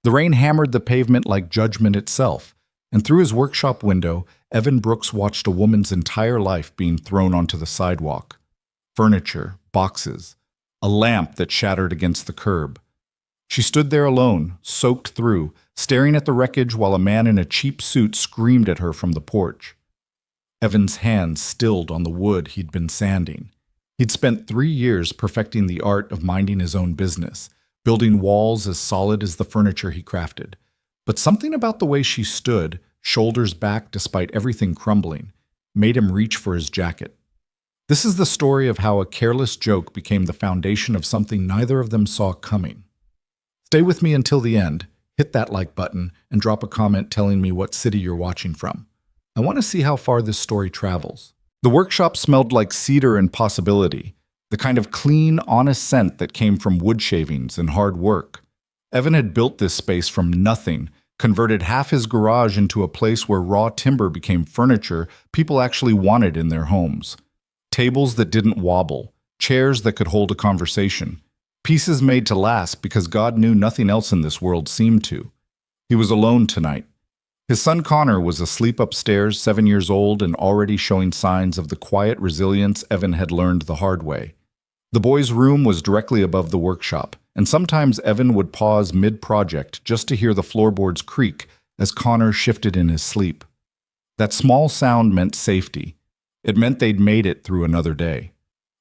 The rain hammered the pavement like judgment itself, and through his workshop window, Evan Brooks watched a woman's entire life being thrown onto the sidewalk. Furniture, boxes, a lamp that shattered against the curb. She stood there alone, soaked through, staring at the wreckage while a man in a cheap suit screamed at her from the porch. Evan's hands stilled on the wood he'd been sanding. He'd spent 3 years perfecting the art of minding his own business, building walls as solid as the furniture he crafted. But something about the way she stood, shoulders back despite everything crumbling, made him reach for his jacket. This is the story of how a careless joke became the foundation of something neither of them saw coming. Stay with me until the end, hit that like button, and drop a comment telling me what city you're watching from. I want to see how far this story travels. The workshop smelled like cedar and possibility, the kind of clean, honest scent that came from wood shavings and hard work. Evan had built this space from nothing, converted half his garage into a place where raw timber became furniture people actually wanted in their homes. Tables that didn't wobble, chairs that could hold a conversation, pieces made to last because God knew nothing else in this world seemed to. He was alone tonight. His son Connor was asleep upstairs, 7 years old and already showing signs of the quiet resilience Evan had learned the hard way. The boy's room was directly above the workshop, and sometimes Evan would pause mid-project just to hear the floorboards creak as Connor shifted in his sleep. That small sound meant safety. It meant they'd made it through another day.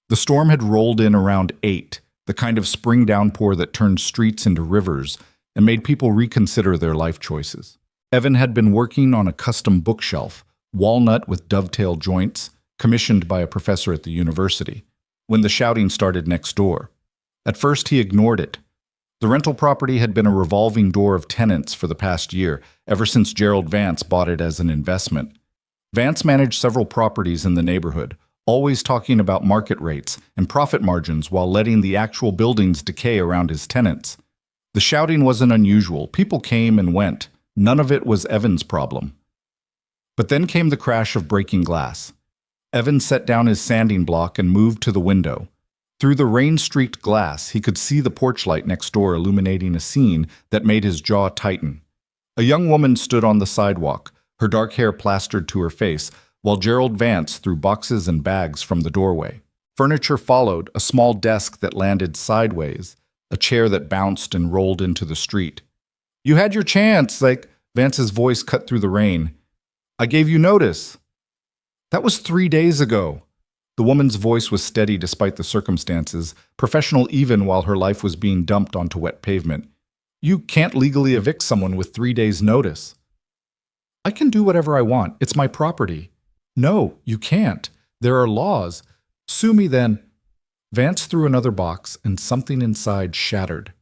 The storm had rolled in around 8, the kind of spring downpour that turned streets into rivers and made people reconsider their life choices. Evan had been working on a custom bookshelf, walnut with dovetail joints, commissioned by a professor at the university, when the shouting started next door. At first, he ignored it. The rental property had been a revolving door of tenants for the past year, ever since Gerald Vance bought it as an investment. Vance managed several properties in the neighborhood, always talking about market rates and profit margins while letting the actual buildings decay around his tenants. The shouting wasn't unusual. People came and went. None of it was Evan's problem. But then came the crash of breaking glass. Evan set down his sanding block and moved to the window. Through the rain-streaked glass, he could see the porch light next door illuminating a scene that made his jaw tighten. A young woman stood on the sidewalk, her dark hair plastered to her face, while Gerald Vance threw boxes and bags from the doorway. Furniture followed, a small desk that landed sideways, a chair that bounced and rolled into the street. "You had your chance," Vance's voice cut through the rain. "I gave you notice." "That was 3 days ago." The woman's voice was steady despite the circumstances, professional even while her life was being dumped onto wet pavement. "You can't legally evict someone with 3 days' notice." "I can do whatever I want. It's my property." "No, you can't. There are laws. Sue me then." Vance threw another box, and something inside shattered.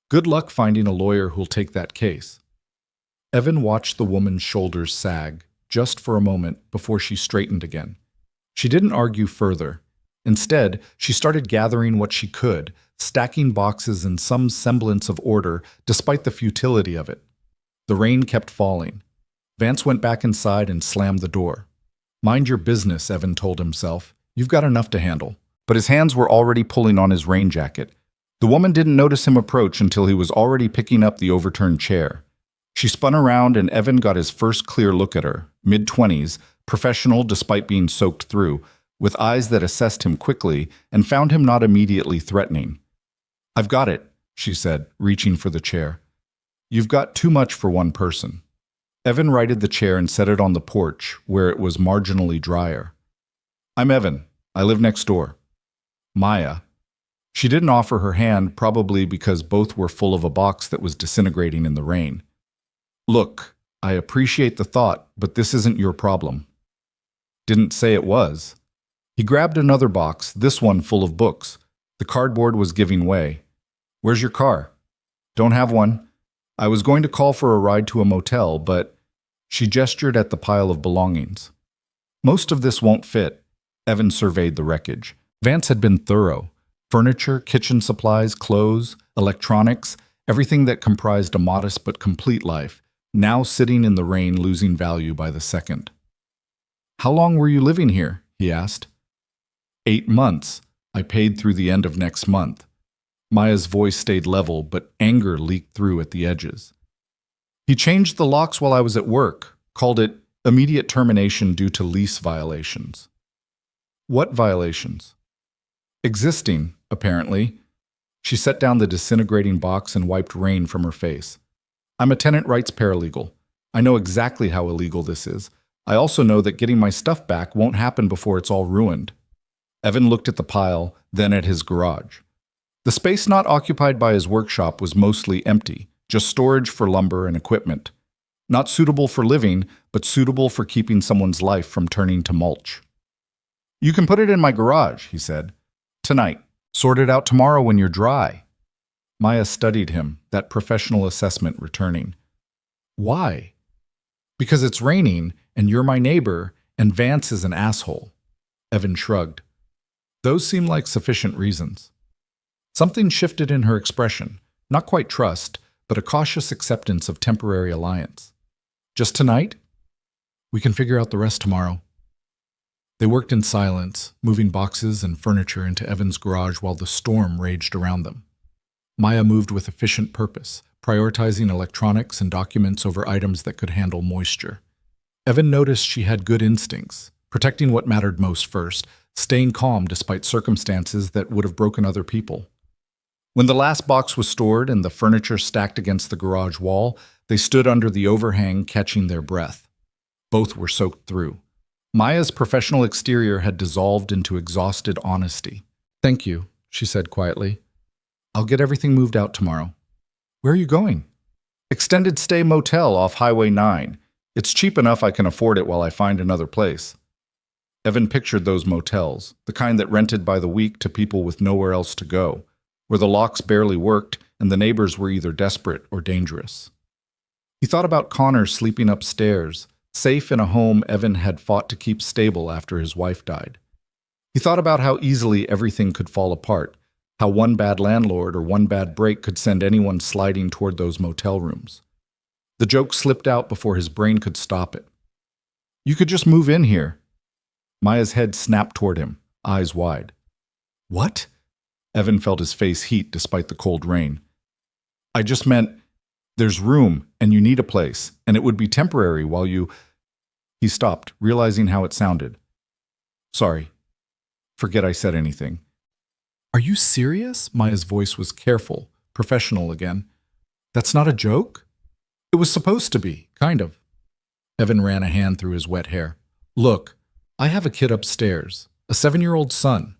"Good luck finding a lawyer who'll take that case." Evan watched the woman's shoulders sag, just for a moment, before she straightened again. She didn't argue further. Instead, she started gathering what she could, stacking boxes in some semblance of order, despite the futility of it. The rain kept falling. Vance went back inside and slammed the door. "Mind your business," Evan told himself. "You've got enough to handle." But his hands were already pulling on his rain jacket. The woman didn't notice him approach until he was already picking up the overturned chair. She spun around and Evan got his first clear look at her, mid-20s, professional despite being soaked through, with eyes that assessed him quickly and found him not immediately threatening. "I've got it," she said, reaching for the chair. "You've got too much for one person." Evan righted the chair and set it on the porch, where it was marginally drier. "I'm Evan. I live next door." "Maya." She didn't offer her hand, probably because both were full of a box that was disintegrating in the rain. "Look, I appreciate the thought, but this isn't your problem." "Didn't say it was." He grabbed another box, this one full of books. The cardboard was giving way. "Where's your car?" "Don't have one. I was going to call for a ride to a motel, but..." She gestured at the pile of belongings. "Most of this won't fit." Evan surveyed the wreckage. Vance had been thorough. Furniture, kitchen supplies, clothes, electronics, everything that comprised a modest but complete life, now sitting in the rain losing value by the second. "How long were you living here?" he asked. 8 months. I paid through the end of next month." Maya's voice stayed level, but anger leaked through at the edges. He changed the locks while I was at work, called it immediate termination due to lease violations. What violations? Existing, apparently. She set down the disintegrating box and wiped rain from her face. I'm a tenant rights paralegal. I know exactly how illegal this is. I also know that getting my stuff back won't happen before it's all ruined. Evan looked at the pile, then at his garage. The space not occupied by his workshop was mostly empty, just storage for lumber and equipment. Not suitable for living, but suitable for keeping someone's life from turning to mulch. You can put it in my garage, he said. Tonight. Sort it out tomorrow when you're dry. Maya studied him, that professional assessment returning. Why? Because it's raining, and you're my neighbor, and Vance is an asshole. Evan shrugged. Those seem like sufficient reasons. Something shifted in her expression, not quite trust, but a cautious acceptance of temporary alliance. Just tonight? We can figure out the rest tomorrow. They worked in silence, moving boxes and furniture into Evan's garage while the storm raged around them. Maya moved with efficient purpose, prioritizing electronics and documents over items that could handle moisture. Evan noticed she had good instincts, protecting what mattered most first, staying calm despite circumstances that would have broken other people. When the last box was stored and the furniture stacked against the garage wall, they stood under the overhang, catching their breath. Both were soaked through. Maya's professional exterior had dissolved into exhausted honesty. Thank you, she said quietly. I'll get everything moved out tomorrow. Where are you going? Extended stay motel off Highway 9. It's cheap enough I can afford it while I find another place. Evan pictured those motels, the kind that rented by the week to people with nowhere else to go, where the locks barely worked and the neighbors were either desperate or dangerous. He thought about Connor sleeping upstairs, safe in a home Evan had fought to keep stable after his wife died. He thought about how easily everything could fall apart, how one bad landlord or one bad break could send anyone sliding toward those motel rooms. The joke slipped out before his brain could stop it. You could just move in here. Maya's head snapped toward him, eyes wide. What? Evan felt his face heat despite the cold rain. I just meant, there's room, and you need a place, and it would be temporary while you... He stopped, realizing how it sounded. Sorry. Forget I said anything. Are you serious? Maya's voice was careful, professional again. That's not a joke? It was supposed to be, kind of. Evan ran a hand through his wet hair. Look, I have a kid upstairs, a 7-year-old son.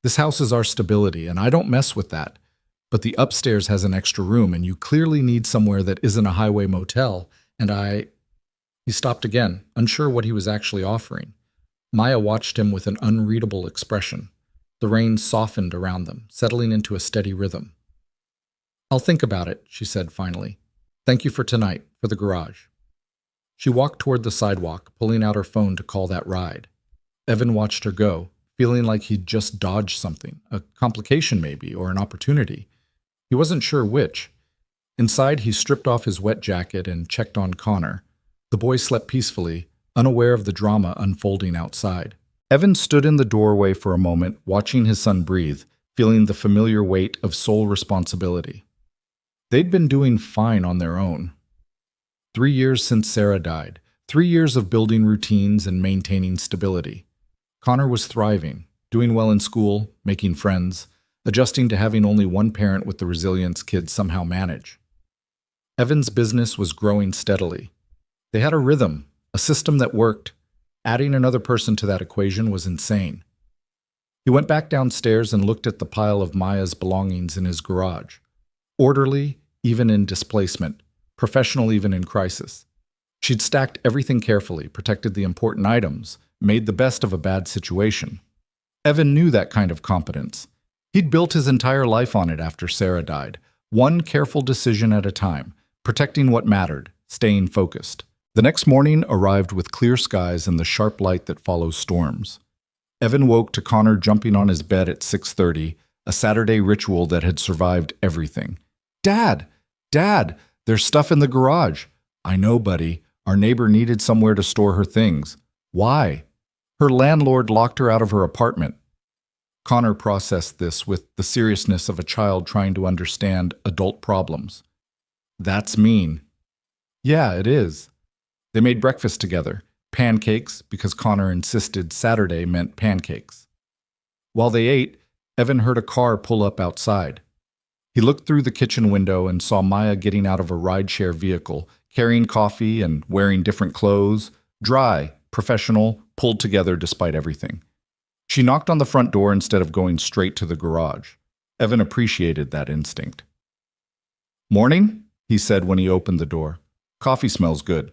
This house is our stability, and I don't mess with that. But the upstairs has an extra room, and you clearly need somewhere that isn't a highway motel, and He stopped again, unsure what he was actually offering. Maya watched him with an unreadable expression. The rain softened around them, settling into a steady rhythm. I'll think about it, she said finally. Thank you for tonight, for the garage. She walked toward the sidewalk, pulling out her phone to call that ride. Evan watched her go, feeling like he'd just dodged something, a complication maybe, or an opportunity. He wasn't sure which. Inside, he stripped off his wet jacket and checked on Connor. The boy slept peacefully, unaware of the drama unfolding outside. Evan stood in the doorway for a moment, watching his son breathe, feeling the familiar weight of sole responsibility. They'd been doing fine on their own. 3 years since Sarah died, 3 years of building routines and maintaining stability. Connor was thriving, doing well in school, making friends, adjusting to having only one parent with the resilience kids somehow manage. Evan's business was growing steadily. They had a rhythm, a system that worked. Adding another person to that equation was insane. He went back downstairs and looked at the pile of Maya's belongings in his garage. Orderly, even in displacement. Professional, even in crisis. She'd stacked everything carefully, protected the important items, made the best of a bad situation. Evan knew that kind of competence. He'd built his entire life on it after Sarah died, one careful decision at a time, protecting what mattered, staying focused. The next morning arrived with clear skies and the sharp light that follows storms. Evan woke to Connor jumping on his bed at 6:30, a Saturday ritual that had survived everything. Dad! Dad! There's stuff in the garage. I know, buddy. Our neighbor needed somewhere to store her things. Why? Her landlord locked her out of her apartment. Connor processed this with the seriousness of a child trying to understand adult problems. That's mean. Yeah, it is. They made breakfast together. Pancakes, because Connor insisted Saturday meant pancakes. While they ate, Evan heard a car pull up outside. He looked through the kitchen window and saw Maya getting out of a rideshare vehicle, carrying coffee and wearing different clothes, dry, professional, pulled together despite everything. She knocked on the front door instead of going straight to the garage. Evan appreciated that instinct. Morning, he said when he opened the door. Coffee smells good.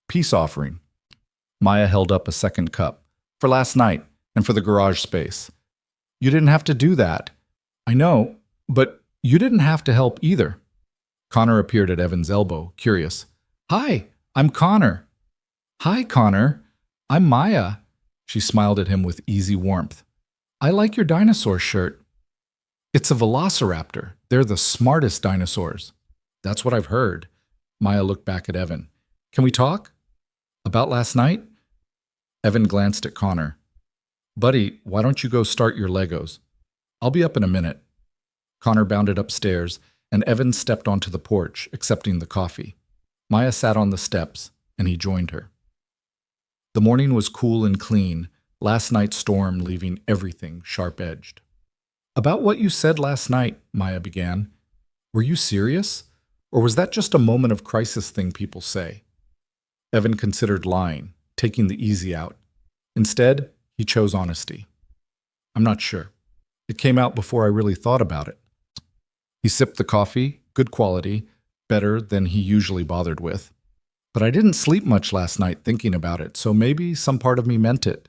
Peace offering. Maya held up a second cup. For last night and for the garage space. You didn't have to do that. I know, but you didn't have to help either. Connor appeared at Evan's elbow, curious. Hi, I'm Connor. Hi, Connor. I'm Maya. She smiled at him with easy warmth. I like your dinosaur shirt. It's a velociraptor. They're the smartest dinosaurs. That's what I've heard. Maya looked back at Evan. Can we talk? About last night? Evan glanced at Connor. Buddy, why don't you go start your Legos? I'll be up in a minute. Connor bounded upstairs, and Evan stepped onto the porch, accepting the coffee. Maya sat on the steps, and he joined her. The morning was cool and clean, last night's storm leaving everything sharp-edged. About what you said last night, Maya began. Were you serious? Or was that just a moment of crisis thing people say? Evan considered lying, taking the easy out. Instead, he chose honesty. I'm not sure. It came out before I really thought about it. He sipped the coffee, good quality, better than he usually bothered with. But I didn't sleep much last night thinking about it, so maybe some part of me meant it.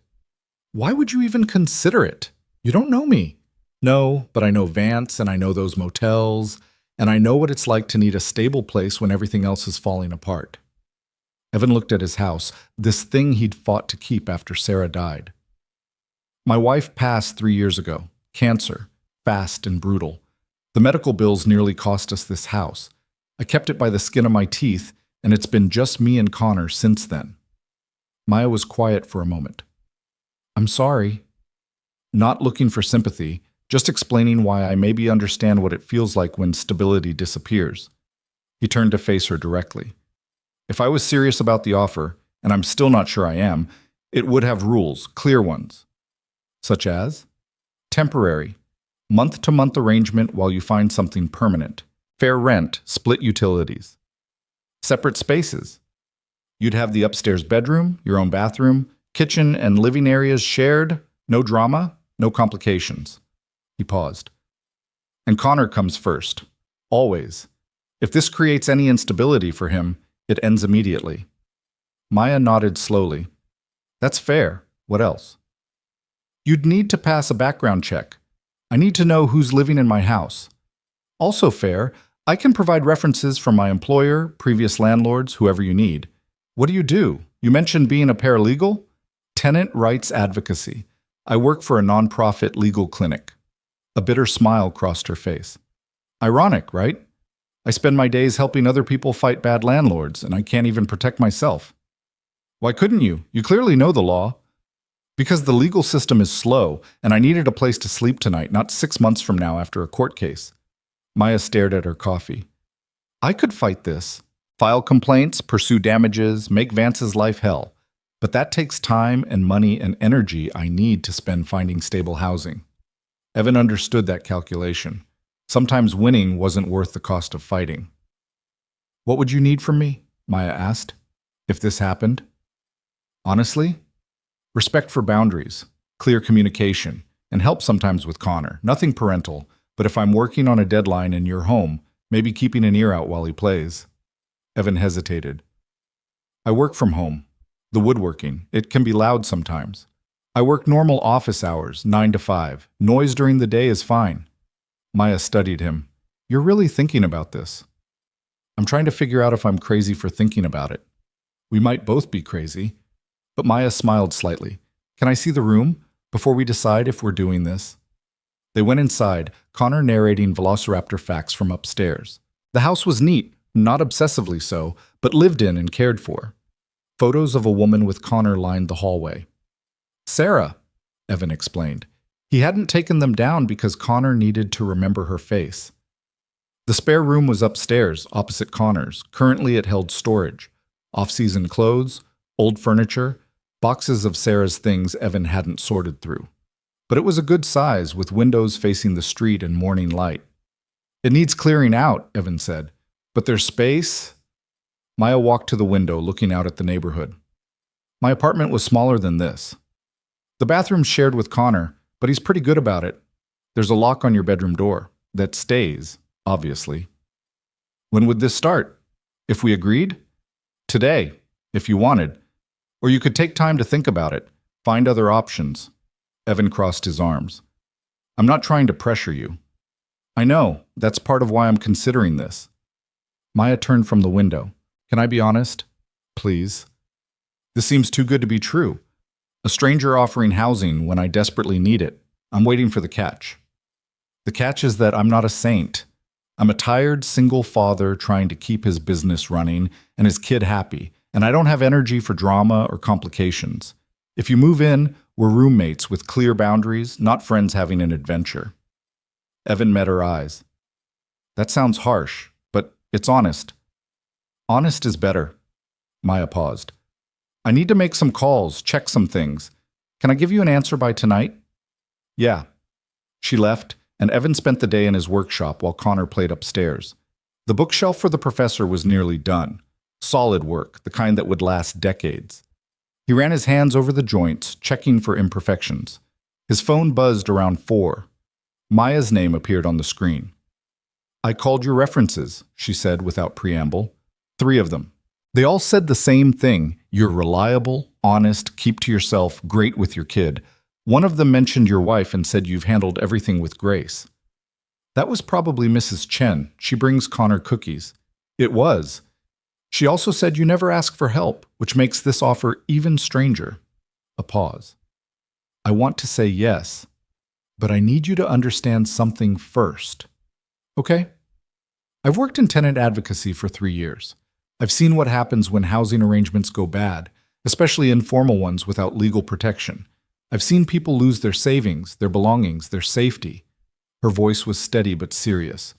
Why would you even consider it? You don't know me. No, but I know Vance, and I know those motels, and I know what it's like to need a stable place when everything else is falling apart. Evan looked at his house, this thing he'd fought to keep after Sarah died. My wife passed 3 years ago. Cancer. Fast and brutal. The medical bills nearly cost us this house. I kept it by the skin of my teeth, and it's been just me and Connor since then. Maya was quiet for a moment. I'm sorry. Not looking for sympathy, just explaining why I maybe understand what it feels like when stability disappears. He turned to face her directly. If I was serious about the offer, and I'm still not sure I am, it would have rules, clear ones. Such as? Temporary. Month-to-month arrangement while you find something permanent. Fair rent, split utilities. Separate spaces. You'd have the upstairs bedroom, your own bathroom, kitchen and living areas shared, no drama, no complications. He paused. And Connor comes first. Always. If this creates any instability for him, it ends immediately. Maya nodded slowly. That's fair. What else? You'd need to pass a background check. I need to know who's living in my house. Also fair, I can provide references from my employer, previous landlords, whoever you need. What do? You mentioned being a paralegal? Tenant rights advocacy. I work for a nonprofit legal clinic. A bitter smile crossed her face. Ironic, right? I spend my days helping other people fight bad landlords, and I can't even protect myself. Why couldn't you? You clearly know the law. Because the legal system is slow, and I needed a place to sleep tonight, not 6 months from now after a court case. Maya stared at her coffee. I could fight this. File complaints, pursue damages, make Vance's life hell. But that takes time and money and energy I need to spend finding stable housing. Evan understood that calculation. Sometimes winning wasn't worth the cost of fighting. What would you need from me? Maya asked. If this happened? Honestly? Respect for boundaries, clear communication, and help sometimes with Connor. Nothing parental, but if I'm working on a deadline and you're home, maybe keeping an ear out while he plays. Evan hesitated. I work from home. The woodworking. It can be loud sometimes. I work normal office hours, 9 to 5. Noise during the day is fine. Maya studied him. You're really thinking about this. I'm trying to figure out if I'm crazy for thinking about it. We might both be crazy. But Maya smiled slightly. Can I see the room before we decide if we're doing this? They went inside, Connor narrating velociraptor facts from upstairs. The house was neat, not obsessively so, but lived in and cared for. Photos of a woman with Connor lined the hallway. Sarah, Evan explained. He hadn't taken them down because Connor needed to remember her face. The spare room was upstairs, opposite Connor's. Currently it held storage, off-season clothes, old furniture, boxes of Sarah's things Evan hadn't sorted through. But it was a good size, with windows facing the street and morning light. "It needs clearing out," Evan said. "But there's space." Maya walked to the window, looking out at the neighborhood. "My apartment was smaller than this. The bathroom's shared with Connor, but he's pretty good about it. There's a lock on your bedroom door. That stays, obviously." "When would this start? If we agreed?" "Today, if you wanted. Or you could take time to think about it, find other options." Evan crossed his arms. "I'm not trying to pressure you." "I know, that's part of why I'm considering this." Maya turned from the window. "Can I be honest? Please?" "This seems too good to be true. A stranger offering housing when I desperately need it. I'm waiting for the catch." "The catch is that I'm not a saint. I'm a tired, single father trying to keep his business running and his kid happy, and I don't have energy for drama or complications. If you move in, we're roommates with clear boundaries, not friends having an adventure." Evan met her eyes. "That sounds harsh, but it's honest." "Honest is better." Maya paused. "I need to make some calls, check some things. Can I give you an answer by tonight?" "Yeah." She left, and Evan spent the day in his workshop while Connor played upstairs. The bookshelf for the professor was nearly done. Solid work, the kind that would last decades. He ran his hands over the joints, checking for imperfections. His phone buzzed around 4. Maya's name appeared on the screen. "I called your references," she said without preamble. 3 of them. They all said the same thing: you're reliable, honest, keep to yourself, great with your kid. One of them mentioned your wife and said you've handled everything with grace. "That was probably Mrs. Chen. She brings Connor cookies." "It was." "She also said you never ask for help, which makes this offer even stranger." A pause. "I want to say yes, but I need you to understand something first." "Okay." "I've worked in tenant advocacy for 3 years. I've seen what happens when housing arrangements go bad, especially informal ones without legal protection. I've seen people lose their savings, their belongings, their safety." Her voice was steady but serious.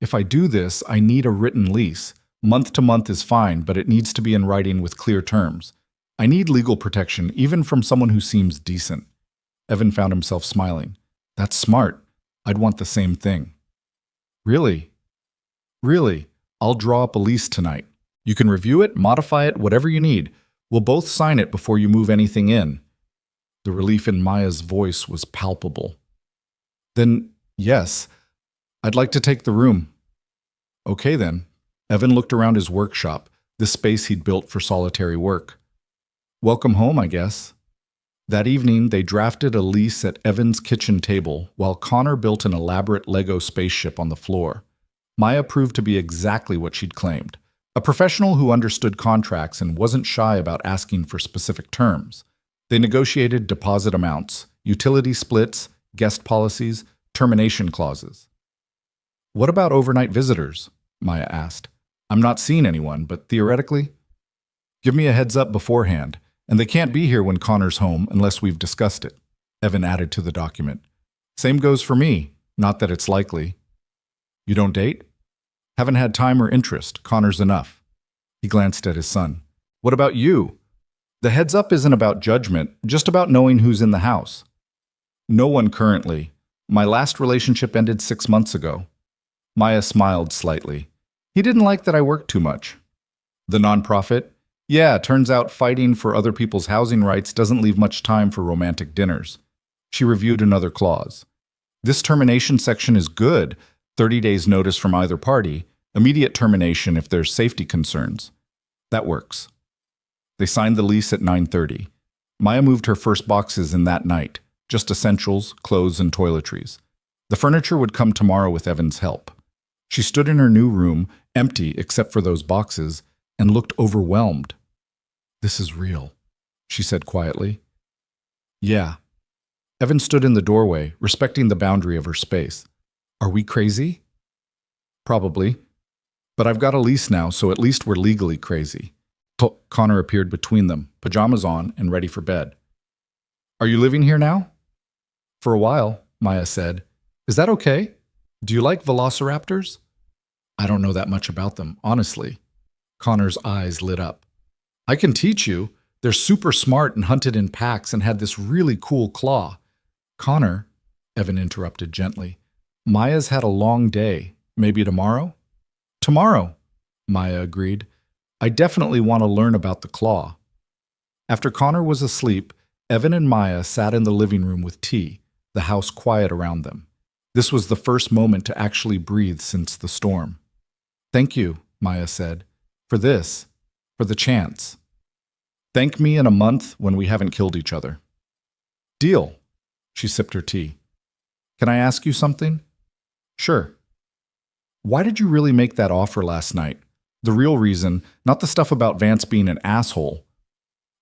"If I do this, I need a written lease. Month to month is fine, but it needs to be in writing with clear terms. I need legal protection, even from someone who seems decent." Evan found himself smiling. "That's smart. I'd want the same thing." "Really?" "Really. I'll draw up a lease tonight. You can review it, modify it, whatever you need. We'll both sign it before you move anything in." The relief in Maya's voice was palpable. "Then, yes, I'd like to take the room." "Okay then." Evan looked around his workshop, the space he'd built for solitary work. "Welcome home, I guess." That evening, they drafted a lease at Evan's kitchen table while Connor built an elaborate Lego spaceship on the floor. Maya proved to be exactly what she'd claimed: a professional who understood contracts and wasn't shy about asking for specific terms. They negotiated deposit amounts, utility splits, guest policies, termination clauses. "What about overnight visitors?" Maya asked. "I'm not seeing anyone, but theoretically?" "Give me a heads up beforehand, and they can't be here when Connor's home unless we've discussed it," Evan added to the document. "Same goes for me, not that it's likely." "You don't date?" "Haven't had time or interest. Connor's enough." He glanced at his son. "What about you?" "The heads up isn't about judgment, just about knowing who's in the house." "No one currently. My last relationship ended 6 months ago." Maya smiled slightly. "He didn't like that I worked too much." "The nonprofit?" "Yeah, turns out fighting for other people's housing rights doesn't leave much time for romantic dinners." She reviewed another clause. "This termination section is good. 30 days notice from either party. Immediate termination if there's safety concerns." "That works." They signed the lease at 9:30. Maya moved her first boxes in that night, just essentials, clothes, and toiletries. The furniture would come tomorrow with Evan's help. She stood in her new room, empty except for those boxes, and looked overwhelmed. "This is real," she said quietly. "Yeah." Evan stood in the doorway, respecting the boundary of her space. "Are we crazy?" "Probably. But I've got a lease now, so at least we're legally crazy." Connor appeared between them, pajamas on and ready for bed. "Are you living here now?" "For a while." Maya said. Is that okay? Do you like velociraptors? I don't know that much about them, honestly. Connor's eyes lit up. I can teach you. They're super smart and hunted in packs and had this really cool claw. Connor, Evan interrupted gently. Maya's had a long day. Maybe tomorrow? Tomorrow, Maya agreed. I definitely want to learn about the claw. After Connor was asleep, Evan and Maya sat in the living room with tea, the house quiet around them. This was the first moment to actually breathe since the storm. Thank you, Maya said, for this, for the chance. Thank me in a month when we haven't killed each other. Deal. She sipped her tea. Can I ask you something? Sure. Why did you really make that offer last night? The real reason, not the stuff about Vance being an asshole.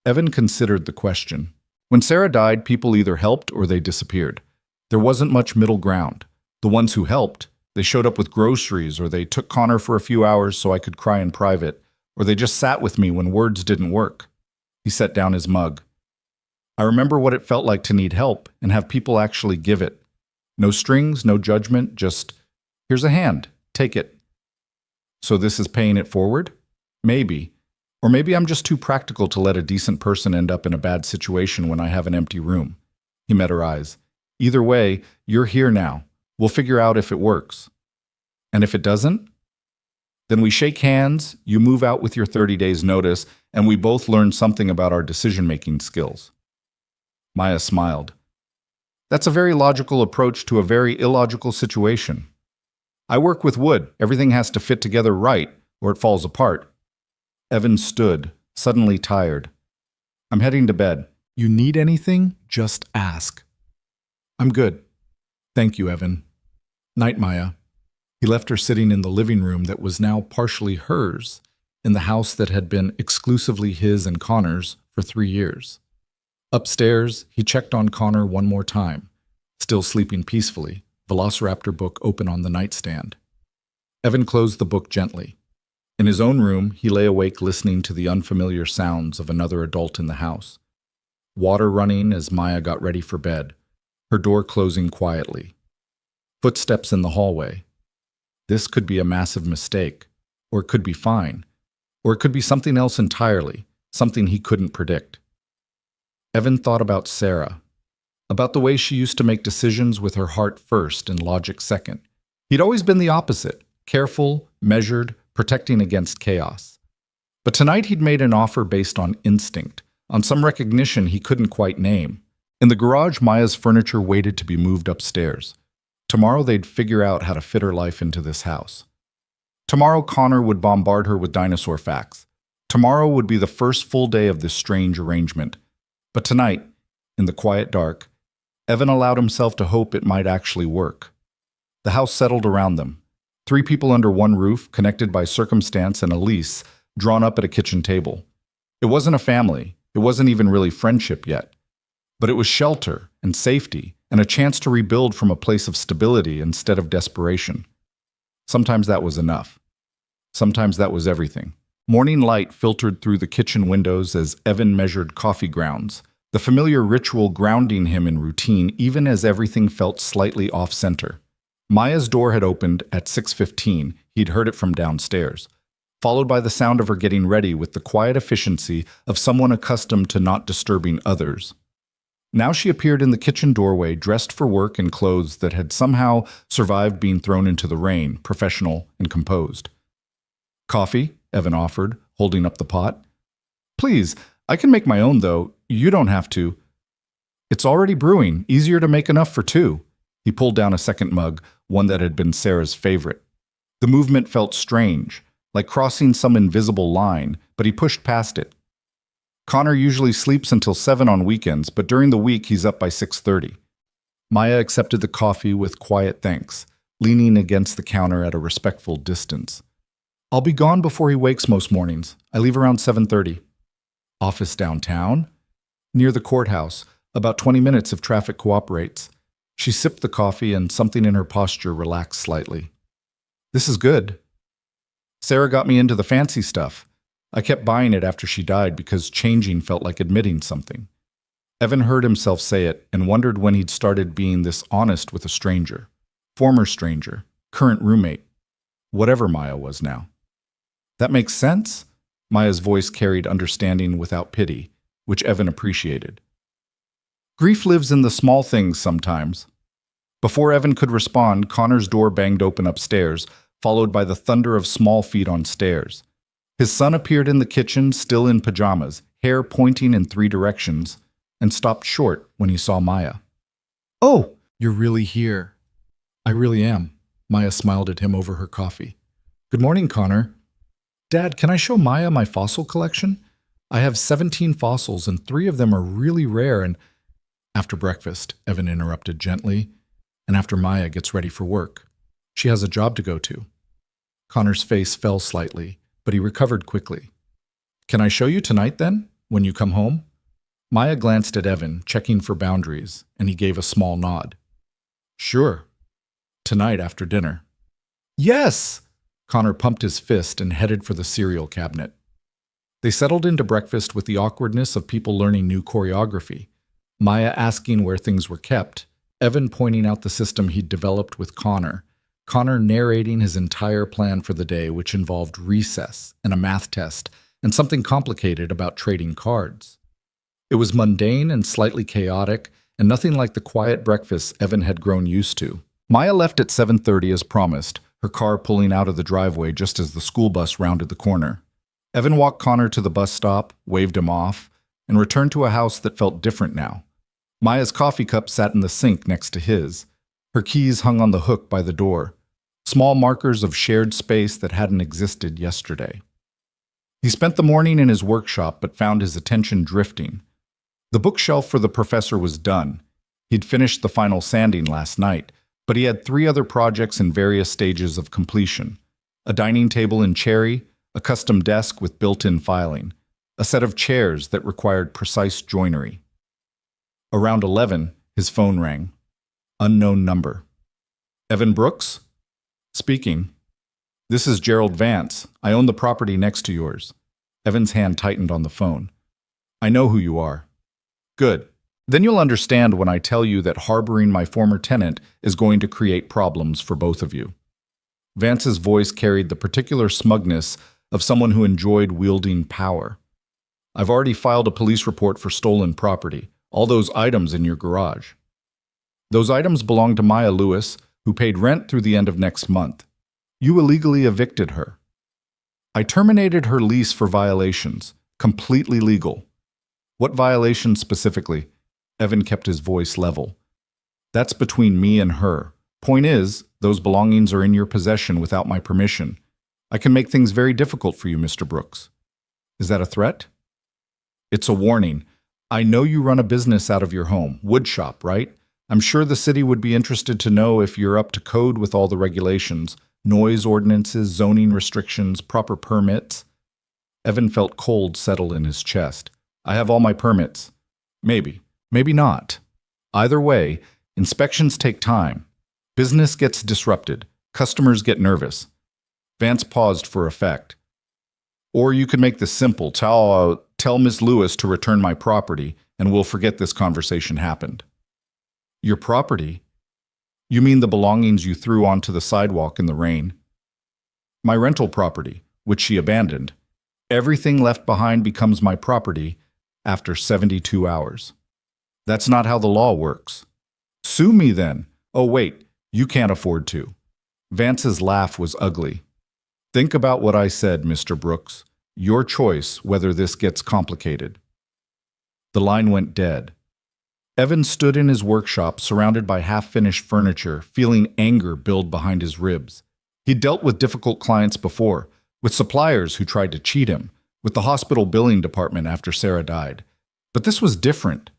Evan considered the question. When Sarah died, people either helped or they disappeared. There wasn't much middle ground. The ones who helped, they showed up with groceries, or they took Connor for a few hours so I could cry in private, or they just sat with me when words didn't work. He set down his mug. I remember what it felt like to need help and have people actually give it. No strings, no judgment, just, here's a hand, take it. So this is paying it forward? Maybe. Or maybe I'm just too practical to let a decent person end up in a bad situation when I have an empty room. He met her eyes. Either way, you're here now. We'll figure out if it works. And if it doesn't? Then we shake hands, you move out with your 30 days notice, and we both learn something about our decision-making skills. Maya smiled. That's a very logical approach to a very illogical situation. I work with wood. Everything has to fit together right, or it falls apart. Evan stood, suddenly tired. I'm heading to bed. You need anything? Just ask. I'm good. Thank you, Evan. Night, Maya. He left her sitting in the living room that was now partially hers, in the house that had been exclusively his and Connor's for 3 years. Upstairs, he checked on Connor one more time, still sleeping peacefully, Velociraptor book open on the nightstand. Evan closed the book gently. In his own room, he lay awake listening to the unfamiliar sounds of another adult in the house. Water running as Maya got ready for bed, her door closing quietly. Footsteps in the hallway. This could be a massive mistake, or it could be fine, or it could be something else entirely, something he couldn't predict. Evan thought about Sarah, about the way she used to make decisions with her heart first and logic second. He'd always been the opposite, careful, measured, protecting against chaos. But tonight he'd made an offer based on instinct, on some recognition he couldn't quite name. In the garage, Maya's furniture waited to be moved upstairs. Tomorrow they'd figure out how to fit her life into this house. Tomorrow Connor would bombard her with dinosaur facts. Tomorrow would be the first full day of this strange arrangement. But tonight, in the quiet dark, Evan allowed himself to hope it might actually work. The house settled around them. 3 people under one roof, connected by circumstance and a lease, drawn up at a kitchen table. It wasn't a family. It wasn't even really friendship yet. But it was shelter and safety and a chance to rebuild from a place of stability instead of desperation. Sometimes that was enough. Sometimes that was everything. Morning light filtered through the kitchen windows as Evan measured coffee grounds, the familiar ritual grounding him in routine even as everything felt slightly off-center. Maya's door had opened at 6:15. He'd heard it from downstairs, followed by the sound of her getting ready with the quiet efficiency of someone accustomed to not disturbing others. Now she appeared in the kitchen doorway, dressed for work in clothes that had somehow survived being thrown into the rain, professional and composed. Coffee? Evan offered, holding up the pot. Please, I can make my own, though. You don't have to. It's already brewing, easier to make enough for 2. He pulled down a second mug, one that had been Sarah's favorite. The movement felt strange, like crossing some invisible line, but he pushed past it. Connor usually sleeps until 7 on weekends, but during the week he's up by 6:30. Maya accepted the coffee with quiet thanks, leaning against the counter at a respectful distance. I'll be gone before he wakes most mornings. I leave around 7:30. Office downtown? Near the courthouse, about 20 minutes if traffic cooperates. She sipped the coffee and something in her posture relaxed slightly. This is good. Sarah got me into the fancy stuff. I kept buying it after she died because changing felt like admitting something. Evan heard himself say it and wondered when he'd started being this honest with a stranger. Former stranger, current roommate, whatever Maya was now. That makes sense? Maya's voice carried understanding without pity, which Evan appreciated. Grief lives in the small things sometimes. Before Evan could respond, Connor's door banged open upstairs, followed by the thunder of small feet on stairs. His son appeared in the kitchen, still in pajamas, hair pointing in 3 directions, and stopped short when he saw Maya. "Oh, you're really here." "I really am." Maya smiled at him over her coffee. "Good morning, Connor." "Dad, can I show Maya my fossil collection? I have 17 fossils and 3 of them are really rare and—" "After breakfast," Evan interrupted gently, "and after Maya gets ready for work. She has a job to go to." Connor's face fell slightly, but he recovered quickly. "Can I show you tonight then, when you come home?" Maya glanced at Evan, checking for boundaries, and he gave a small nod. "Sure. Tonight after dinner." "Yes!" Connor pumped his fist and headed for the cereal cabinet. They settled into breakfast with the awkwardness of people learning new choreography. Maya asking where things were kept, Evan pointing out the system he'd developed with Connor narrating his entire plan for the day, which involved recess and a math test and something complicated about trading cards. It was mundane and slightly chaotic, and nothing like the quiet breakfasts Evan had grown used to. Maya left at 7:30 as promised, her car pulling out of the driveway just as the school bus rounded the corner. Evan walked Connor to the bus stop, waved him off, and returned to a house that felt different now. Maya's coffee cup sat in the sink next to his. Her keys hung on the hook by the door, small markers of shared space that hadn't existed yesterday. He spent the morning in his workshop but found his attention drifting. The bookshelf for the professor was done. He'd finished the final sanding last night, but he had 3 other projects in various stages of completion. A dining table in cherry, a custom desk with built-in filing, a set of chairs that required precise joinery. Around 11, his phone rang. Unknown number. "Evan Brooks?" "Speaking." "This is Gerald Vance. I own the property next to yours." Evan's hand tightened on the phone. "I know who you are." "Good. Then you'll understand when I tell you that harboring my former tenant is going to create problems for both of you." Vance's voice carried the particular smugness of someone who enjoyed wielding power. "I've already filed a police report for stolen property, all those items in your garage. Those items belong to Maya Lewis, who paid rent through the end of next month. You illegally evicted her. I terminated her lease for violations, completely legal." "What violations specifically?" Evan kept his voice level. "That's between me and her. Point is, those belongings are in your possession without my permission. I can make things very difficult for you, Mr. Brooks." "Is that a threat?" "It's a warning. I know you run a business out of your home, wood shop, right? I'm sure the city would be interested to know if you're up to code with all the regulations, noise ordinances, zoning restrictions, proper permits." Evan felt cold settle in his chest. "I have all my permits." "Maybe. Maybe not. Either way, inspections take time. Business gets disrupted. Customers get nervous." Vance paused for effect. "Or you could make this simple. Tell Miss Lewis to return my property, and we'll forget this conversation happened." "Your property? You mean the belongings you threw onto the sidewalk in the rain?" "My rental property, which she abandoned. Everything left behind becomes my property after 72 hours. That's not how the law works." "Sue me then." "Oh wait, you can't afford to." Vance's laugh was ugly. "Think about what I said, Mr. Brooks. Your choice whether this gets complicated." The line went dead. Evan stood in his workshop surrounded by half-finished furniture, feeling anger build behind his ribs. He'd dealt with difficult clients before, with suppliers who tried to cheat him, with the hospital billing department after Sarah died. But this was different.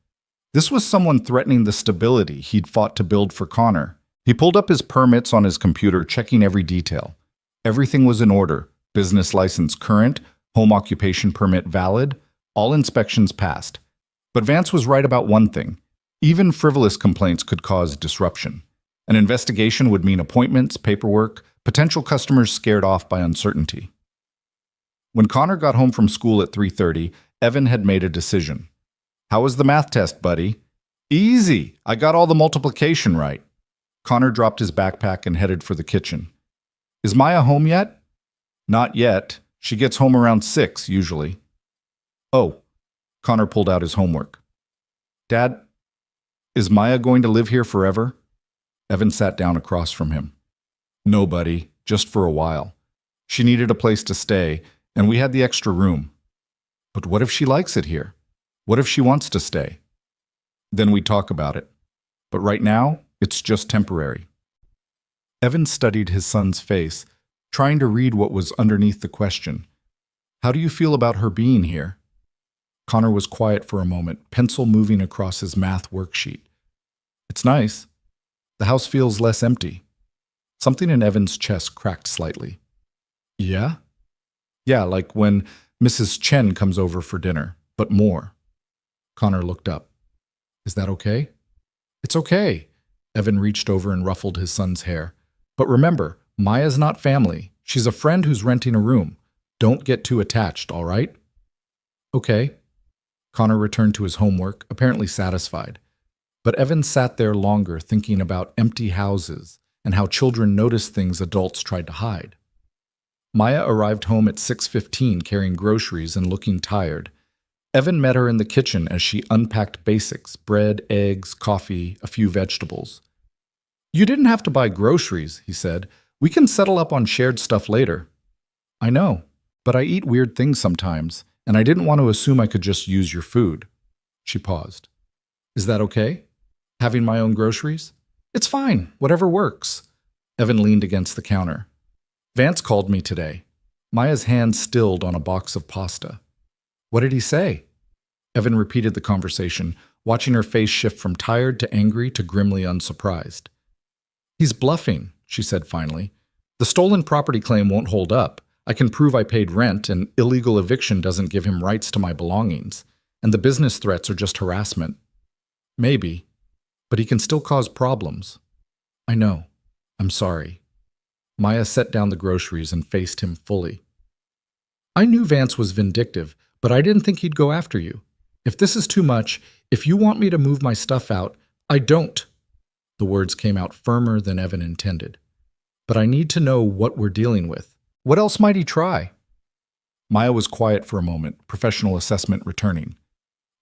This was someone threatening the stability he'd fought to build for Connor. He pulled up his permits on his computer, checking every detail. Everything was in order. Business license current, home occupation permit valid, all inspections passed. But Vance was right about one thing. Even frivolous complaints could cause disruption. An investigation would mean appointments, paperwork, potential customers scared off by uncertainty. When Connor got home from school at 3:30, Evan had made a decision. How was the math test, buddy? Easy. I got all the multiplication right. Connor dropped his backpack and headed for the kitchen. Is Maya home yet? Not yet. She gets home around 6, usually. Oh, Connor pulled out his homework. Dad, is Maya going to live here forever? Evan sat down across from him. No, buddy, just for a while. She needed a place to stay, and we had the extra room. But what if she likes it here? What if she wants to stay? Then we talk about it. But right now, it's just temporary. Evan studied his son's face, trying to read what was underneath the question. How do you feel about her being here? Connor was quiet for a moment, pencil moving across his math worksheet. It's nice. The house feels less empty. Something in Evan's chest cracked slightly. Yeah? Yeah, like when Mrs. Chen comes over for dinner, but more. Connor looked up. Is that okay? It's okay. Evan reached over and ruffled his son's hair. But remember, Maya's not family. She's a friend who's renting a room. Don't get too attached, all right? Okay. Connor returned to his homework, apparently satisfied. But Evan sat there longer thinking about empty houses and how children notice things adults tried to hide. Maya arrived home at 6:15 carrying groceries and looking tired. Evan met her in the kitchen as she unpacked basics, bread, eggs, coffee, a few vegetables. You didn't have to buy groceries, he said. We can settle up on shared stuff later. I know, but I eat weird things sometimes, and I didn't want to assume I could just use your food. She paused. Is that okay? Having my own groceries? It's fine, whatever works. Evan leaned against the counter. Vance called me today. Maya's hand stilled on a box of pasta. What did he say? Evan repeated the conversation, watching her face shift from tired to angry to grimly unsurprised. He's bluffing, she said finally. The stolen property claim won't hold up. I can prove I paid rent, and illegal eviction doesn't give him rights to my belongings. And the business threats are just harassment. Maybe, but he can still cause problems. I know. I'm sorry. Maya set down the groceries and faced him fully. I knew Vance was vindictive, but I didn't think he'd go after you. If this is too much, if you want me to move my stuff out, I don't. The words came out firmer than Evan intended. But I need to know what we're dealing with. What else might he try? Maya was quiet for a moment, professional assessment returning.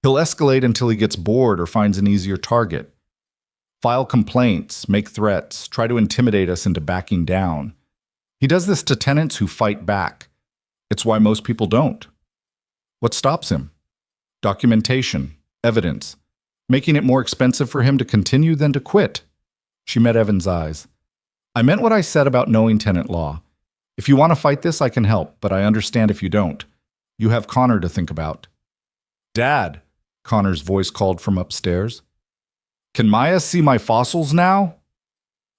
He'll escalate until he gets bored or finds an easier target. File complaints, make threats, try to intimidate us into backing down. He does this to tenants who fight back. It's why most people don't. What stops him? Documentation, evidence, making it more expensive for him to continue than to quit. She met Evan's eyes. I meant what I said about knowing tenant law. If you want to fight this, I can help, but I understand if you don't. You have Connor to think about. Dad, Connor's voice called from upstairs. Can Maya see my fossils now?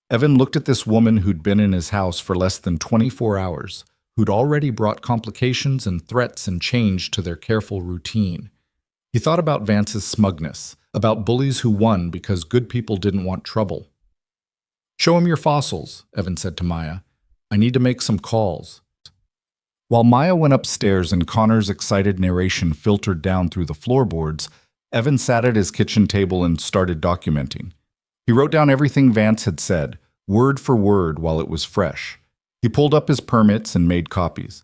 Evan looked at this woman who'd been in his house for less than 24 hours, who'd already brought complications and threats and change to their careful routine. He thought about Vance's smugness, about bullies who won because good people didn't want trouble. Show him your fossils, Evan said to Maya. I need to make some calls. While Maya went upstairs and Connor's excited narration filtered down through the floorboards, Evan sat at his kitchen table and started documenting. He wrote down everything Vance had said, word for word, while it was fresh. He pulled up his permits and made copies.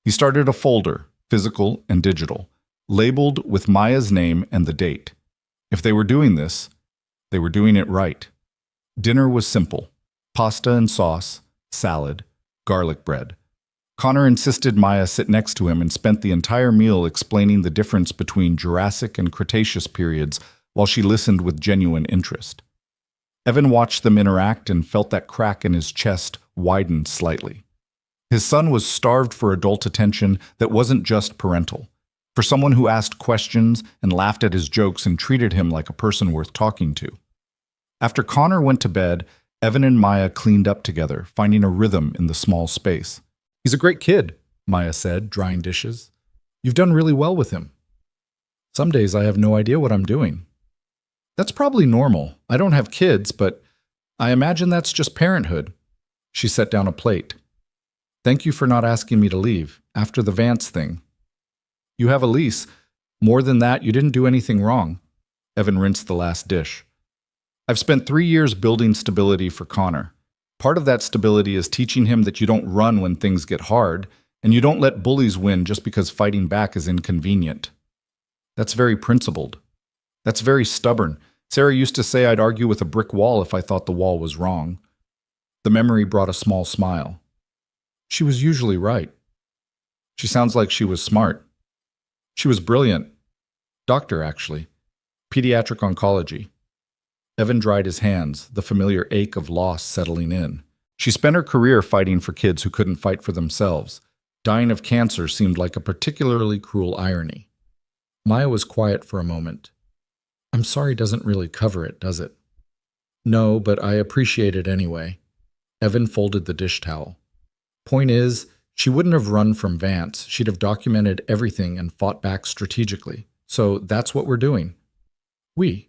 He started a folder, physical and digital, labeled with Maya's name and the date. If they were doing this, they were doing it right. Dinner was simple: pasta and sauce, salad, garlic bread. Connor insisted Maya sit next to him and spent the entire meal explaining the difference between Jurassic and Cretaceous periods while she listened with genuine interest. Evan watched them interact and felt that crack in his chest widen slightly. His son was starved for adult attention that wasn't just parental, for someone who asked questions and laughed at his jokes and treated him like a person worth talking to. After Connor went to bed, Evan and Maya cleaned up together, finding a rhythm in the small space. He's a great kid, Maya said, drying dishes. You've done really well with him. Some days I have no idea what I'm doing. That's probably normal. I don't have kids, but I imagine that's just parenthood. She set down a plate. Thank you for not asking me to leave after the Vance thing. You have a lease. More than that, you didn't do anything wrong. Evan rinsed the last dish. I've spent 3 years building stability for Connor. Part of that stability is teaching him that you don't run when things get hard, and you don't let bullies win just because fighting back is inconvenient. That's very principled. That's very stubborn. Sarah used to say I'd argue with a brick wall if I thought the wall was wrong. The memory brought a small smile. She was usually right. She sounds like she was smart. She was brilliant. Doctor, actually. Pediatric oncology. Evan dried his hands, the familiar ache of loss settling in. She spent her career fighting for kids who couldn't fight for themselves. Dying of cancer seemed like a particularly cruel irony. Maya was quiet for a moment. I'm sorry doesn't really cover it, does it? No, but I appreciate it anyway. Evan folded the dish towel. Point is, she wouldn't have run from Vance. She'd have documented everything and fought back strategically. So that's what we're doing. We.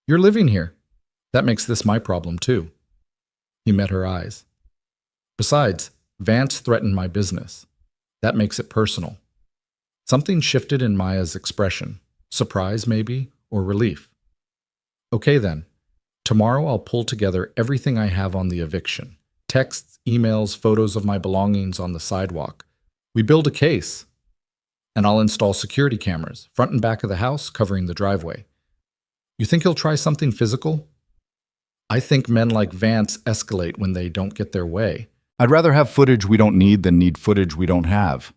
You're living here. That makes this my problem, too. He met her eyes. Besides, Vance threatened my business. That makes it personal. Something shifted in Maya's expression. Surprise, maybe, or relief. Okay, then. Tomorrow I'll pull together everything I have on the eviction. Texts, emails, photos of my belongings on the sidewalk. We build a case. And I'll install security cameras, front and back of the house, covering the driveway. You think he'll try something physical? I think men like Vance escalate when they don't get their way. I'd rather have footage we don't need than need footage we don't have.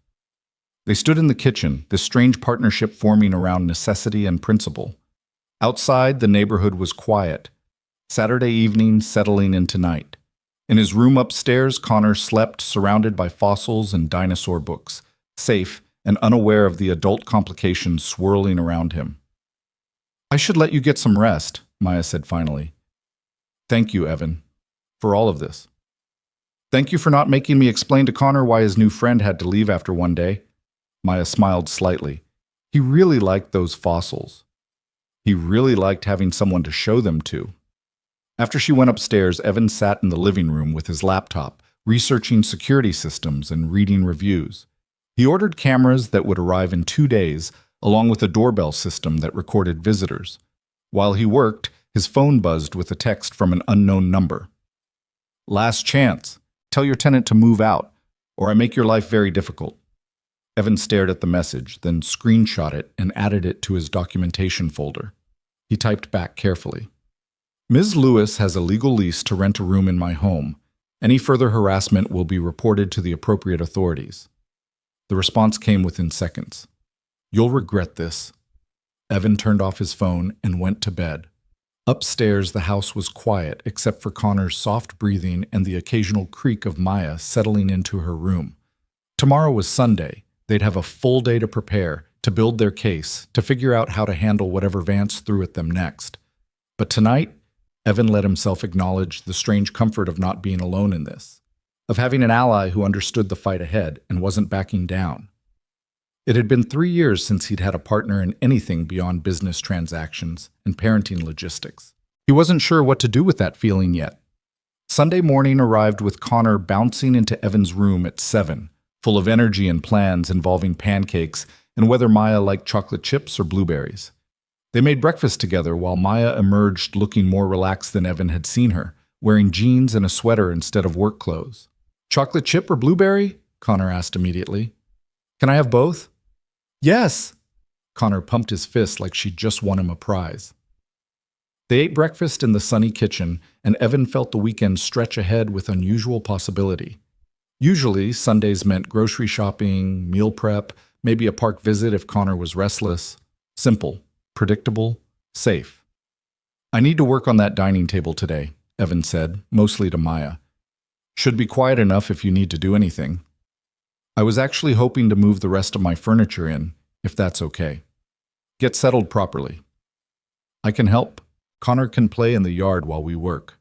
They stood in the kitchen, this strange partnership forming around necessity and principle. Outside, the neighborhood was quiet. Saturday evening settling into night. In his room upstairs, Connor slept surrounded by fossils and dinosaur books, safe and unaware of the adult complications swirling around him. I should let you get some rest, Maya said finally. Thank you, Evan, for all of this. Thank you for not making me explain to Connor why his new friend had to leave after one day. Maya smiled slightly. He really liked those fossils. He really liked having someone to show them to. After she went upstairs, Evan sat in the living room with his laptop, researching security systems and reading reviews. He ordered cameras that would arrive in 2 days, along with a doorbell system that recorded visitors. While he worked, his phone buzzed with a text from an unknown number. Last chance. Tell your tenant to move out, or I make your life very difficult. Evan stared at the message, then screenshot it and added it to his documentation folder. He typed back carefully. Ms. Lewis has a legal lease to rent a room in my home. Any further harassment will be reported to the appropriate authorities. The response came within seconds. You'll regret this. Evan turned off his phone and went to bed. Upstairs, the house was quiet except for Connor's soft breathing and the occasional creak of Maya settling into her room. Tomorrow was Sunday. They'd have a full day to prepare, to build their case, to figure out how to handle whatever Vance threw at them next. But tonight, Evan let himself acknowledge the strange comfort of not being alone in this, of having an ally who understood the fight ahead and wasn't backing down. It had been 3 years since he'd had a partner in anything beyond business transactions and parenting logistics. He wasn't sure what to do with that feeling yet. Sunday morning arrived with Connor bouncing into Evan's room at 7, full of energy and plans involving pancakes and whether Maya liked chocolate chips or blueberries. They made breakfast together while Maya emerged looking more relaxed than Evan had seen her, wearing jeans and a sweater instead of work clothes. Chocolate chip or blueberry? Connor asked immediately. Can I have both? Yes! Connor pumped his fist like she'd just won him a prize. They ate breakfast in the sunny kitchen, and Evan felt the weekend stretch ahead with unusual possibility. Usually, Sundays meant grocery shopping, meal prep, maybe a park visit if Connor was restless. Simple, predictable, safe. I need to work on that dining table today, Evan said, mostly to Maya. Should be quiet enough if you need to do anything. I was actually hoping to move the rest of my furniture in, if that's okay. Get settled properly. I can help. Connor can play in the yard while we work.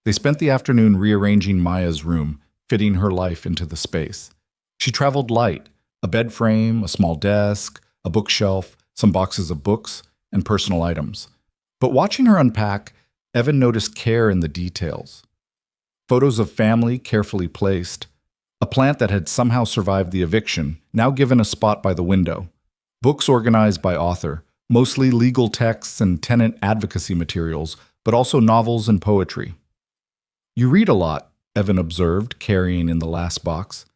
They spent the afternoon rearranging Maya's room, fitting her life into the space. She traveled light, a bed frame, a small desk, a bookshelf, some boxes of books, and personal items. But watching her unpack, Evan noticed care in the details. Photos of family carefully placed, a plant that had somehow survived the eviction, now given a spot by the window, Books organized by author, mostly legal texts and tenant advocacy materials, but also novels and poetry. You read a lot, Evan observed, carrying in the last box.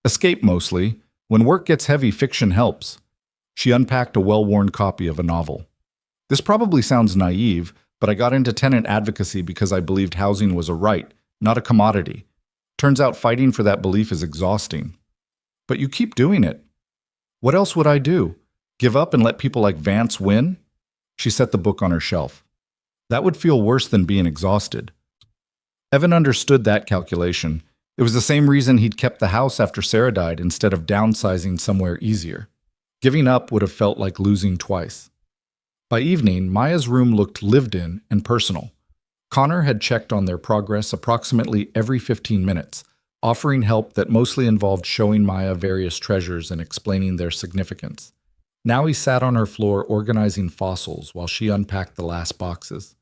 Escape mostly. When work gets heavy, fiction helps. She unpacked a well-worn copy of a novel. This probably sounds naive, but I got into tenant advocacy because I believed housing was a right, not a commodity. Turns out fighting for that belief is exhausting. But you keep doing it. What else would I do? Give up and let people like Vance win? She set the book on her shelf. That would feel worse than being exhausted. Evan understood that calculation. It was the same reason he'd kept the house after Sarah died instead of downsizing somewhere easier. Giving up would have felt like losing twice. By evening, Maya's room looked lived in and personal. Connor had checked on their progress approximately every 15 minutes, offering help that mostly involved showing Maya various treasures and explaining their significance. Now he sat on her floor organizing fossils while she unpacked the last boxes.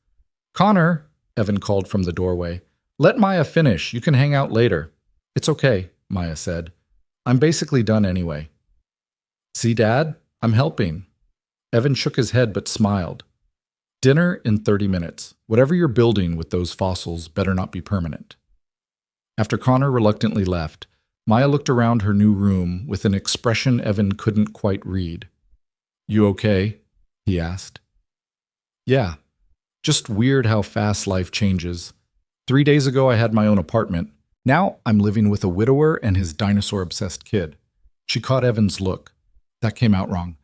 "Connor," Evan called from the doorway, "let Maya finish. You can hang out later." "It's okay," Maya said. "I'm basically done anyway." "See, Dad? I'm helping." Evan shook his head but smiled. "Dinner in 30 minutes. Whatever you're building with those fossils better not be permanent." After Connor reluctantly left, Maya looked around her new room with an expression Evan couldn't quite read. "You okay?" he asked. "Yeah. Just weird how fast life changes. 3 days ago I had my own apartment. Now I'm living with a widower and his dinosaur-obsessed kid." She caught Evan's look. "That came out wrong.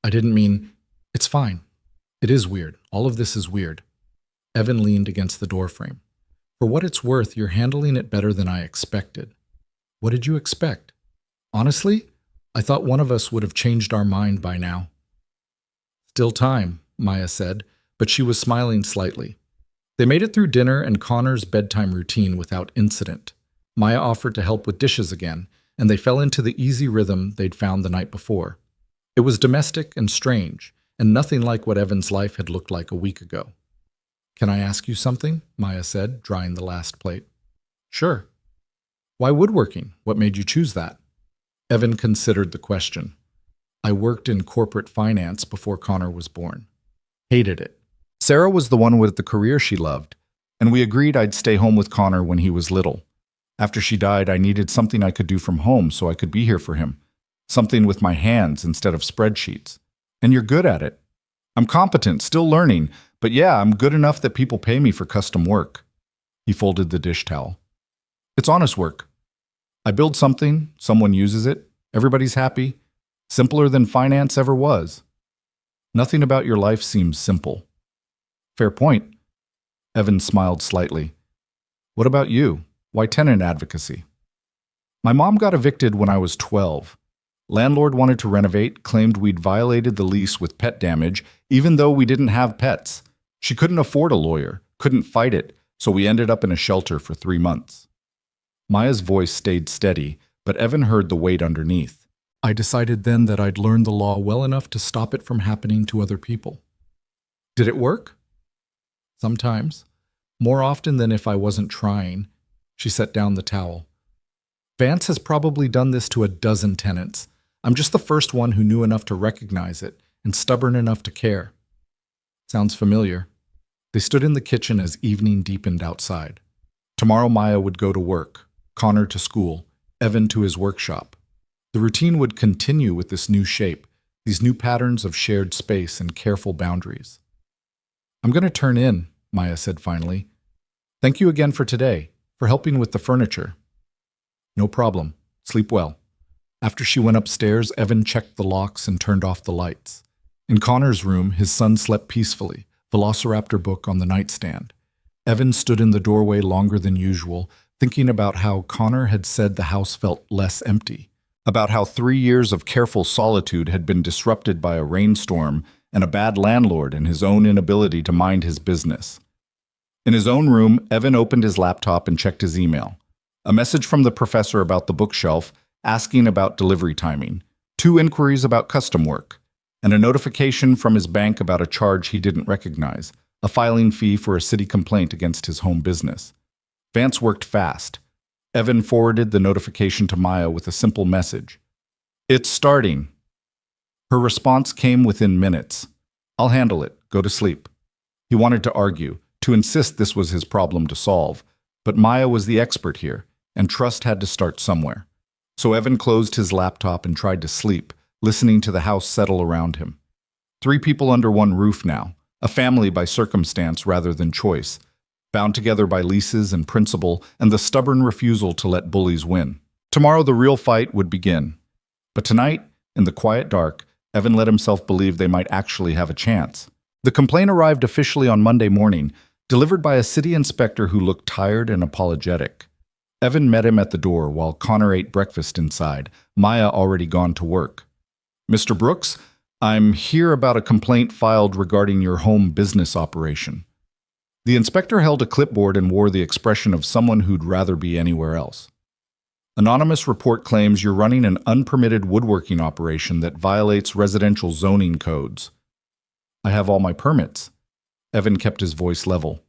I didn't mean..." "It's fine. It is weird. All of this is weird." Evan leaned against the doorframe. "For what it's worth, you're handling it better than I expected." "What did you expect?" "Honestly, I thought one of us would have changed our mind by now." "Still time," Maya said, but she was smiling slightly. They made it through dinner and Connor's bedtime routine without incident. Maya offered to help with dishes again, and they fell into the easy rhythm they'd found the night before. It was domestic and strange, and nothing like what Evan's life had looked like a week ago. "Can I ask you something?" Maya said, drying the last plate. "Sure." "Why woodworking? What made you choose that?" Evan considered the question. "I worked in corporate finance before Connor was born. Hated it. Sarah was the one with the career she loved, and we agreed I'd stay home with Connor when he was little. After she died, I needed something I could do from home so I could be here for him. Something with my hands instead of spreadsheets. And you're good at it." "I'm competent, still learning, but yeah, I'm good enough that people pay me for custom work." He folded the dish towel. "It's honest work. I build something, someone uses it, everybody's happy. Simpler than finance ever was." "Nothing about your life seems simple." "Fair point." Evan smiled slightly. "What about you? Why tenant advocacy?" "My mom got evicted when I was 12. Landlord wanted to renovate, claimed we'd violated the lease with pet damage, even though we didn't have pets. She couldn't afford a lawyer, couldn't fight it, so we ended up in a shelter for 3 months. Maya's voice stayed steady, but Evan heard the weight underneath. "I decided then that I'd learned the law well enough to stop it from happening to other people." "Did it work?" "Sometimes. More often than if I wasn't trying." She set down the towel. "Vance has probably done this to a dozen tenants. I'm just the first one who knew enough to recognize it and stubborn enough to care." "Sounds familiar." They stood in the kitchen as evening deepened outside. Tomorrow Maya would go to work, Connor to school, Evan to his workshop. The routine would continue with this new shape, these new patterns of shared space and careful boundaries. "I'm going to turn in," Maya said finally. "Thank you again for today, for helping with the furniture." "No problem. Sleep well." After she went upstairs, Evan checked the locks and turned off the lights. In Connor's room, his son slept peacefully, Velociraptor book on the nightstand. Evan stood in the doorway longer than usual, thinking about how Connor had said the house felt less empty, about how 3 years of careful solitude had been disrupted by a rainstorm and a bad landlord and his own inability to mind his business. In his own room, Evan opened his laptop and checked his email. A message from the professor about the bookshelf, asking about delivery timing, 2 inquiries about custom work, and a notification from his bank about a charge he didn't recognize, a filing fee for a city complaint against his home business. Vance worked fast. Evan forwarded the notification to Maya with a simple message. "It's starting." Her response came within minutes. "I'll handle it. Go to sleep." He wanted to argue, to insist this was his problem to solve, but Maya was the expert here, and trust had to start somewhere. So Evan closed his laptop and tried to sleep, listening to the house settle around him. 3 people under one roof now, a family by circumstance rather than choice, bound together by leases and principle and the stubborn refusal to let bullies win. Tomorrow the real fight would begin. But tonight, in the quiet dark, Evan let himself believe they might actually have a chance. The complaint arrived officially on Monday morning, delivered by a city inspector who looked tired and apologetic. Evan met him at the door while Connor ate breakfast inside, Maya already gone to work. "Mr. Brooks, I'm here about a complaint filed regarding your home business operation." The inspector held a clipboard and wore the expression of someone who'd rather be anywhere else. "Anonymous report claims you're running an unpermitted woodworking operation that violates residential zoning codes." "I have all my permits." Evan kept his voice level.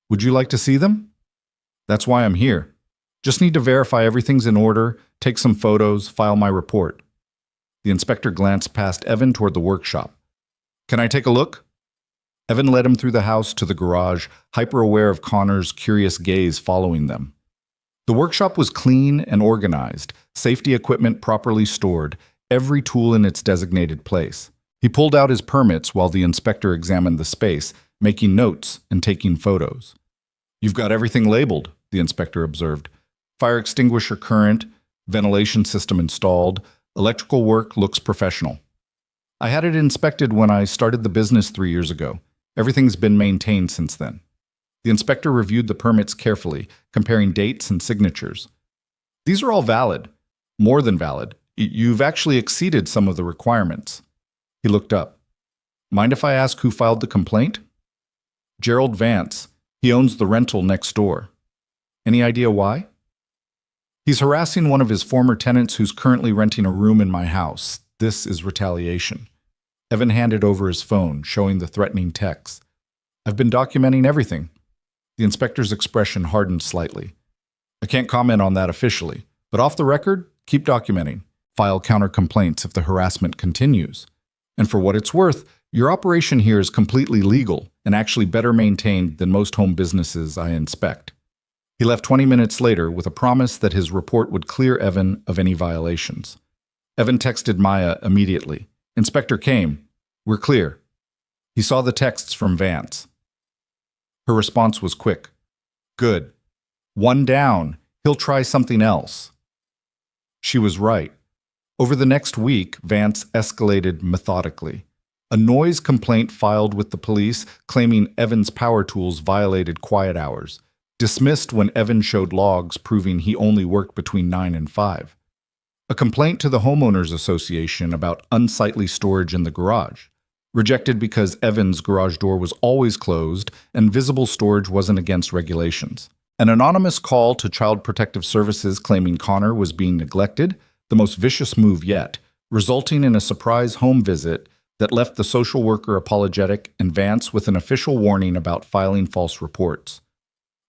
"Would you like to see them?" "That's why I'm here. Just need to verify everything's in order, take some photos, file my report." The inspector glanced past Evan toward the workshop. "Can I take a look?" Evan led him through the house to the garage, hyper-aware of Connor's curious gaze following them. The workshop was clean and organized, safety equipment properly stored, every tool in its designated place. He pulled out his permits while the inspector examined the space, making notes and taking photos. "You've got everything labeled," the inspector observed. "Fire extinguisher current, ventilation system installed, electrical work looks professional. I had it inspected when I started the business 3 years ago. Everything's been maintained since then." The inspector reviewed the permits carefully, comparing dates and signatures. "These are all valid. More than valid. You've actually exceeded some of the requirements." He looked up. "Mind if I ask who filed the complaint?" "Gerald Vance. He owns the rental next door." "Any idea why?" "He's harassing one of his former tenants who's currently renting a room in my house. This is retaliation." Evan handed over his phone, showing the threatening text. "I've been documenting everything." The inspector's expression hardened slightly. "I can't comment on that officially, but off the record, keep documenting. File counter complaints if the harassment continues. And for what it's worth, your operation here is completely legal and actually better maintained than most home businesses I inspect." He left 20 minutes later with a promise that his report would clear Evan of any violations. Evan texted Maya immediately. "Inspector came. We're clear." He saw the texts from Vance. Her response was quick. "Good. 1 down. He'll try something else." She was right. Over the next week, Vance escalated methodically. A noise complaint filed with the police claiming Evan's power tools violated quiet hours. Dismissed when Evan showed logs proving he only worked between 9 and 5. A complaint to the Homeowners Association about unsightly storage in the garage. Rejected because Evan's garage door was always closed and visible storage wasn't against regulations. An anonymous call to Child Protective Services claiming Connor was being neglected, the most vicious move yet, resulting in a surprise home visit that left the social worker apologetic and Vance with an official warning about filing false reports.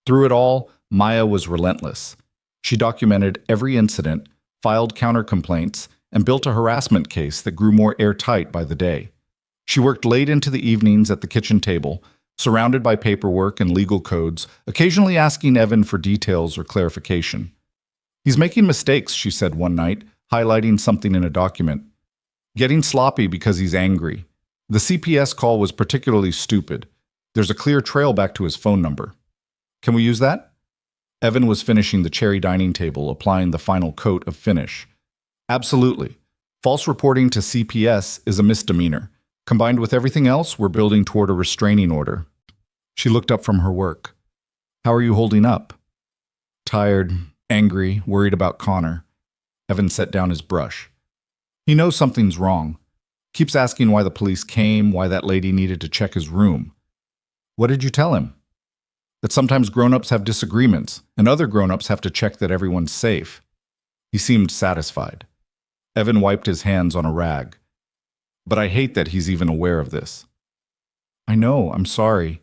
Through it all, Maya was relentless. She documented every incident, filed counter-complaints, and built a harassment case that grew more airtight by the day. She worked late into the evenings at the kitchen table, surrounded by paperwork and legal codes, occasionally asking Evan for details or clarification. "He's making mistakes," she said one night, highlighting something in a document. "Getting sloppy because he's angry. The CPS call was particularly stupid. There's a clear trail back to his phone number. Can we use that?" Evan was finishing the cherry dining table, applying the final coat of finish. "Absolutely. False reporting to CPS is a misdemeanor. Combined with everything else, we're building toward a restraining order." She looked up from her work. "How are you holding up?" "Tired, angry, worried about Connor." Evan set down his brush. "He knows something's wrong. Keeps asking why the police came, why that lady needed to check his room." "What did you tell him?" "That sometimes grown-ups have disagreements, and other grown-ups have to check that everyone's safe." He seemed satisfied. Evan wiped his hands on a rag. "But I hate that he's even aware of this." "I know, I'm sorry."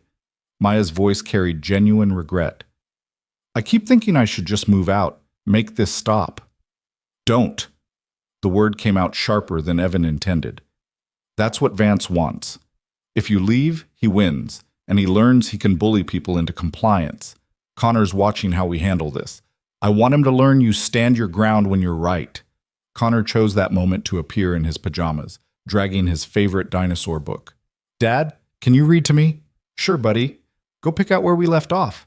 Maya's voice carried genuine regret. "I keep thinking I should just move out, make this stop." "Don't." The word came out sharper than Evan intended. That's what Vance wants. If you leave, he wins, and he learns he can bully people into compliance. Connor's watching how we handle this. I want him to learn you stand your ground when you're right. Connor chose that moment to appear in his pajamas, dragging his favorite dinosaur book. Dad, can you read to me? Sure, buddy. Go pick out where we left off.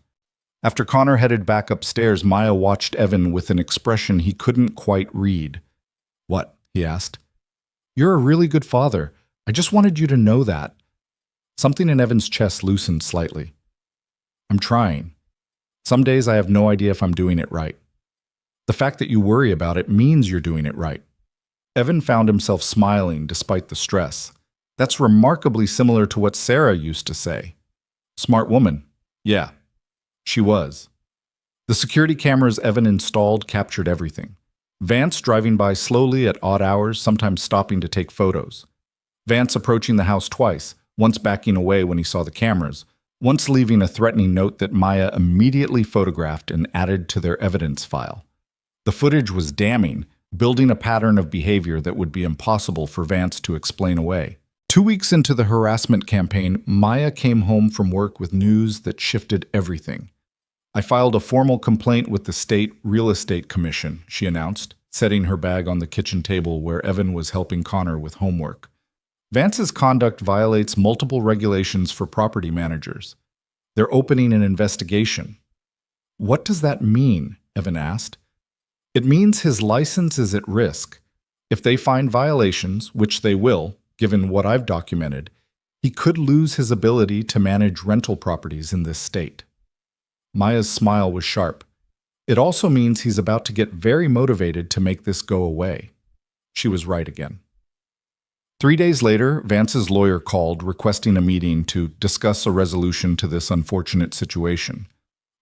After Connor headed back upstairs, Maya watched Evan with an expression he couldn't quite read. What? He asked. You're a really good father. I just wanted you to know that. Something in Evan's chest loosened slightly. I'm trying. Some days I have no idea if I'm doing it right. The fact that you worry about it means you're doing it right. Evan found himself smiling despite the stress. That's remarkably similar to what Sarah used to say. Smart woman. Yeah, she was. The security cameras Evan installed captured everything. Vance driving by slowly at odd hours, sometimes stopping to take photos. Vance approaching the house twice, once backing away when he saw the cameras, once leaving a threatening note that Maya immediately photographed and added to their evidence file. The footage was damning, building a pattern of behavior that would be impossible for Vance to explain away. 2 weeks into the harassment campaign, Maya came home from work with news that shifted everything. I filed a formal complaint with the State Real Estate Commission, she announced, setting her bag on the kitchen table where Evan was helping Connor with homework. Vance's conduct violates multiple regulations for property managers. They're opening an investigation. What does that mean? Evan asked. It means his license is at risk. If they find violations, which they will, given what I've documented, he could lose his ability to manage rental properties in this state. Maya's smile was sharp. It also means he's about to get very motivated to make this go away. She was right again. 3 days later, Vance's lawyer called, requesting a meeting to discuss a resolution to this unfortunate situation.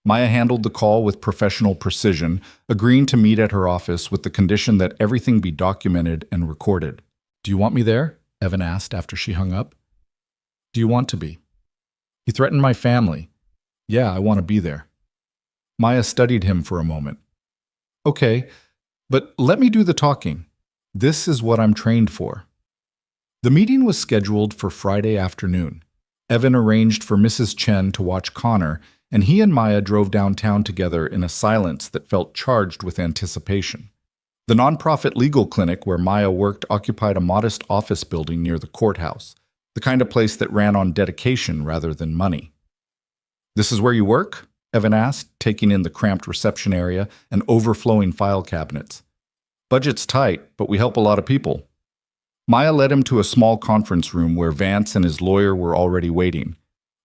Maya handled the call with professional precision, agreeing to meet at her office with the condition that everything be documented and recorded. Do you want me there? Evan asked after she hung up. Do you want to be? He threatened my family. Yeah, I want to be there. Maya studied him for a moment. Okay, but let me do the talking. This is what I'm trained for. The meeting was scheduled for Friday afternoon. Evan arranged for Mrs. Chen to watch Connor, and he and Maya drove downtown together in a silence that felt charged with anticipation. The nonprofit legal clinic where Maya worked occupied a modest office building near the courthouse, the kind of place that ran on dedication rather than money. This is where you work? Evan asked, taking in the cramped reception area and overflowing file cabinets. Budget's tight, but we help a lot of people. Maya led him to a small conference room where Vance and his lawyer were already waiting.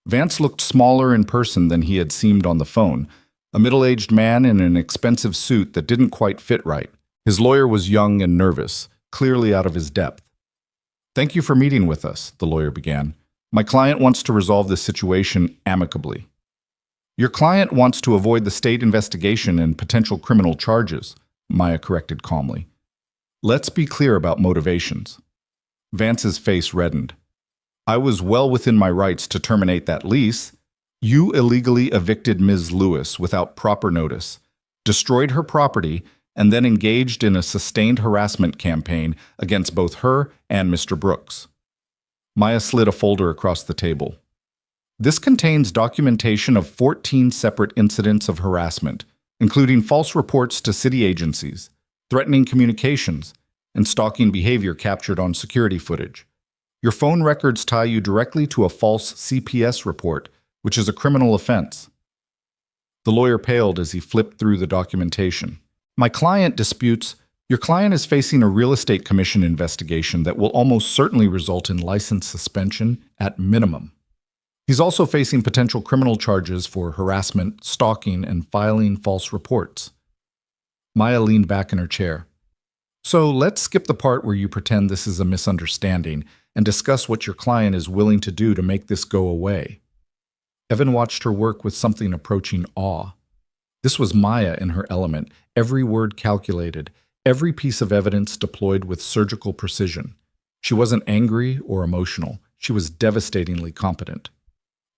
Vance looked smaller in person than he had seemed on the phone, a middle-aged man in an expensive suit that didn't quite fit right. His lawyer was young and nervous, clearly out of his depth. Thank you for meeting with us, the lawyer began. My client wants to resolve this situation amicably. Your client wants to avoid the state investigation and potential criminal charges, Maya corrected calmly. Let's be clear about motivations. Vance's face reddened. I was well within my rights to terminate that lease. You illegally evicted Ms. Lewis without proper notice, destroyed her property, and then engaged in a sustained harassment campaign against both her and Mr. Brooks. Maya slid a folder across the table. This contains documentation of 14 separate incidents of harassment, including false reports to city agencies, threatening communications, and stalking behavior captured on security footage. Your phone records tie you directly to a false CPS report, which is a criminal offense. The lawyer paled as he flipped through the documentation. My client disputes. Your client is facing a real estate commission investigation that will almost certainly result in license suspension at minimum. He's also facing potential criminal charges for harassment, stalking, and filing false reports. Maya leaned back in her chair. So let's skip the part where you pretend this is a misunderstanding and discuss what your client is willing to do to make this go away. Evan watched her work with something approaching awe. This was Maya in her element, every word calculated, every piece of evidence deployed with surgical precision. She wasn't angry or emotional. She was devastatingly competent.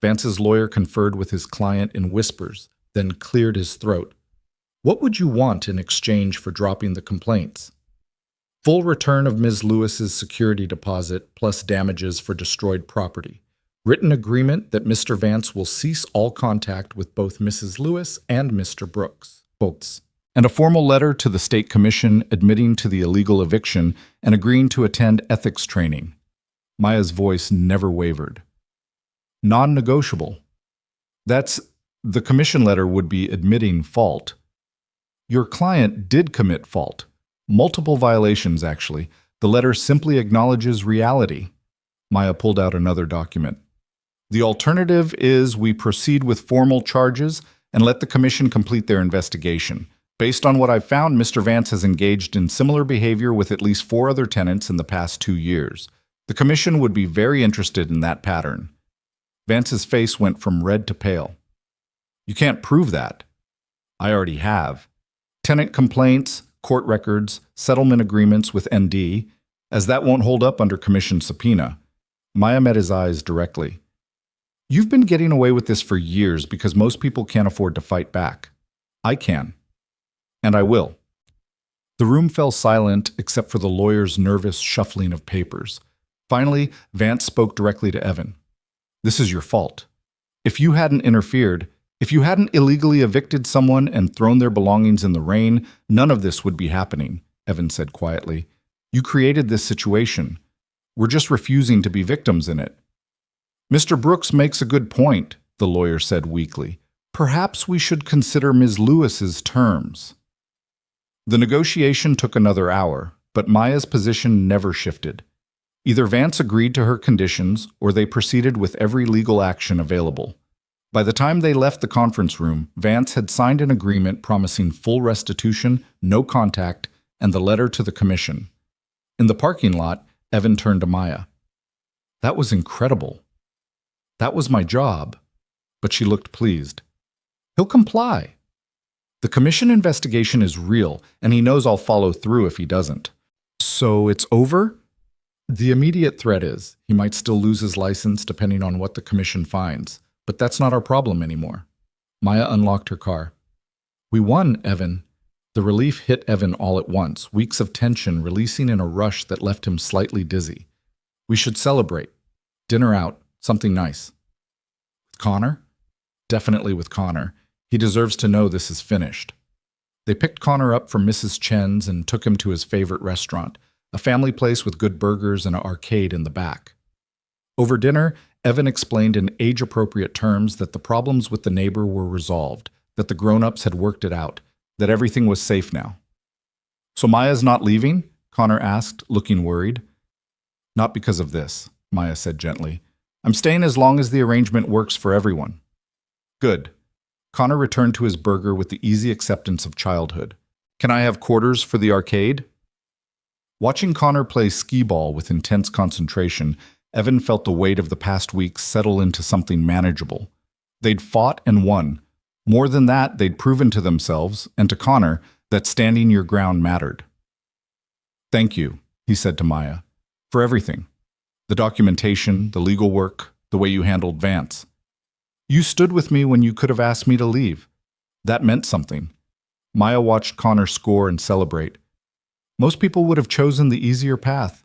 Vance's lawyer conferred with his client in whispers, then cleared his throat. What would you want in exchange for dropping the complaints? Full return of Ms. Lewis's security deposit plus damages for destroyed property. Written agreement that Mr. Vance will cease all contact with both Mrs. Lewis and Mr. Brooks. Both. And a formal letter to the State Commission admitting to the illegal eviction and agreeing to attend ethics training. Maya's voice never wavered. Non-negotiable. The commission letter would be admitting fault. Your client did commit fault. Multiple violations, actually. The letter simply acknowledges reality. Maya pulled out another document. The alternative is we proceed with formal charges and let the commission complete their investigation. Based on what I've found, Mr. Vance has engaged in similar behavior with at least 4 other tenants in the past 2 years. The commission would be very interested in that pattern. Vance's face went from red to pale. You can't prove that. I already have. Tenant complaints, court records, settlement agreements with ND, as that won't hold up under commission subpoena. Maya met his eyes directly. You've been getting away with this for years because most people can't afford to fight back. I can. And I will. The room fell silent except for the lawyer's nervous shuffling of papers. Finally, Vance spoke directly to Evan. This is your fault. If you hadn't interfered, if you hadn't illegally evicted someone and thrown their belongings in the rain, none of this would be happening, Evan said quietly. You created this situation. We're just refusing to be victims in it. Mr. Brooks makes a good point, the lawyer said weakly. Perhaps we should consider Ms. Lewis's terms. The negotiation took another hour, but Maya's position never shifted. Either Vance agreed to her conditions or they proceeded with every legal action available. By the time they left the conference room, Vance had signed an agreement promising full restitution, no contact, and the letter to the commission. In the parking lot, Evan turned to Maya. That was incredible. That was my job. But she looked pleased. He'll comply. The commission investigation is real, and he knows I'll follow through if he doesn't. So it's over? The immediate threat is he might still lose his license depending on what the commission finds. But that's not our problem anymore. Maya unlocked her car. We won, Evan. The relief hit Evan all at once, weeks of tension releasing in a rush that left him slightly dizzy. We should celebrate. Dinner out, something nice. With Connor? Definitely with Connor. He deserves to know this is finished. They picked Connor up from Mrs. Chen's and took him to his favorite restaurant, a family place with good burgers and an arcade in the back. Over dinner, Evan explained in age-appropriate terms that the problems with the neighbor were resolved, that the grown-ups had worked it out, that everything was safe now. So Maya's not leaving? Connor asked, looking worried. Not because of this, Maya said gently. I'm staying as long as the arrangement works for everyone. Good. Connor returned to his burger with the easy acceptance of childhood. Can I have quarters for the arcade? Watching Connor play skee-ball with intense concentration, Evan felt the weight of the past weeks settle into something manageable. They'd fought and won. More than that, they'd proven to themselves, and to Connor, that standing your ground mattered. Thank you, he said to Maya, for everything. The documentation, the legal work, the way you handled Vance. You stood with me when you could have asked me to leave. That meant something. Maya watched Connor score and celebrate. Most people would have chosen the easier path.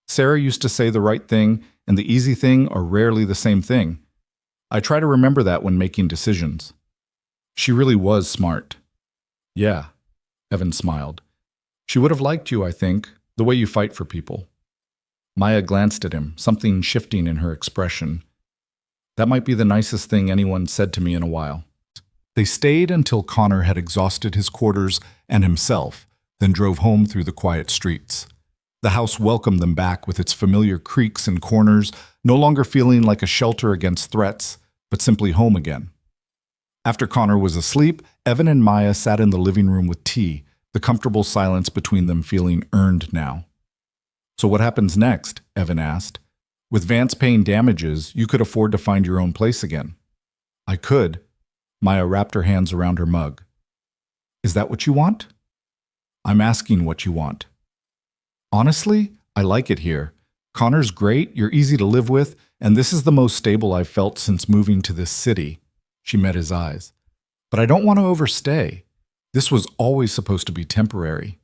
Sarah used to say the right thing and the easy thing are rarely the same thing. I try to remember that when making decisions. She really was smart. Yeah, Evan smiled. She would have liked you, I think, the way you fight for people. Maya glanced at him, something shifting in her expression. That might be the nicest thing anyone said to me in a while. They stayed until Connor had exhausted his quarters and himself, then drove home through the quiet streets. The house welcomed them back with its familiar creaks and corners, no longer feeling like a shelter against threats, but simply home again. After Connor was asleep, Evan and Maya sat in the living room with tea, the comfortable silence between them feeling earned now. So what happens next? Evan asked. With Vance paying damages, you could afford to find your own place again. I could. Maya wrapped her hands around her mug. Is that what you want? I'm asking what you want. Honestly, I like it here. Connor's great, you're easy to live with, and this is the most stable I've felt since moving to this city. She met his eyes. But I don't want to overstay. This was always supposed to be temporary.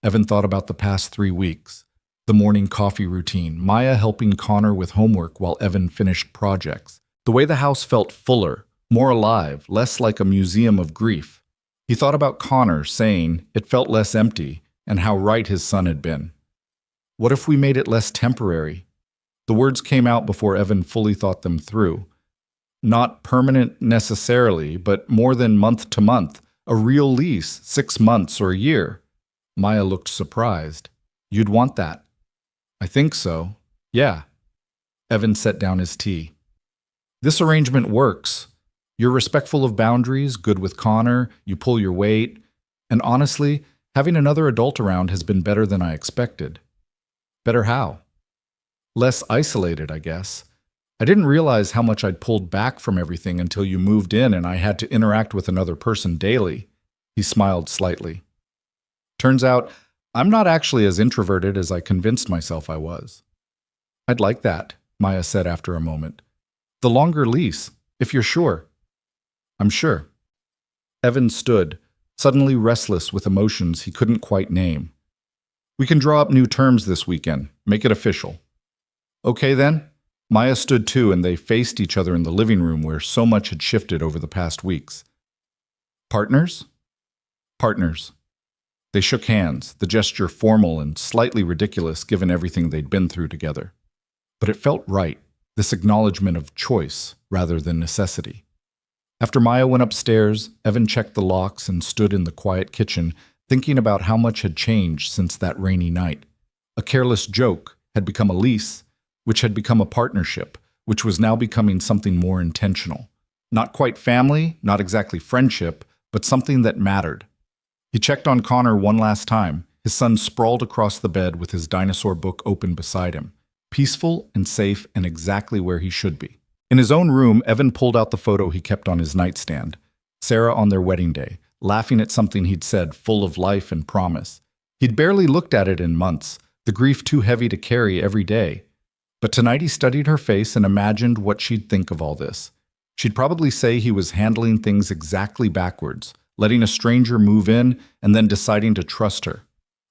Evan thought about the past 3 weeks. The morning coffee routine, Maya helping Connor with homework while Evan finished projects. The way the house felt fuller, more alive, less like a museum of grief. He thought about Connor saying it felt less empty and how right his son had been. What if we made it less temporary? The words came out before Evan fully thought them through. Not permanent necessarily, but more than month to month. A real lease, 6 months or a year. Maya looked surprised. You'd want that? I think so. Yeah. Evan set down his tea. This arrangement works. You're respectful of boundaries, good with Connor, you pull your weight, and honestly, having another adult around has been better than I expected. Better how? Less isolated, I guess. I didn't realize how much I'd pulled back from everything until you moved in and I had to interact with another person daily. He smiled slightly. Turns out, I'm not actually as introverted as I convinced myself I was. I'd like that, Maya said after a moment. The longer lease, if you're sure. I'm sure. Evan stood, suddenly restless with emotions he couldn't quite name. We can draw up new terms this weekend, make it official. Okay then? Maya stood too, and they faced each other in the living room where so much had shifted over the past weeks. Partners? Partners. They shook hands, the gesture formal and slightly ridiculous given everything they'd been through together. But it felt right, this acknowledgement of choice rather than necessity. After Maya went upstairs, Evan checked the locks and stood in the quiet kitchen, thinking about how much had changed since that rainy night. A careless joke had become a lease, which had become a partnership, which was now becoming something more intentional. Not quite family, not exactly friendship, but something that mattered. He checked on Connor one last time, his son sprawled across the bed with his dinosaur book open beside him, peaceful and safe and exactly where he should be. In his own room, Evan pulled out the photo he kept on his nightstand, Sarah on their wedding day, laughing at something he'd said, full of life and promise. He'd barely looked at it in months, the grief too heavy to carry every day. But tonight he studied her face and imagined what she'd think of all this. She'd probably say he was handling things exactly backwards, letting a stranger move in and then deciding to trust her.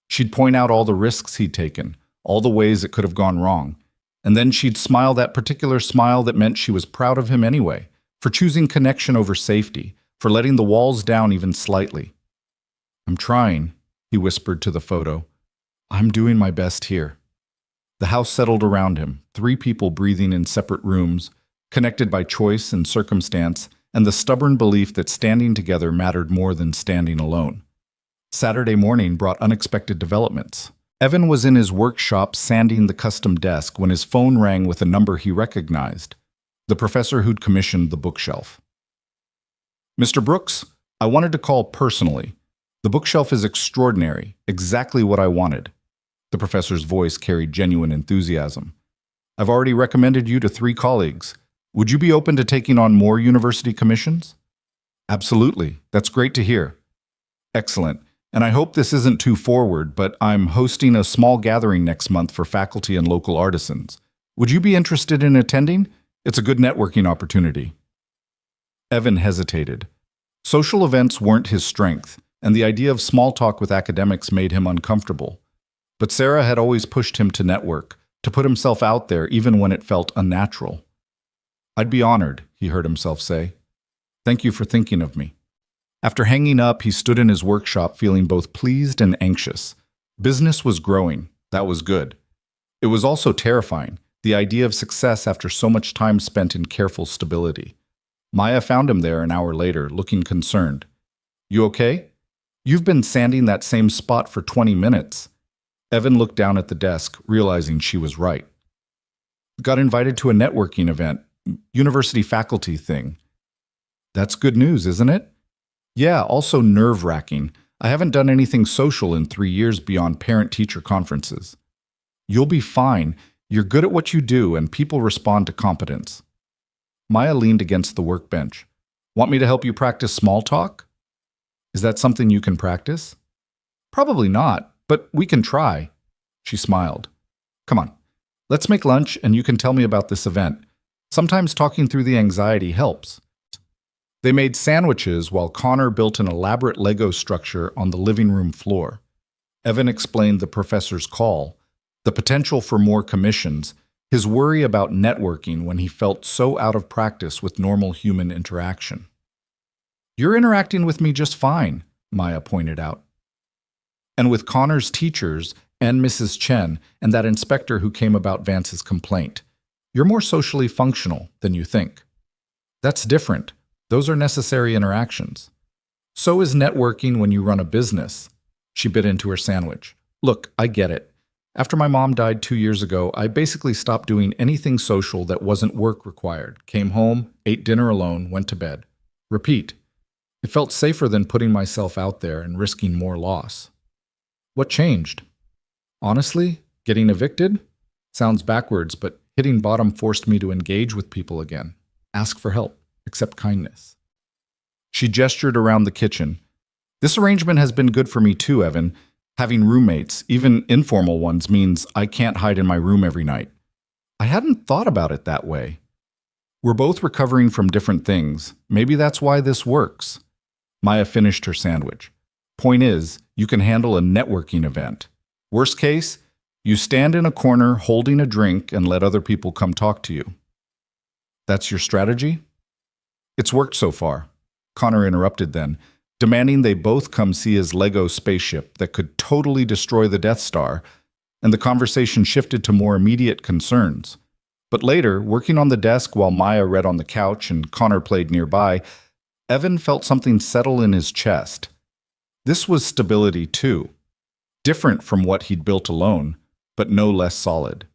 She'd point out all the risks he'd taken, all the ways it could have gone wrong. And then she'd smile that particular smile that meant she was proud of him anyway, for choosing connection over safety, for letting the walls down even slightly. I'm trying, he whispered to the photo. I'm doing my best here. The house settled around him, 3 people breathing in separate rooms, connected by choice and circumstance, and the stubborn belief that standing together mattered more than standing alone. Saturday morning brought unexpected developments. Evan was in his workshop sanding the custom desk when his phone rang with a number he recognized, the professor who'd commissioned the bookshelf. Mr. Brooks, I wanted to call personally. The bookshelf is extraordinary, exactly what I wanted. The professor's voice carried genuine enthusiasm. I've already recommended you to 3 colleagues. Would you be open to taking on more university commissions? Absolutely. That's great to hear. Excellent. And I hope this isn't too forward, but I'm hosting a small gathering next month for faculty and local artisans. Would you be interested in attending? It's a good networking opportunity. Evan hesitated. Social events weren't his strength, and the idea of small talk with academics made him uncomfortable. But Sarah had always pushed him to network, to put himself out there even when it felt unnatural. I'd be honored, he heard himself say. Thank you for thinking of me. After hanging up, he stood in his workshop feeling both pleased and anxious. Business was growing. That was good. It was also terrifying, the idea of success after so much time spent in careful stability. Maya found him there an hour later, looking concerned. You okay? You've been sanding that same spot for 20 minutes. Evan looked down at the desk, realizing she was right. Got invited to a networking event, university faculty thing. That's good news, isn't it? Yeah, also nerve-wracking. I haven't done anything social in 3 years beyond parent-teacher conferences. You'll be fine. You're good at what you do, and people respond to competence. Maya leaned against the workbench. Want me to help you practice small talk? Is that something you can practice? Probably not, but we can try. She smiled. Come on, let's make lunch and you can tell me about this event. Sometimes talking through the anxiety helps. They made sandwiches while Connor built an elaborate Lego structure on the living room floor. Evan explained the professor's call, the potential for more commissions, his worry about networking when he felt so out of practice with normal human interaction. "You're interacting with me just fine," Maya pointed out. "And with Connor's teachers and Mrs. Chen and that inspector who came about Vance's complaint. You're more socially functional than you think." "That's different. Those are necessary interactions." "So is networking when you run a business." She bit into her sandwich. "Look, I get it. After my mom died 2 years ago, I basically stopped doing anything social that wasn't work required. Came home, ate dinner alone, went to bed. Repeat. It felt safer than putting myself out there and risking more loss." "What changed?" "Honestly, getting evicted? Sounds backwards, but hitting bottom forced me to engage with people again. Ask for help, accept kindness." She gestured around the kitchen. "This arrangement has been good for me too, Evan. Having roommates, even informal ones, means I can't hide in my room every night." "I hadn't thought about it that way." "We're both recovering from different things. Maybe that's why this works." Maya finished her sandwich. "Point is, you can handle a networking event. Worst case, you stand in a corner holding a drink and let other people come talk to you." "That's your strategy?" "It's worked so far." Connor interrupted then, demanding they both come see his Lego spaceship that could totally destroy the Death Star, and the conversation shifted to more immediate concerns. But later, working on the desk while Maya read on the couch and Connor played nearby, Evan felt something settle in his chest. This was stability too, different from what he'd built alone, but no less solid.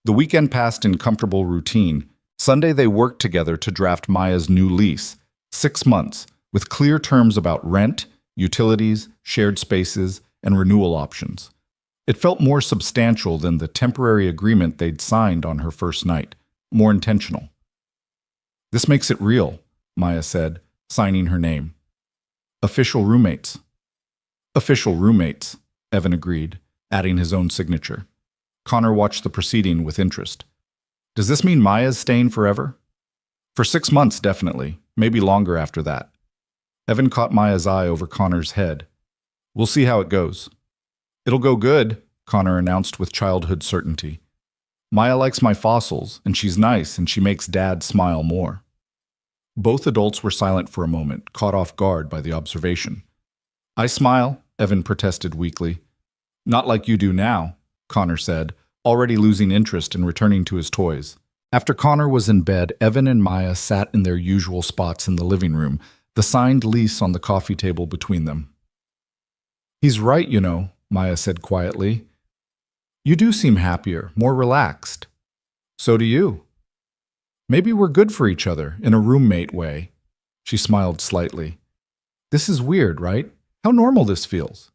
The weekend passed in comfortable routine. Sunday they worked together to draft Maya's new lease, 6 months, with clear terms about rent, utilities, shared spaces, and renewal options. It felt more substantial than the temporary agreement they'd signed on her first night, more intentional. "This makes it real," Maya said, signing her name. "Official roommates." "Official roommates," Evan agreed, adding his own signature. Connor watched the proceeding with interest. "Does this mean Maya's staying forever?" "For 6 months, definitely. Maybe longer after that." Evan caught Maya's eye over Connor's head. "We'll see how it goes." "It'll go good," Connor announced with childhood certainty. "Maya likes my fossils, and she's nice, and she makes Dad smile more." Both adults were silent for a moment, caught off guard by the observation. "I smile," Evan protested weakly. "Not like you do now," Connor said, already losing interest in returning to his toys. After Connor was in bed, Evan and Maya sat in their usual spots in the living room, the signed lease on the coffee table between them. "He's right, you know," Maya said quietly. "You do seem happier, more relaxed." "So do you." "Maybe we're good for each other, in a roommate way." She smiled slightly. "This is weird, right? How normal this feels."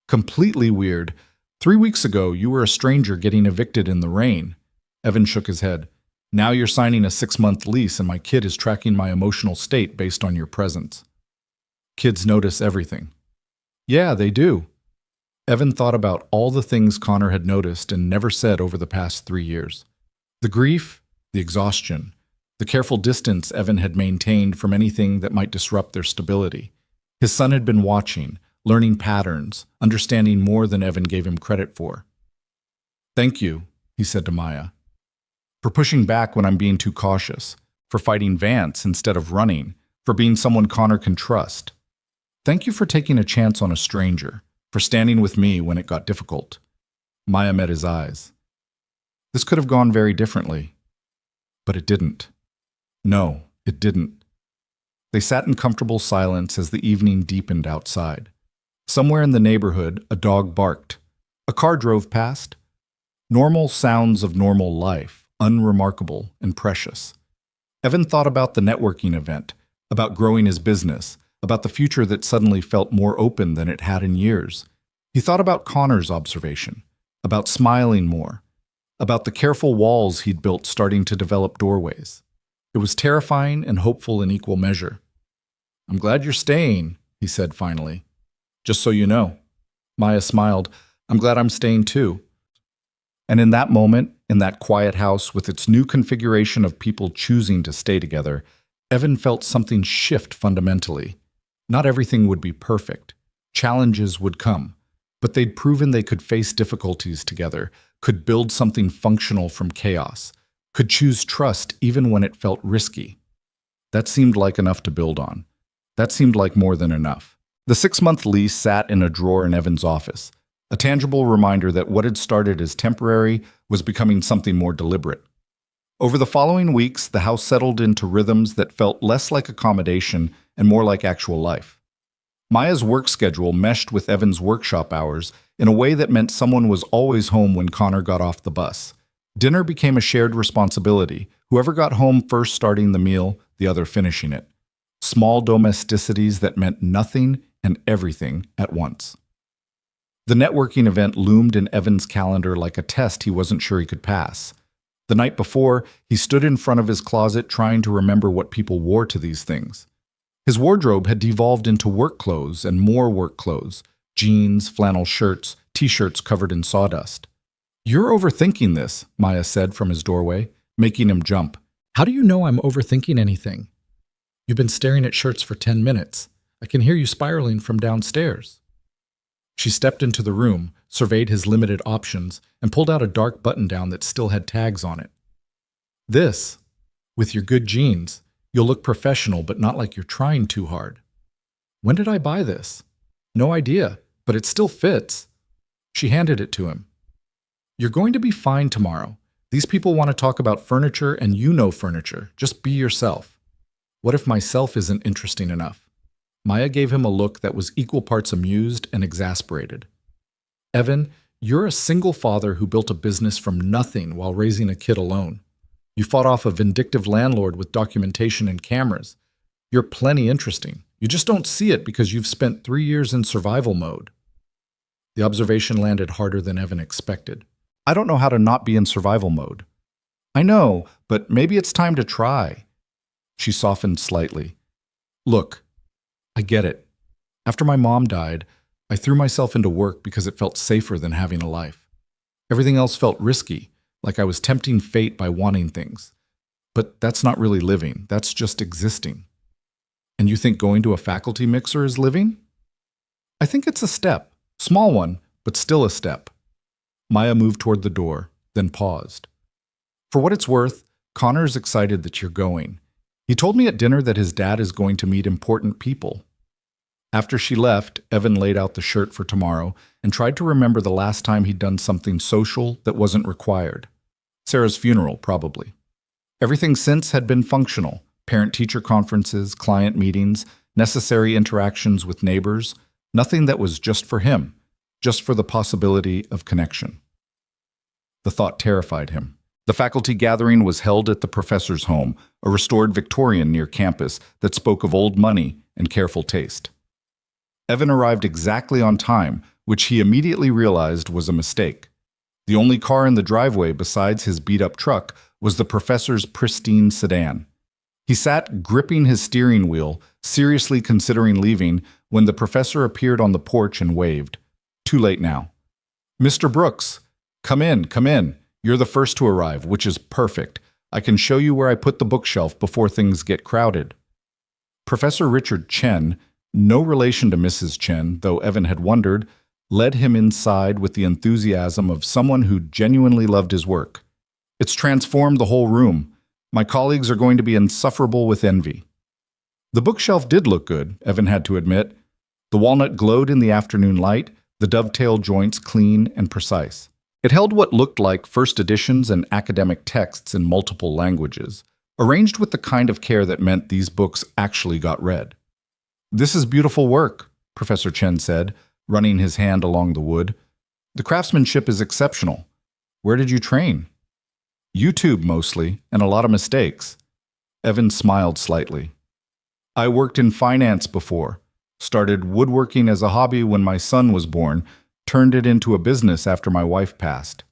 "Completely weird. 3 weeks ago, you were a stranger getting evicted in the rain." Evan shook his head. "Now you're signing a 6-month lease and my kid is tracking my emotional state based on your presence." "Kids notice everything." "Yeah, they do." Evan thought about all the things Connor had noticed and never said over the past 3 years. The grief, the exhaustion, the careful distance Evan had maintained from anything that might disrupt their stability. His son had been watching, learning patterns, understanding more than Evan gave him credit for. "Thank you," he said to Maya, "for pushing back when I'm being too cautious, for fighting Vance instead of running, for being someone Connor can trust. Thank you for taking a chance on a stranger, for standing with me when it got difficult." Maya met his eyes. "This could have gone very differently." But it didn't. No, it didn't. They sat in comfortable silence as the evening deepened outside. Somewhere in the neighborhood, a dog barked. A car drove past. Normal sounds of normal life, unremarkable and precious. Evan thought about the networking event, about growing his business, about the future that suddenly felt more open than it had in years. He thought about Connor's observation, about smiling more, about the careful walls he'd built starting to develop doorways. It was terrifying and hopeful in equal measure. "I'm glad you're staying," he said finally. "Just so you know." Maya smiled. "I'm glad I'm staying too." And in that moment, in that quiet house with its new configuration of people choosing to stay together, Evan felt something shift fundamentally. Not everything would be perfect. Challenges would come. but they'd proven they could face difficulties together, could build something functional from chaos, could choose trust even when it felt risky. That seemed like enough to build on. That seemed like more than enough. The 6-month lease sat in a drawer in Evan's office, a tangible reminder that what had started as temporary was becoming something more deliberate. Over the following weeks, the house settled into rhythms that felt less like accommodation and more like actual life. Maya's work schedule meshed with Evan's workshop hours in a way that meant someone was always home when Connor got off the bus. Dinner became a shared responsibility, whoever got home first starting the meal, the other finishing it. Small domesticities that meant nothing and everything at once. The networking event loomed in Evan's calendar like a test he wasn't sure he could pass. The night before, he stood in front of his closet trying to remember what people wore to these things. His wardrobe had devolved into work clothes and more work clothes, jeans, flannel shirts, t-shirts covered in sawdust. "You're overthinking this," Maya said from his doorway, making him jump. "How do you know I'm overthinking anything? You've been staring at shirts for 10 minutes. I can hear you spiraling from downstairs." She stepped into the room, surveyed his limited options, and pulled out a dark button-down that still had tags on it. "This, with your good jeans, you'll look professional but not like you're trying too hard." "When did I buy this?" "No idea, but it still fits." She handed it to him. "You're going to be fine tomorrow. These people want to talk about furniture and you know furniture. Just be yourself." "What if myself isn't interesting enough?" Maya gave him a look that was equal parts amused and exasperated. "Evan, you're a single father who built a business from nothing while raising a kid alone. You fought off a vindictive landlord with documentation and cameras. You're plenty interesting. You just don't see it because you've spent 3 years in survival mode." The observation landed harder than Evan expected. "I don't know how to not be in survival mode." "I know, but maybe it's time to try." She softened slightly. "Look, I get it. After my mom died, I threw myself into work because it felt safer than having a life. Everything else felt risky, like I was tempting fate by wanting things. But that's not really living, that's just existing." "And you think going to a faculty mixer is living?" "I think it's a step. Small one, but still a step." Maya moved toward the door, then paused. "For what it's worth, Connor's excited that you're going. He told me at dinner that his dad is going to meet important people." After she left, Evan laid out the shirt for tomorrow and tried to remember the last time he'd done something social that wasn't required. Sarah's funeral, probably. Everything since had been functional: parent-teacher conferences, client meetings, necessary interactions with neighbors, nothing that was just for him, just for the possibility of connection. The thought terrified him. The faculty gathering was held at the professor's home, a restored Victorian near campus that spoke of old money and careful taste. Evan arrived exactly on time, which he immediately realized was a mistake. The only car in the driveway besides his beat-up truck was the professor's pristine sedan. He sat gripping his steering wheel, seriously considering leaving, when the professor appeared on the porch and waved. Too late now. "Mr. Brooks, come in, come in. You're the first to arrive, which is perfect. I can show you where I put the bookshelf before things get crowded." Professor Richard Chen, no relation to Mrs. Chen, though Evan had wondered, led him inside with the enthusiasm of someone who genuinely loved his work. "It's transformed the whole room. My colleagues are going to be insufferable with envy." The bookshelf did look good, Evan had to admit. The walnut glowed in the afternoon light, the dovetail joints clean and precise. It held what looked like first editions and academic texts in multiple languages, arranged with the kind of care that meant these books actually got read. "This is beautiful work," Professor Chen said, running his hand along the wood. "The craftsmanship is exceptional. Where did you train?" "YouTube mostly, and a lot of mistakes." Evan smiled slightly. "I worked in finance before. Started woodworking as a hobby when my son was born, turned it into a business after my wife passed."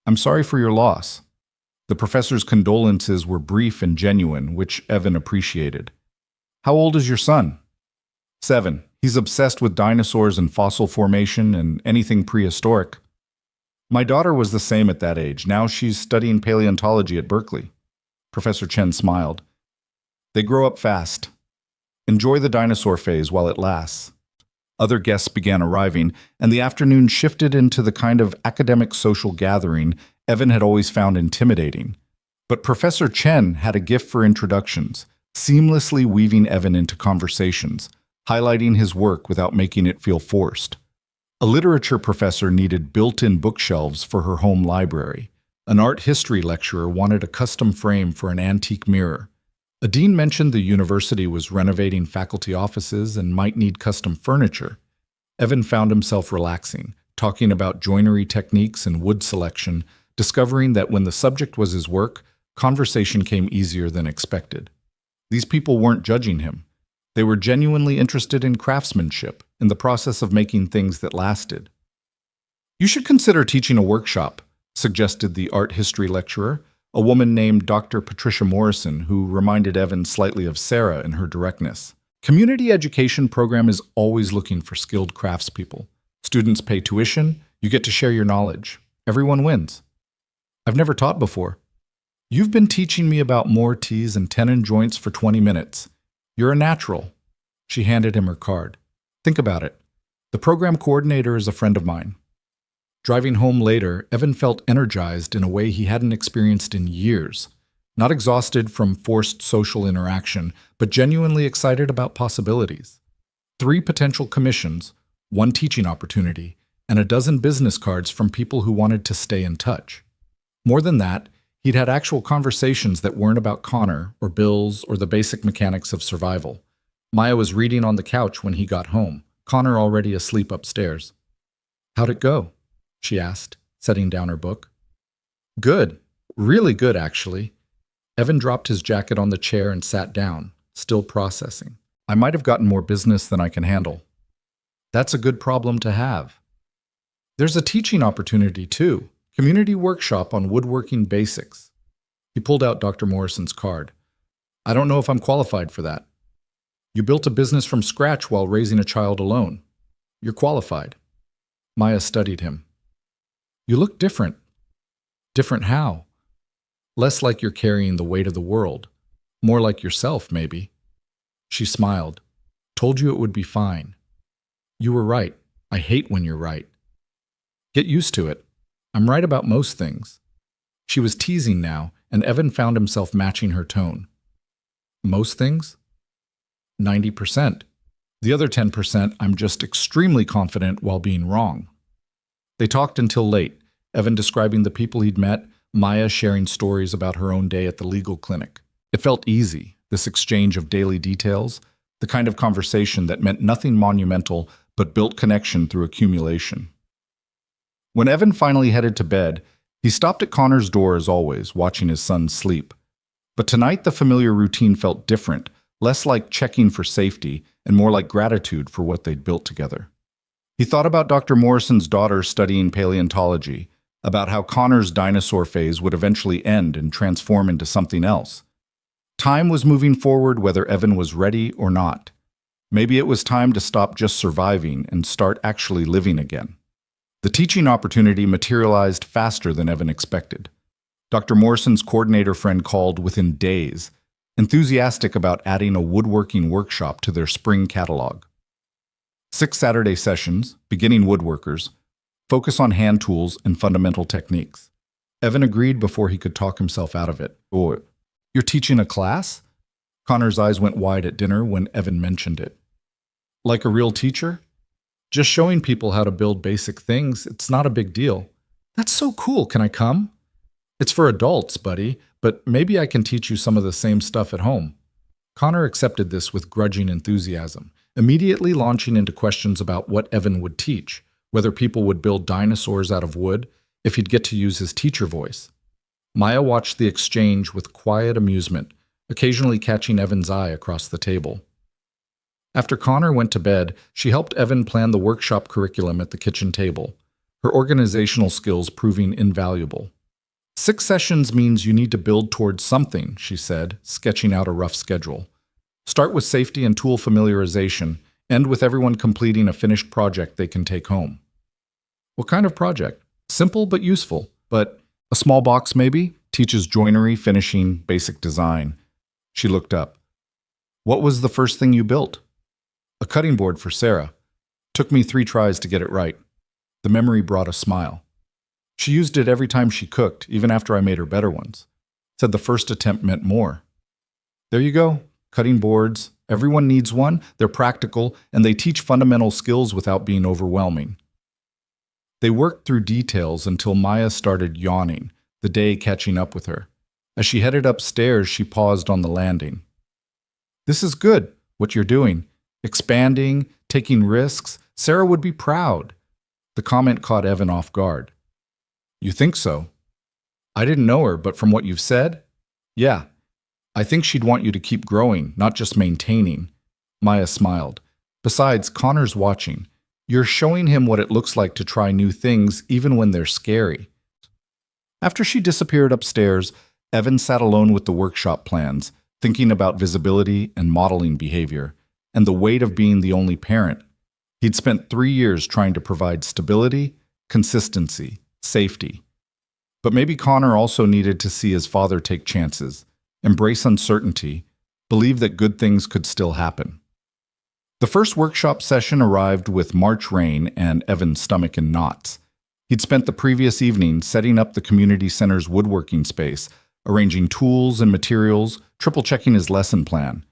"I'm sorry for your loss." The professor's condolences were brief and genuine, which Evan appreciated. "How old is your son?" 7. He's obsessed with dinosaurs and fossil formation and anything prehistoric. "My daughter was the same at that age. Now she's studying paleontology at Berkeley." Professor Chen smiled. "They grow up fast. Enjoy the dinosaur phase while it lasts." Other guests began arriving, and the afternoon shifted into the kind of academic social gathering Evan had always found intimidating. But Professor Chen had a gift for introductions, seamlessly weaving Evan into conversations, highlighting his work without making it feel forced. A literature professor needed built-in bookshelves for her home library. An art history lecturer wanted a custom frame for an antique mirror. A dean mentioned the university was renovating faculty offices and might need custom furniture. Evan found himself relaxing, talking about joinery techniques and wood selection, discovering that when the subject was his work, conversation came easier than expected. These people weren't judging him. They were genuinely interested in craftsmanship, in the process of making things that lasted. "You should consider teaching a workshop," suggested the art history lecturer, a woman named Dr. Patricia Morrison, who reminded Evan slightly of Sarah in her directness. Community education program is always looking for skilled craftspeople. Students pay tuition, you get to share your knowledge. Everyone wins. "I've never taught before." "You've been teaching me about Mortise and tenon joints for 20 minutes. You're a natural." She handed him her card. "Think about it. The program coordinator is a friend of mine." Driving home later, Evan felt energized in a way he hadn't experienced in years. Not exhausted from forced social interaction, but genuinely excited about possibilities. 3 potential commissions, 1 teaching opportunity, and a dozen business cards from people who wanted to stay in touch. More than that, he'd had actual conversations that weren't about Connor or bills or the basic mechanics of survival. Maya was reading on the couch when he got home, Connor already asleep upstairs. "How'd it go?" she asked, setting down her book. "Good. Really good, actually." Evan dropped his jacket on the chair and sat down, still processing. "I might have gotten more business than I can handle." "That's a good problem to have." "There's a teaching opportunity, too. Community workshop on woodworking basics." He pulled out Dr. Morrison's card. "I don't know if I'm qualified for that." "You built a business from scratch while raising a child alone. You're qualified." Maya studied him. "You look different." "Different how?" "Less like you're carrying the weight of the world. More like yourself, maybe." She smiled. "Told you it would be fine." "You were right. I hate when you're right." "Get used to it. I'm right about most things." She was teasing now, and Evan found himself matching her tone. "Most things?" 90%. The other 10%, I'm just extremely confident while being wrong." They talked until late, Evan describing the people he'd met, Maya sharing stories about her own day at the legal clinic. It felt easy, this exchange of daily details, the kind of conversation that meant nothing monumental but built connection through accumulation. When Evan finally headed to bed, he stopped at Connor's door as always, watching his son sleep. But tonight the familiar routine felt different, less like checking for safety and more like gratitude for what they'd built together. He thought about Dr. Morrison's daughter studying paleontology, about how Connor's dinosaur phase would eventually end and transform into something else. Time was moving forward whether Evan was ready or not. Maybe it was time to stop just surviving and start actually living again. The teaching opportunity materialized faster than Evan expected. Dr. Morrison's coordinator friend called within days, enthusiastic about adding a woodworking workshop to their spring catalog. 6 Saturday sessions, beginning woodworkers, focus on hand tools and fundamental techniques. Evan agreed before he could talk himself out of it. "Oh, you're teaching a class?" Connor's eyes went wide at dinner when Evan mentioned it. "Like a real teacher? Just showing people how to build basic things, it's not a big deal." "That's so cool, can I come?" "It's for adults, buddy, but maybe I can teach you some of the same stuff at home." Connor accepted this with grudging enthusiasm, immediately launching into questions about what Evan would teach, whether people would build dinosaurs out of wood, if he'd get to use his teacher voice. Maya watched the exchange with quiet amusement, occasionally catching Evan's eye across the table. After Connor went to bed, she helped Evan plan the workshop curriculum at the kitchen table, her organizational skills proving invaluable. 6 sessions means you need to build towards something, she said, sketching out a rough schedule. Start with safety and tool familiarization, end with everyone completing a finished project they can take home. What kind of project? Simple but useful. But a small box maybe? Teaches joinery, finishing, basic design. She looked up. What was the first thing you built? A cutting board for Sarah. Took me 3 tries to get it right. The memory brought a smile. She used it every time she cooked, even after I made her better ones. Said the first attempt meant more. There you go. Cutting boards. Everyone needs one. They're practical, and they teach fundamental skills without being overwhelming. They worked through details until Maya started yawning, the day catching up with her. As she headed upstairs, she paused on the landing. This is good, what you're doing. Expanding, taking risks. Sarah would be proud. The comment caught Evan off guard. You think so? I didn't know her, but from what you've said? Yeah. I think she'd want you to keep growing, not just maintaining. Maya smiled. Besides, Connor's watching. You're showing him what it looks like to try new things, even when they're scary. After she disappeared upstairs, Evan sat alone with the workshop plans, thinking about visibility and modeling behavior, and the weight of being the only parent. He'd spent 3 years trying to provide stability, consistency, safety. But maybe Connor also needed to see his father take chances, embrace uncertainty, believe that good things could still happen. The first workshop session arrived with March rain and Evan's stomach in knots. He'd spent the previous evening setting up the community center's woodworking space, arranging tools and materials, triple-checking his lesson plan.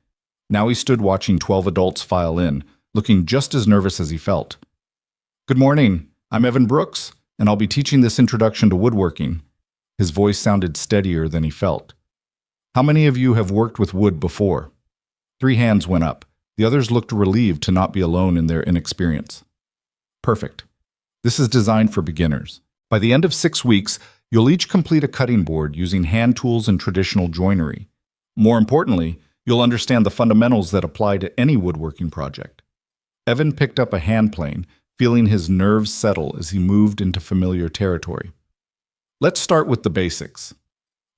Now he stood watching 12 adults file in, looking just as nervous as he felt. Good morning, I'm Evan Brooks, and I'll be teaching this introduction to woodworking. His voice sounded steadier than he felt. How many of you have worked with wood before? 3 hands went up. The others looked relieved to not be alone in their inexperience. Perfect. This is designed for beginners. By the end of 6 weeks, you'll each complete a cutting board using hand tools and traditional joinery. More importantly, you'll understand the fundamentals that apply to any woodworking project. Evan picked up a hand plane, feeling his nerves settle as he moved into familiar territory. Let's start with the basics.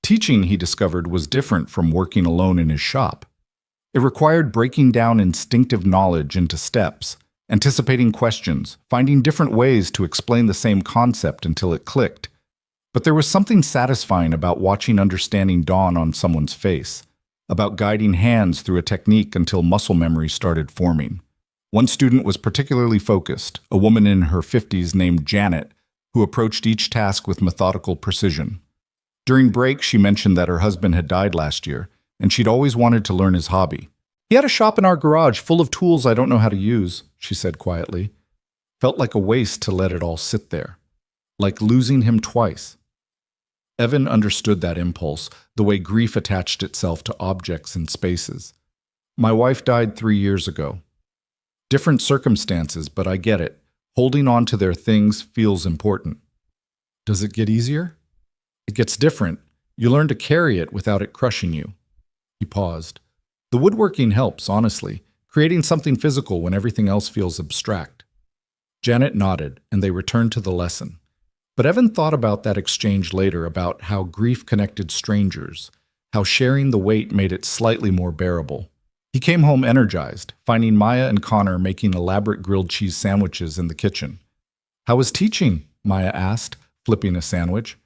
Teaching, he discovered, was different from working alone in his shop. It required breaking down instinctive knowledge into steps, anticipating questions, finding different ways to explain the same concept until it clicked. But there was something satisfying about watching understanding dawn on someone's face, about guiding hands through a technique until muscle memory started forming. One student was particularly focused, a woman in her 50s named Janet, who approached each task with methodical precision. During break, she mentioned that her husband had died last year, and she'd always wanted to learn his hobby. He had a shop in our garage full of tools I don't know how to use, she said quietly. Felt like a waste to let it all sit there. Like losing him twice. Evan understood that impulse, the way grief attached itself to objects and spaces. My wife died 3 years ago. Different circumstances, but I get it. Holding on to their things feels important. Does it get easier? It gets different. You learn to carry it without it crushing you. He paused. The woodworking helps, honestly, creating something physical when everything else feels abstract. Janet nodded, and they returned to the lesson. But Evan thought about that exchange later, about how grief connected strangers, how sharing the weight made it slightly more bearable. He came home energized, finding Maya and Connor making elaborate grilled cheese sandwiches in the kitchen. How was teaching? Maya asked, flipping a sandwich.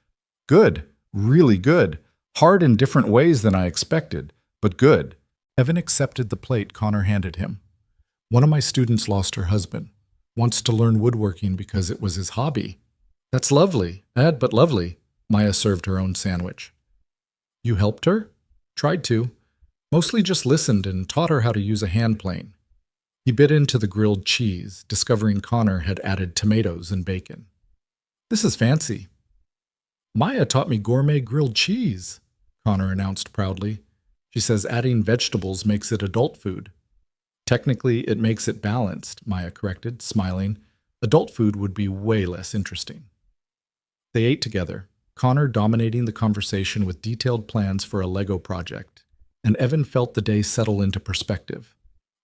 Good, really good. Hard in different ways than I expected, but good. Evan accepted the plate Connor handed him. One of my students lost her husband. Wants to learn woodworking because it was his hobby. That's lovely, but lovely. Maya served her own sandwich. You helped her? Tried to. Mostly just listened and taught her how to use a hand plane. He bit into the grilled cheese, discovering Connor had added tomatoes and bacon. This is fancy. Maya taught me gourmet grilled cheese, Connor announced proudly. She says adding vegetables makes it adult food. Technically, it makes it balanced, Maya corrected, smiling. Adult food would be way less interesting. They ate together, Connor dominating the conversation with detailed plans for a Lego project, and Evan felt the day settle into perspective.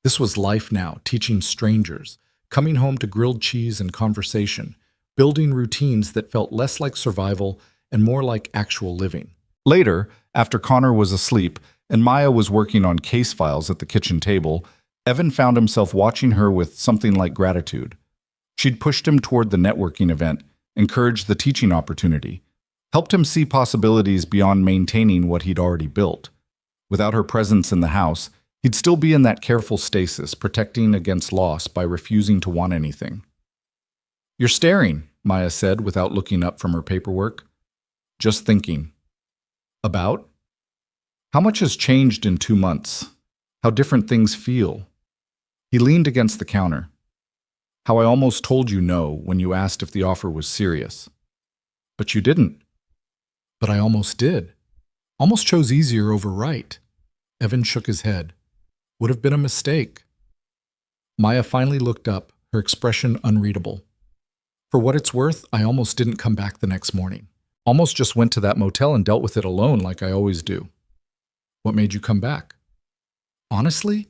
This was life now, teaching strangers, coming home to grilled cheese and conversation, building routines that felt less like survival and more like actual living. Later, after Connor was asleep and Maya was working on case files at the kitchen table, Evan found himself watching her with something like gratitude. She'd pushed him toward the networking event, encouraged the teaching opportunity, helped him see possibilities beyond maintaining what he'd already built. Without her presence in the house, He'd still be in that careful stasis, protecting against loss by refusing to want anything. "You're staring," Maya said without looking up from her paperwork. "Just thinking." "About?" "How much has changed in 2 months? How different things feel." He leaned against the counter. "How I almost told you no when you asked if the offer was serious." "But you didn't." "But I almost did. Almost chose easier over right." Evan shook his head. "Would have been a mistake." Maya finally looked up, her expression unreadable. "For what it's worth, I almost didn't come back the next morning. Almost just went to that motel and dealt with it alone like I always do." "What made you come back?" "Honestly,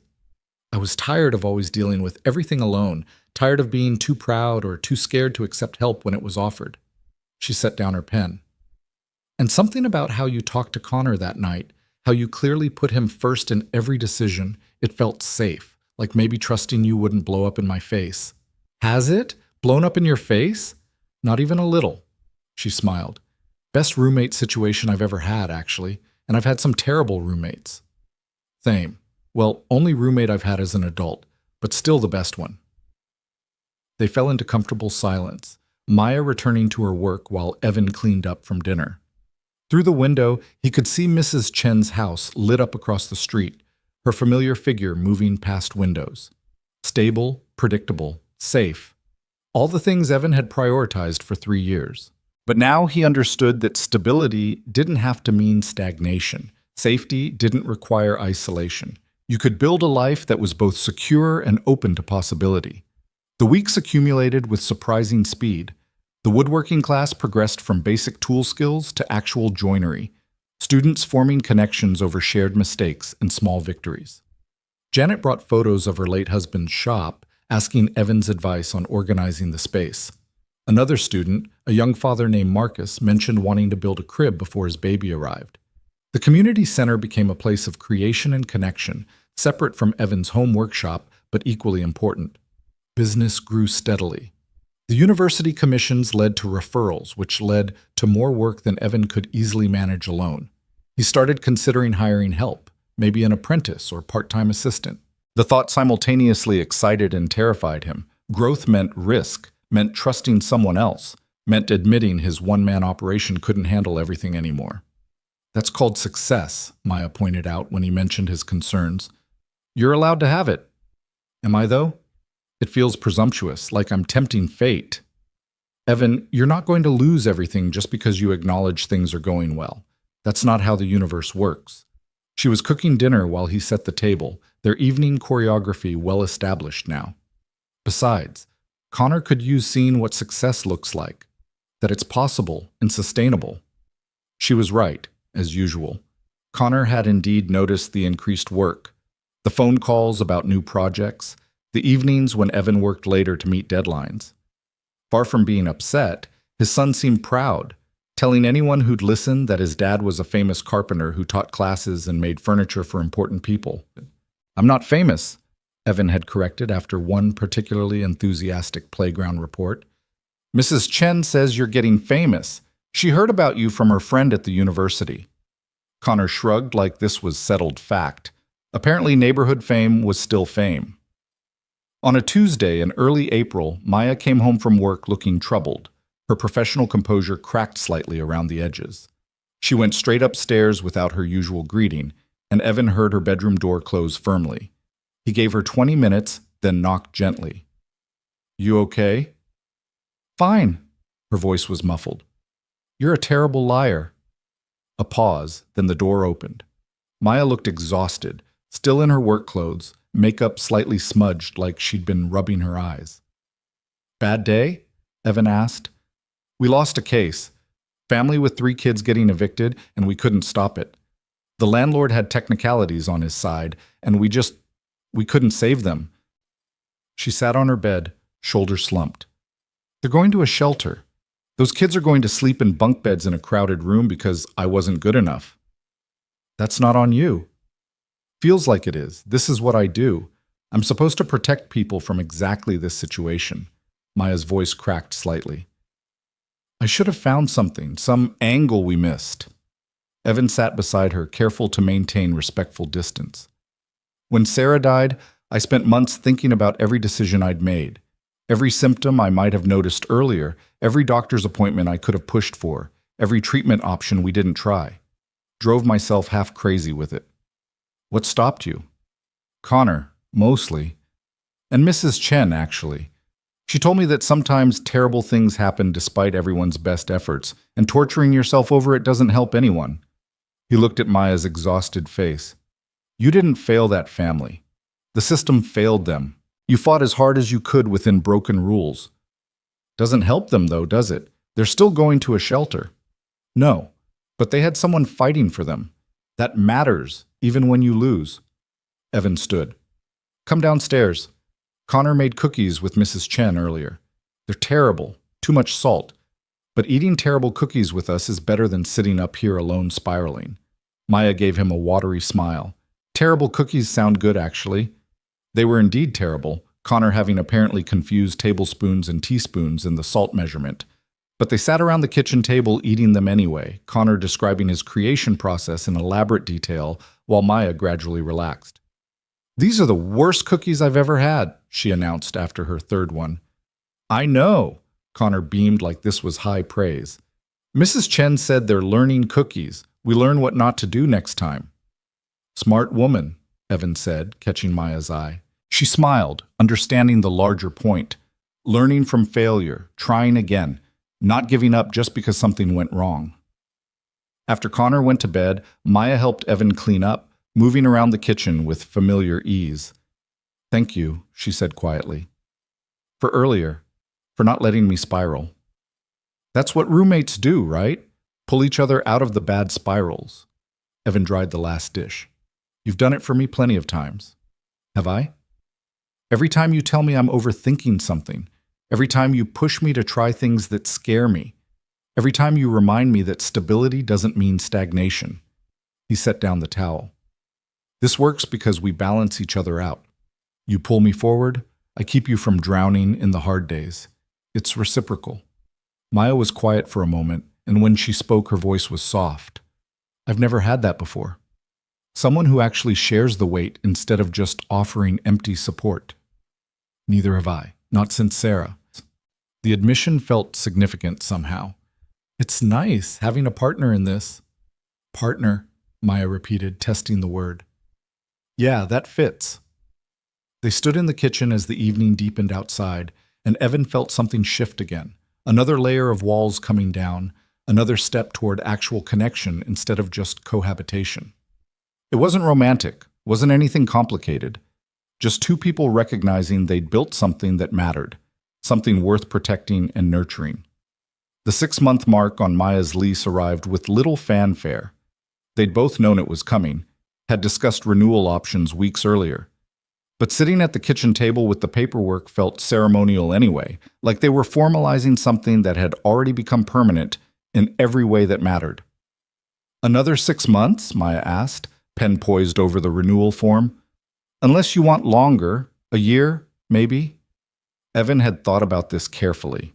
I was tired of always dealing with everything alone, tired of being too proud or too scared to accept help when it was offered." She set down her pen. "And something about how you talked to Connor that night, how you clearly put him first in every decision, it felt safe, like maybe trusting you wouldn't blow up in my face." "Has it? Blown up in your face?" "Not even a little." She smiled. "Best roommate situation I've ever had, actually, and I've had some terrible roommates." "Same. Well, only roommate I've had as an adult, but still the best one." They fell into comfortable silence, Maya returning to her work while Evan cleaned up from dinner. Through the window, he could see Mrs. Chen's house lit up across the street, her familiar figure moving past windows. Stable, predictable, safe. All the things Evan had prioritized for 3 years. But now he understood that stability didn't have to mean stagnation. Safety didn't require isolation. You could build a life that was both secure and open to possibility. The weeks accumulated with surprising speed. The woodworking class progressed from basic tool skills to actual joinery, students forming connections over shared mistakes and small victories. Janet brought photos of her late husband's shop, asking Evan's advice on organizing the space. Another student, a young father named Marcus, mentioned wanting to build a crib before his baby arrived. The community center became a place of creation and connection, separate from Evan's home workshop, but equally important. Business grew steadily. The university commissions led to referrals, which led to more work than Evan could easily manage alone. He started considering hiring help, maybe an apprentice or part-time assistant. The thought simultaneously excited and terrified him. Growth meant risk, meant trusting someone else, meant admitting his one-man operation couldn't handle everything anymore. "That's called success," Maya pointed out when he mentioned his concerns. "You're allowed to have it." "Am I, though? It feels presumptuous, like I'm tempting fate." "Evan, you're not going to lose everything just because you acknowledge things are going well. That's not how the universe works." She was cooking dinner while he set the table, their evening choreography well established now. Besides, Connor could use seeing what success looks like, that it's possible and sustainable. She was right, as usual. Connor had indeed noticed the increased work, the phone calls about new projects, the evenings when Evan worked later to meet deadlines. Far from being upset, his son seemed proud, telling anyone who'd listened that his dad was a famous carpenter who taught classes and made furniture for important people. "I'm not famous," Evan had corrected after one particularly enthusiastic playground report. "Mrs. Chen says you're getting famous. She heard about you from her friend at the university." Connor shrugged like this was settled fact. Apparently neighborhood fame was still fame. On a Tuesday in early April, Maya came home from work looking troubled. Her professional composure cracked slightly around the edges. She went straight upstairs without her usual greeting, and Evan heard her bedroom door close firmly. He gave her 20 minutes, then knocked gently. "You okay?" "Fine." Her voice was muffled. "You're a terrible liar." A pause, then the door opened. Maya looked exhausted, still in her work clothes, makeup slightly smudged like she'd been rubbing her eyes. "Bad day?" Evan asked. "We lost a case. Family with 3 kids getting evicted, and we couldn't stop it. The landlord had technicalities on his side, and we couldn't save them." She sat on her bed, shoulders slumped. "They're going to a shelter. Those kids are going to sleep in bunk beds in a crowded room because I wasn't good enough." "That's not on you." "Feels like it is. This is what I do. I'm supposed to protect people from exactly this situation." Maya's voice cracked slightly. "I should have found something, some angle we missed." Evan sat beside her, careful to maintain respectful distance. When Sarah died, I spent months thinking about every decision I'd made. Every symptom I might have noticed earlier, every doctor's appointment I could have pushed for, every treatment option we didn't try. Drove myself half crazy with it. What stopped you? Connor, mostly. And Mrs. Chen, actually. She told me that sometimes terrible things happen despite everyone's best efforts, and torturing yourself over it doesn't help anyone. He looked at Maya's exhausted face. You didn't fail that family. The system failed them. You fought as hard as you could within broken rules. Doesn't help them though, does it? They're still going to a shelter. No, but they had someone fighting for them. That matters, even when you lose. Evan stood. Come downstairs. Connor made cookies with Mrs. Chen earlier. They're terrible, too much salt. But eating terrible cookies with us is better than sitting up here alone spiraling. Maya gave him a watery smile. Terrible cookies sound good, actually. They were indeed terrible, Connor having apparently confused tablespoons and teaspoons in the salt measurement. But they sat around the kitchen table eating them anyway, Connor describing his creation process in elaborate detail while Maya gradually relaxed. These are the worst cookies I've ever had, she announced after her third one. I know, Connor beamed like this was high praise. Mrs. Chen said they're learning cookies. We learn what not to do next time. Smart woman, Evan said, catching Maya's eye. She smiled, understanding the larger point. Learning from failure, trying again, not giving up just because something went wrong. After Connor went to bed, Maya helped Evan clean up, moving around the kitchen with familiar ease. Thank you, she said quietly. For earlier, for not letting me spiral. That's what roommates do, right? Pull each other out of the bad spirals. Evan dried the last dish. You've done it for me plenty of times. Have I? Every time you tell me I'm overthinking something, every time you push me to try things that scare me, every time you remind me that stability doesn't mean stagnation. He set down the towel. This works because we balance each other out. You pull me forward, I keep you from drowning in the hard days. It's reciprocal. Maya was quiet for a moment, and when she spoke, her voice was soft. I've never had that before. Someone who actually shares the weight instead of just offering empty support. Neither have I, not since Sarah. The admission felt significant somehow. It's nice having a partner in this. Partner, Maya repeated, testing the word. Yeah, that fits. They stood in the kitchen as the evening deepened outside, and Evan felt something shift again. Another layer of walls coming down, another step toward actual connection instead of just cohabitation. It wasn't romantic, wasn't anything complicated. Just two people recognizing they'd built something that mattered, something worth protecting and nurturing. The 6-month mark on Maya's lease arrived with little fanfare. They'd both known it was coming, had discussed renewal options weeks earlier. But sitting at the kitchen table with the paperwork felt ceremonial anyway, like they were formalizing something that had already become permanent in every way that mattered. Another 6 months? Maya asked, pen poised over the renewal form. Unless you want longer, a year, maybe? Evan had thought about this carefully.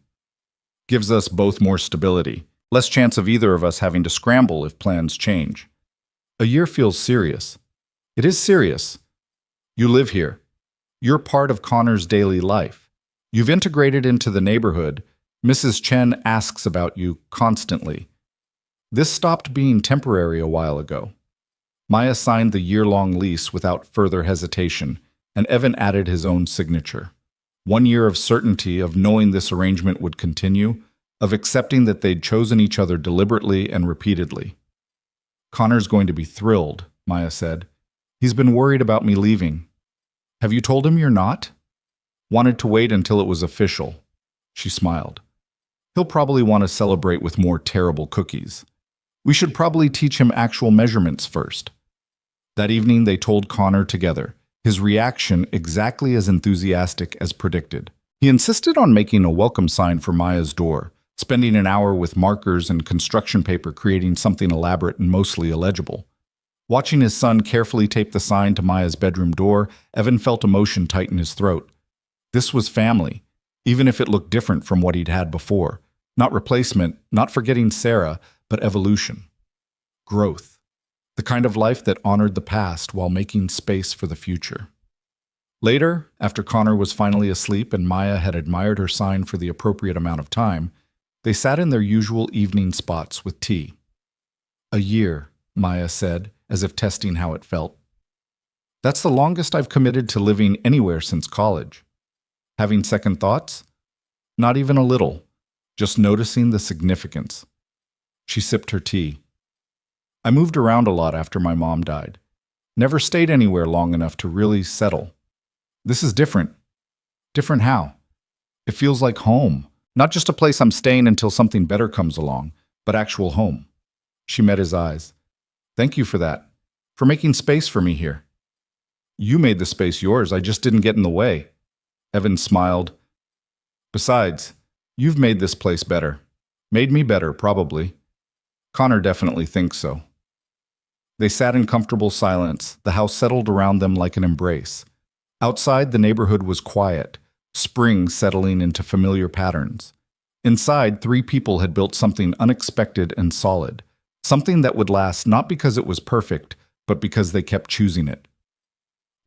Gives us both more stability, less chance of either of us having to scramble if plans change. A year feels serious. It is serious. You live here. You're part of Connor's daily life. You've integrated into the neighborhood. Mrs. Chen asks about you constantly. This stopped being temporary a while ago. Maya signed the year-long lease without further hesitation, and Evan added his own signature. 1 year of certainty of knowing this arrangement would continue, of accepting that they'd chosen each other deliberately and repeatedly. Connor's going to be thrilled, Maya said. He's been worried about me leaving. Have you told him you're not? Wanted to wait until it was official. She smiled. He'll probably want to celebrate with more terrible cookies. We should probably teach him actual measurements first. That evening they told Connor together, his reaction exactly as enthusiastic as predicted. He insisted on making a welcome sign for Maya's door, spending an hour with markers and construction paper creating something elaborate and mostly illegible. Watching his son carefully tape the sign to Maya's bedroom door, Evan felt emotion tighten his throat. This was family, even if it looked different from what he'd had before. Not replacement, not forgetting Sarah, but evolution. Growth. the kind of life that honored the past while making space for the future. Later, after Connor was finally asleep and Maya had admired her sign for the appropriate amount of time, they sat in their usual evening spots with tea. "A year," Maya said, as if testing how it felt. "That's the longest I've committed to living anywhere since college." Having second thoughts? Not even a little, just noticing the significance. She sipped her tea. "I moved around a lot after my mom died. Never stayed anywhere long enough to really settle. This is different." "Different how?" "It feels like home. Not just a place I'm staying until something better comes along, but actual home." She met his eyes. "Thank you for that. For making space for me here." "You made the space yours, I just didn't get in the way." Evan smiled. "Besides, you've made this place better. Made me better, probably." Connor definitely thinks so. They sat in comfortable silence, the house settled around them like an embrace. Outside, the neighborhood was quiet, spring settling into familiar patterns. Inside, 3 people had built something unexpected and solid, something that would last not because it was perfect, but because they kept choosing it.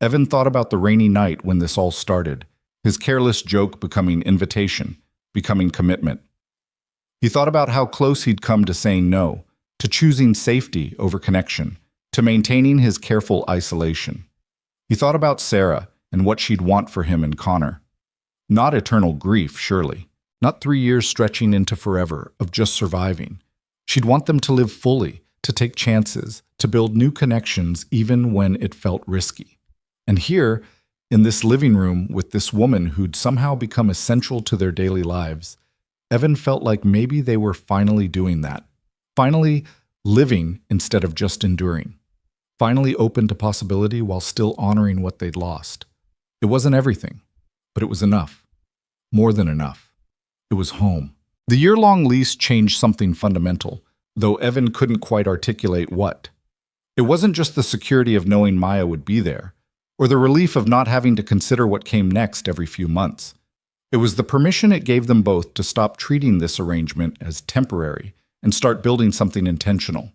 Evan thought about the rainy night when this all started, his careless joke becoming invitation, becoming commitment. He thought about how close he'd come to saying no, to choosing safety over connection, to maintaining his careful isolation. He thought about Sarah and what she'd want for him and Connor. Not eternal grief, surely. Not 3 years stretching into forever of just surviving. She'd want them to live fully, to take chances, to build new connections even when it felt risky. And here, in this living room with this woman who'd somehow become essential to their daily lives, Evan felt like maybe they were finally doing that. Finally living instead of just enduring. Finally open to possibility while still honoring what they'd lost. It wasn't everything, but it was enough. More than enough. It was home. The year-long lease changed something fundamental, though Evan couldn't quite articulate what. It wasn't just the security of knowing Maya would be there, or the relief of not having to consider what came next every few months. It was the permission it gave them both to stop treating this arrangement as temporary and start building something intentional.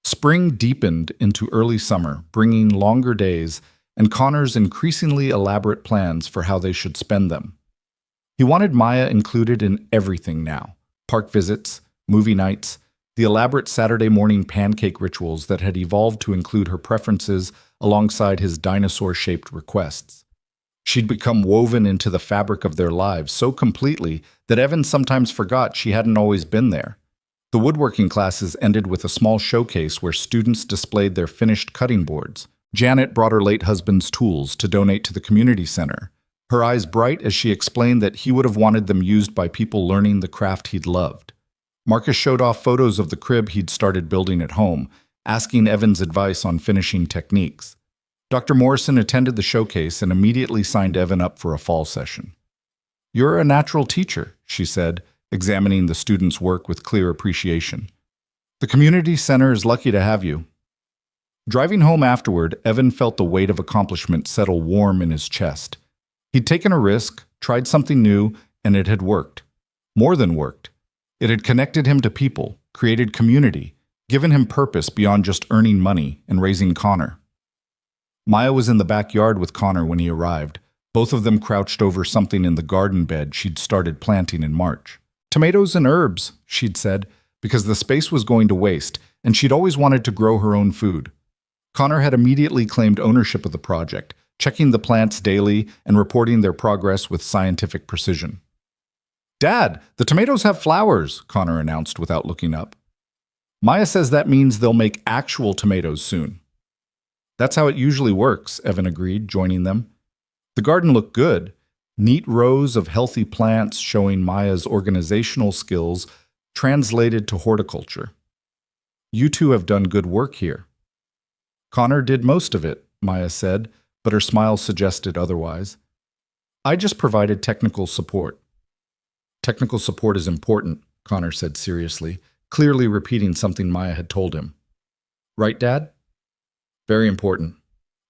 Spring deepened into early summer, bringing longer days and Connor's increasingly elaborate plans for how they should spend them. He wanted Maya included in everything now: park visits, movie nights, the elaborate Saturday morning pancake rituals that had evolved to include her preferences alongside his dinosaur-shaped requests. She'd become woven into the fabric of their lives so completely that Evan sometimes forgot she hadn't always been there. The woodworking classes ended with a small showcase where students displayed their finished cutting boards. Janet brought her late husband's tools to donate to the community center, her eyes bright as she explained that he would have wanted them used by people learning the craft he'd loved. Marcus showed off photos of the crib he'd started building at home, asking Evan's advice on finishing techniques. Dr. Morrison attended the showcase and immediately signed Evan up for a fall session. "You're a natural teacher," she said, examining the students' work with clear appreciation. "The community center is lucky to have you." Driving home afterward, Evan felt the weight of accomplishment settle warm in his chest. He'd taken a risk, tried something new, and it had worked. More than worked. It had connected him to people, created community, given him purpose beyond just earning money and raising Connor. Maya was in the backyard with Connor when he arrived, both of them crouched over something in the garden bed she'd started planting in March. "Tomatoes and herbs," she'd said, because the space was going to waste, and she'd always wanted to grow her own food. Connor had immediately claimed ownership of the project, checking the plants daily and reporting their progress with scientific precision. "Dad, the tomatoes have flowers," Connor announced without looking up. "Maya says that means they'll make actual tomatoes soon." "That's how it usually works," Evan agreed, joining them. The garden looked good. Neat rows of healthy plants showing Maya's organizational skills translated to horticulture. "You two have done good work here." "Connor did most of it," Maya said, but her smile suggested otherwise. "I just provided technical support." "Technical support is important," Connor said seriously, clearly repeating something Maya had told him. "Right, Dad?" "Very important."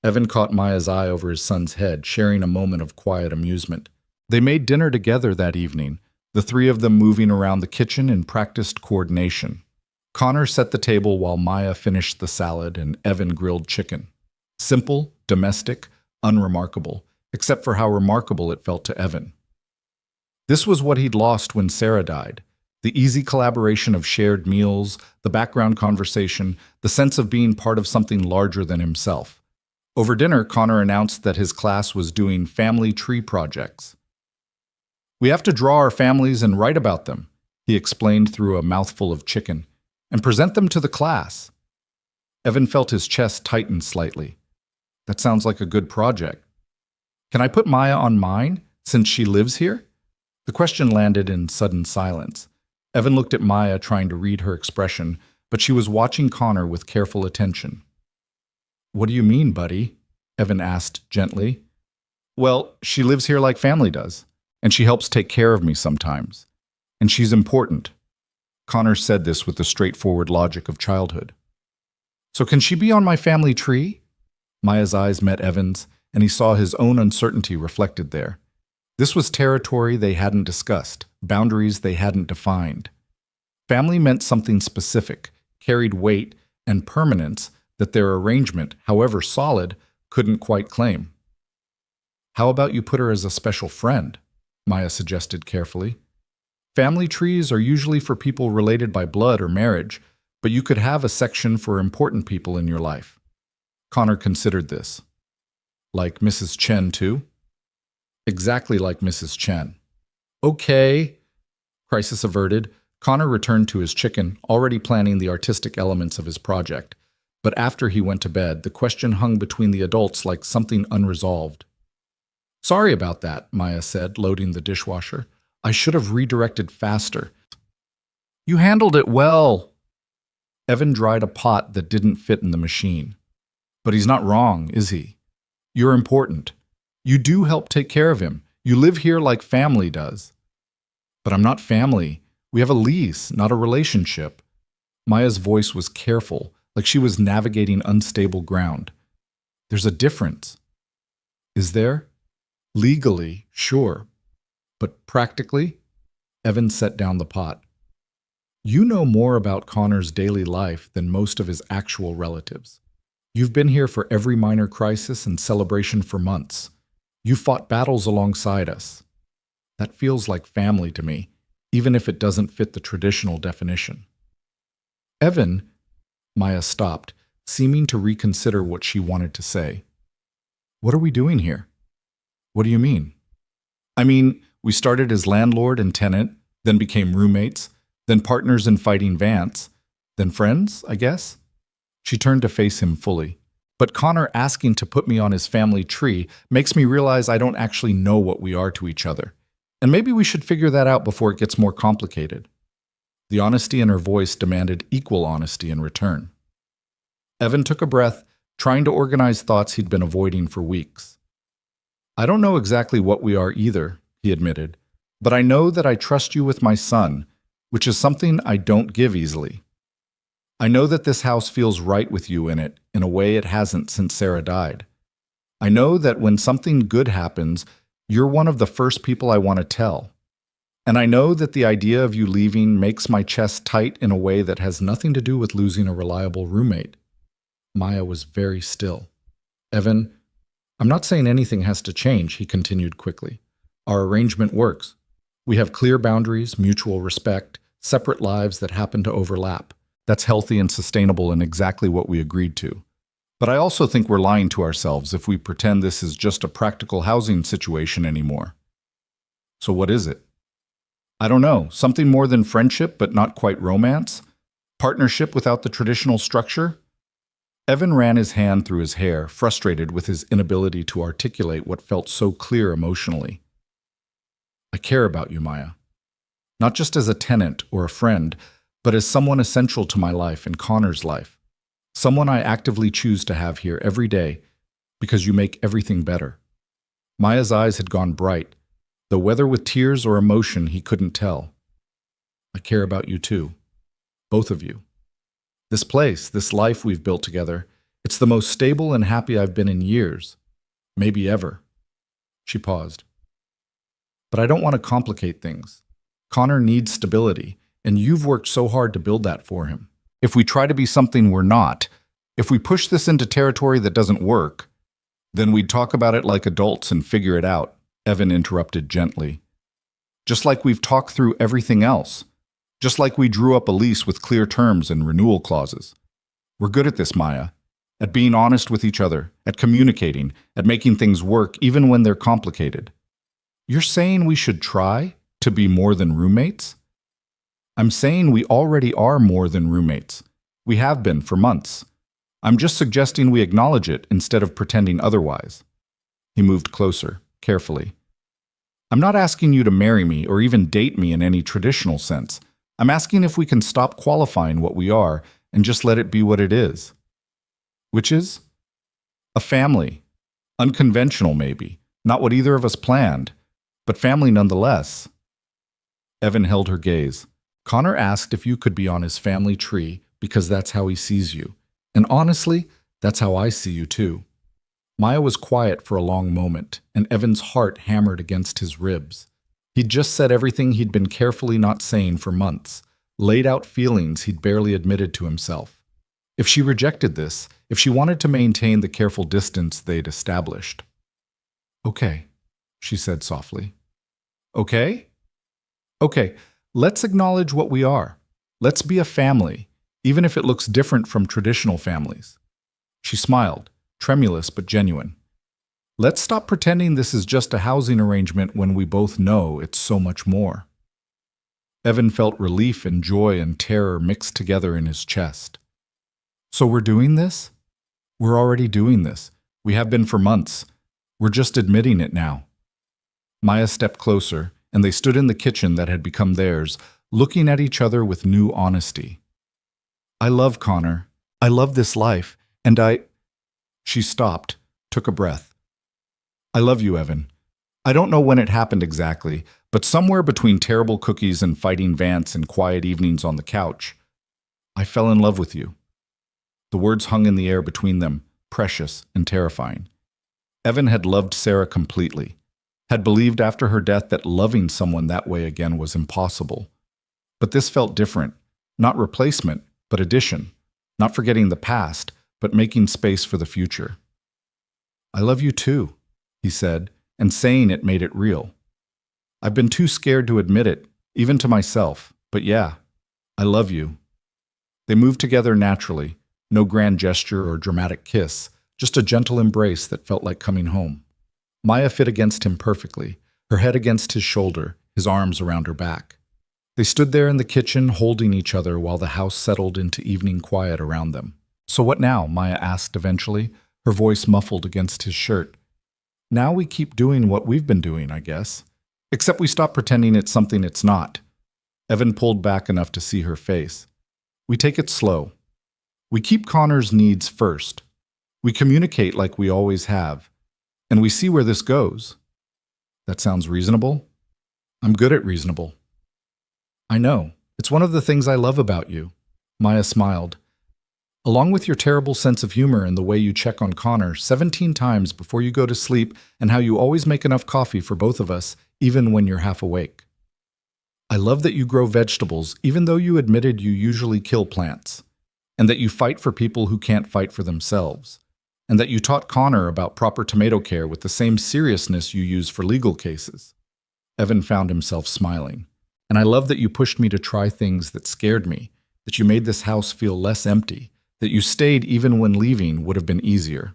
Evan caught Maya's eye over his son's head, sharing a moment of quiet amusement. They made dinner together that evening, the 3 of them moving around the kitchen in practiced coordination. Connor set the table while Maya finished the salad and Evan grilled chicken. Simple, domestic, unremarkable, except for how remarkable it felt to Evan. This was what he'd lost when Sarah died. The easy collaboration of shared meals, the background conversation, the sense of being part of something larger than himself. Over dinner, Connor announced that his class was doing family tree projects. "We have to draw our families and write about them," he explained through a mouthful of chicken, "and present them to the class." Evan felt his chest tighten slightly. That sounds like a good project. "Can I put Maya on mine, since she lives here?" The question landed in sudden silence. Evan looked at Maya, trying to read her expression, but she was watching Connor with careful attention. "What do you mean, buddy?" Evan asked gently. "Well, she lives here like family does, and she helps take care of me sometimes. And she's important." Connor said this with the straightforward logic of childhood. "So can she be on my family tree?" Maya's eyes met Evan's, and he saw his own uncertainty reflected there. This was territory they hadn't discussed, boundaries they hadn't defined. Family meant something specific, carried weight and permanence that their arrangement, however solid, couldn't quite claim. "How about you put her as a special friend?" Maya suggested carefully. "Family trees are usually for people related by blood or marriage, but you could have a section for important people in your life." Connor considered this. "Like Mrs. Chen, too?" "Exactly like Mrs. Chen." "Okay." Crisis averted, Connor returned to his chicken, already planning the artistic elements of his project. But after he went to bed, the question hung between the adults like something unresolved. "Sorry about that," Maya said, loading the dishwasher. "I should have redirected faster." "You handled it well." Evan dried a pot that didn't fit in the machine. "But he's not wrong, is he? You're important. You do help take care of him. You live here like family does." "But I'm not family. We have a lease, not a relationship." Maya's voice was careful, like she was navigating unstable ground. "There's a difference." "Is there?" "Legally, sure. But practically?" Evan set down the pot. "You know more about Connor's daily life than most of his actual relatives. You've been here for every minor crisis and celebration for months. You fought battles alongside us. That feels like family to me, even if it doesn't fit the traditional definition." "Evan," Maya stopped, seeming to reconsider what she wanted to say. "What are we doing here?" "What do you mean?" "I mean, we started as landlord and tenant, then became roommates, then partners in fighting Vance, then friends, I guess." She turned to face him fully. "But Connor asking to put me on his family tree makes me realize I don't actually know what we are to each other. And maybe we should figure that out before it gets more complicated." The honesty in her voice demanded equal honesty in return. Evan took a breath, trying to organize thoughts he'd been avoiding for weeks. "I don't know exactly what we are either," he admitted, "but I know that I trust you with my son, which is something I don't give easily. I know that this house feels right with you in it, in a way it hasn't since Sarah died. I know that when something good happens, you're one of the first people I want to tell. And I know that the idea of you leaving makes my chest tight in a way that has nothing to do with losing a reliable roommate." Maya was very still. "Evan, I'm not saying anything has to change," he continued quickly. "Our arrangement works. We have clear boundaries, mutual respect, separate lives that happen to overlap. That's healthy and sustainable and exactly what we agreed to. But I also think we're lying to ourselves if we pretend this is just a practical housing situation anymore." "So what is it?" "I don't know. Something more than friendship, but not quite romance? Partnership without the traditional structure?" Evan ran his hand through his hair, frustrated with his inability to articulate what felt so clear emotionally. "I care about you, Maya. Not just as a tenant or a friend, but as someone essential to my life and Connor's life. Someone I actively choose to have here every day because you make everything better." Maya's eyes had gone bright, though whether with tears or emotion he couldn't tell. "I care about you too. Both of you. This place, this life we've built together, it's the most stable and happy I've been in years. Maybe ever." She paused. "But I don't want to complicate things. Connor needs stability, and you've worked so hard to build that for him. If we try to be something we're not, if we push this into territory that doesn't work, then we'd talk about it like adults and figure it out, Evan interrupted gently. Just like we've talked through everything else. Just like we drew up a lease with clear terms and renewal clauses. We're good at this, Maya. At being honest with each other, at communicating, at making things work even when they're complicated. You're saying we should try to be more than roommates? I'm saying we already are more than roommates. We have been for months. I'm just suggesting we acknowledge it instead of pretending otherwise. He moved closer, carefully. I'm not asking you to marry me or even date me in any traditional sense. I'm asking if we can stop qualifying what we are and just let it be what it is. Which is? A family. Unconventional, maybe. Not what either of us planned, but family nonetheless. Evan held her gaze. Connor asked if you could be on his family tree because that's how he sees you. And honestly, that's how I see you too. Maya was quiet for a long moment, and Evan's heart hammered against his ribs. He'd just said everything he'd been carefully not saying for months, laid out feelings he'd barely admitted to himself. If she rejected this, if she wanted to maintain the careful distance they'd established. Okay, she said softly. Okay? Okay, let's acknowledge what we are. Let's be a family, even if it looks different from traditional families. She smiled, tremulous but genuine. Let's stop pretending this is just a housing arrangement when we both know it's so much more. Evan felt relief and joy and terror mixed together in his chest. So we're doing this? We're already doing this. We have been for months. We're just admitting it now. Maya stepped closer, and they stood in the kitchen that had become theirs, looking at each other with new honesty. I love Connor. I love this life, and She stopped, took a breath. I love you, Evan. I don't know when it happened exactly, but somewhere between terrible cookies and fighting Vance and quiet evenings on the couch, I fell in love with you. The words hung in the air between them, precious and terrifying. Evan had loved Sarah completely, had believed after her death that loving someone that way again was impossible. But this felt different, not replacement, but addition, not forgetting the past, but making space for the future. I love you too, he said, and saying it made it real. I've been too scared to admit it, even to myself, but yeah, I love you. They moved together naturally, no grand gesture or dramatic kiss, just a gentle embrace that felt like coming home. Maya fit against him perfectly, her head against his shoulder, his arms around her back. They stood there in the kitchen holding each other while the house settled into evening quiet around them. So what now? Maya asked eventually, her voice muffled against his shirt. Now we keep doing what we've been doing, I guess. Except we stop pretending it's something it's not. Evan pulled back enough to see her face. We take it slow. We keep Connor's needs first. We communicate like we always have. And we see where this goes. That sounds reasonable? I'm good at reasonable. I know. It's one of the things I love about you. Maya smiled. Along with your terrible sense of humor and the way you check on Connor 17 times before you go to sleep and how you always make enough coffee for both of us, even when you're half awake. I love that you grow vegetables even though you admitted you usually kill plants, and that you fight for people who can't fight for themselves, and that you taught Connor about proper tomato care with the same seriousness you use for legal cases. Evan found himself smiling. And I love that you pushed me to try things that scared me, that you made this house feel less empty, that you stayed even when leaving would have been easier.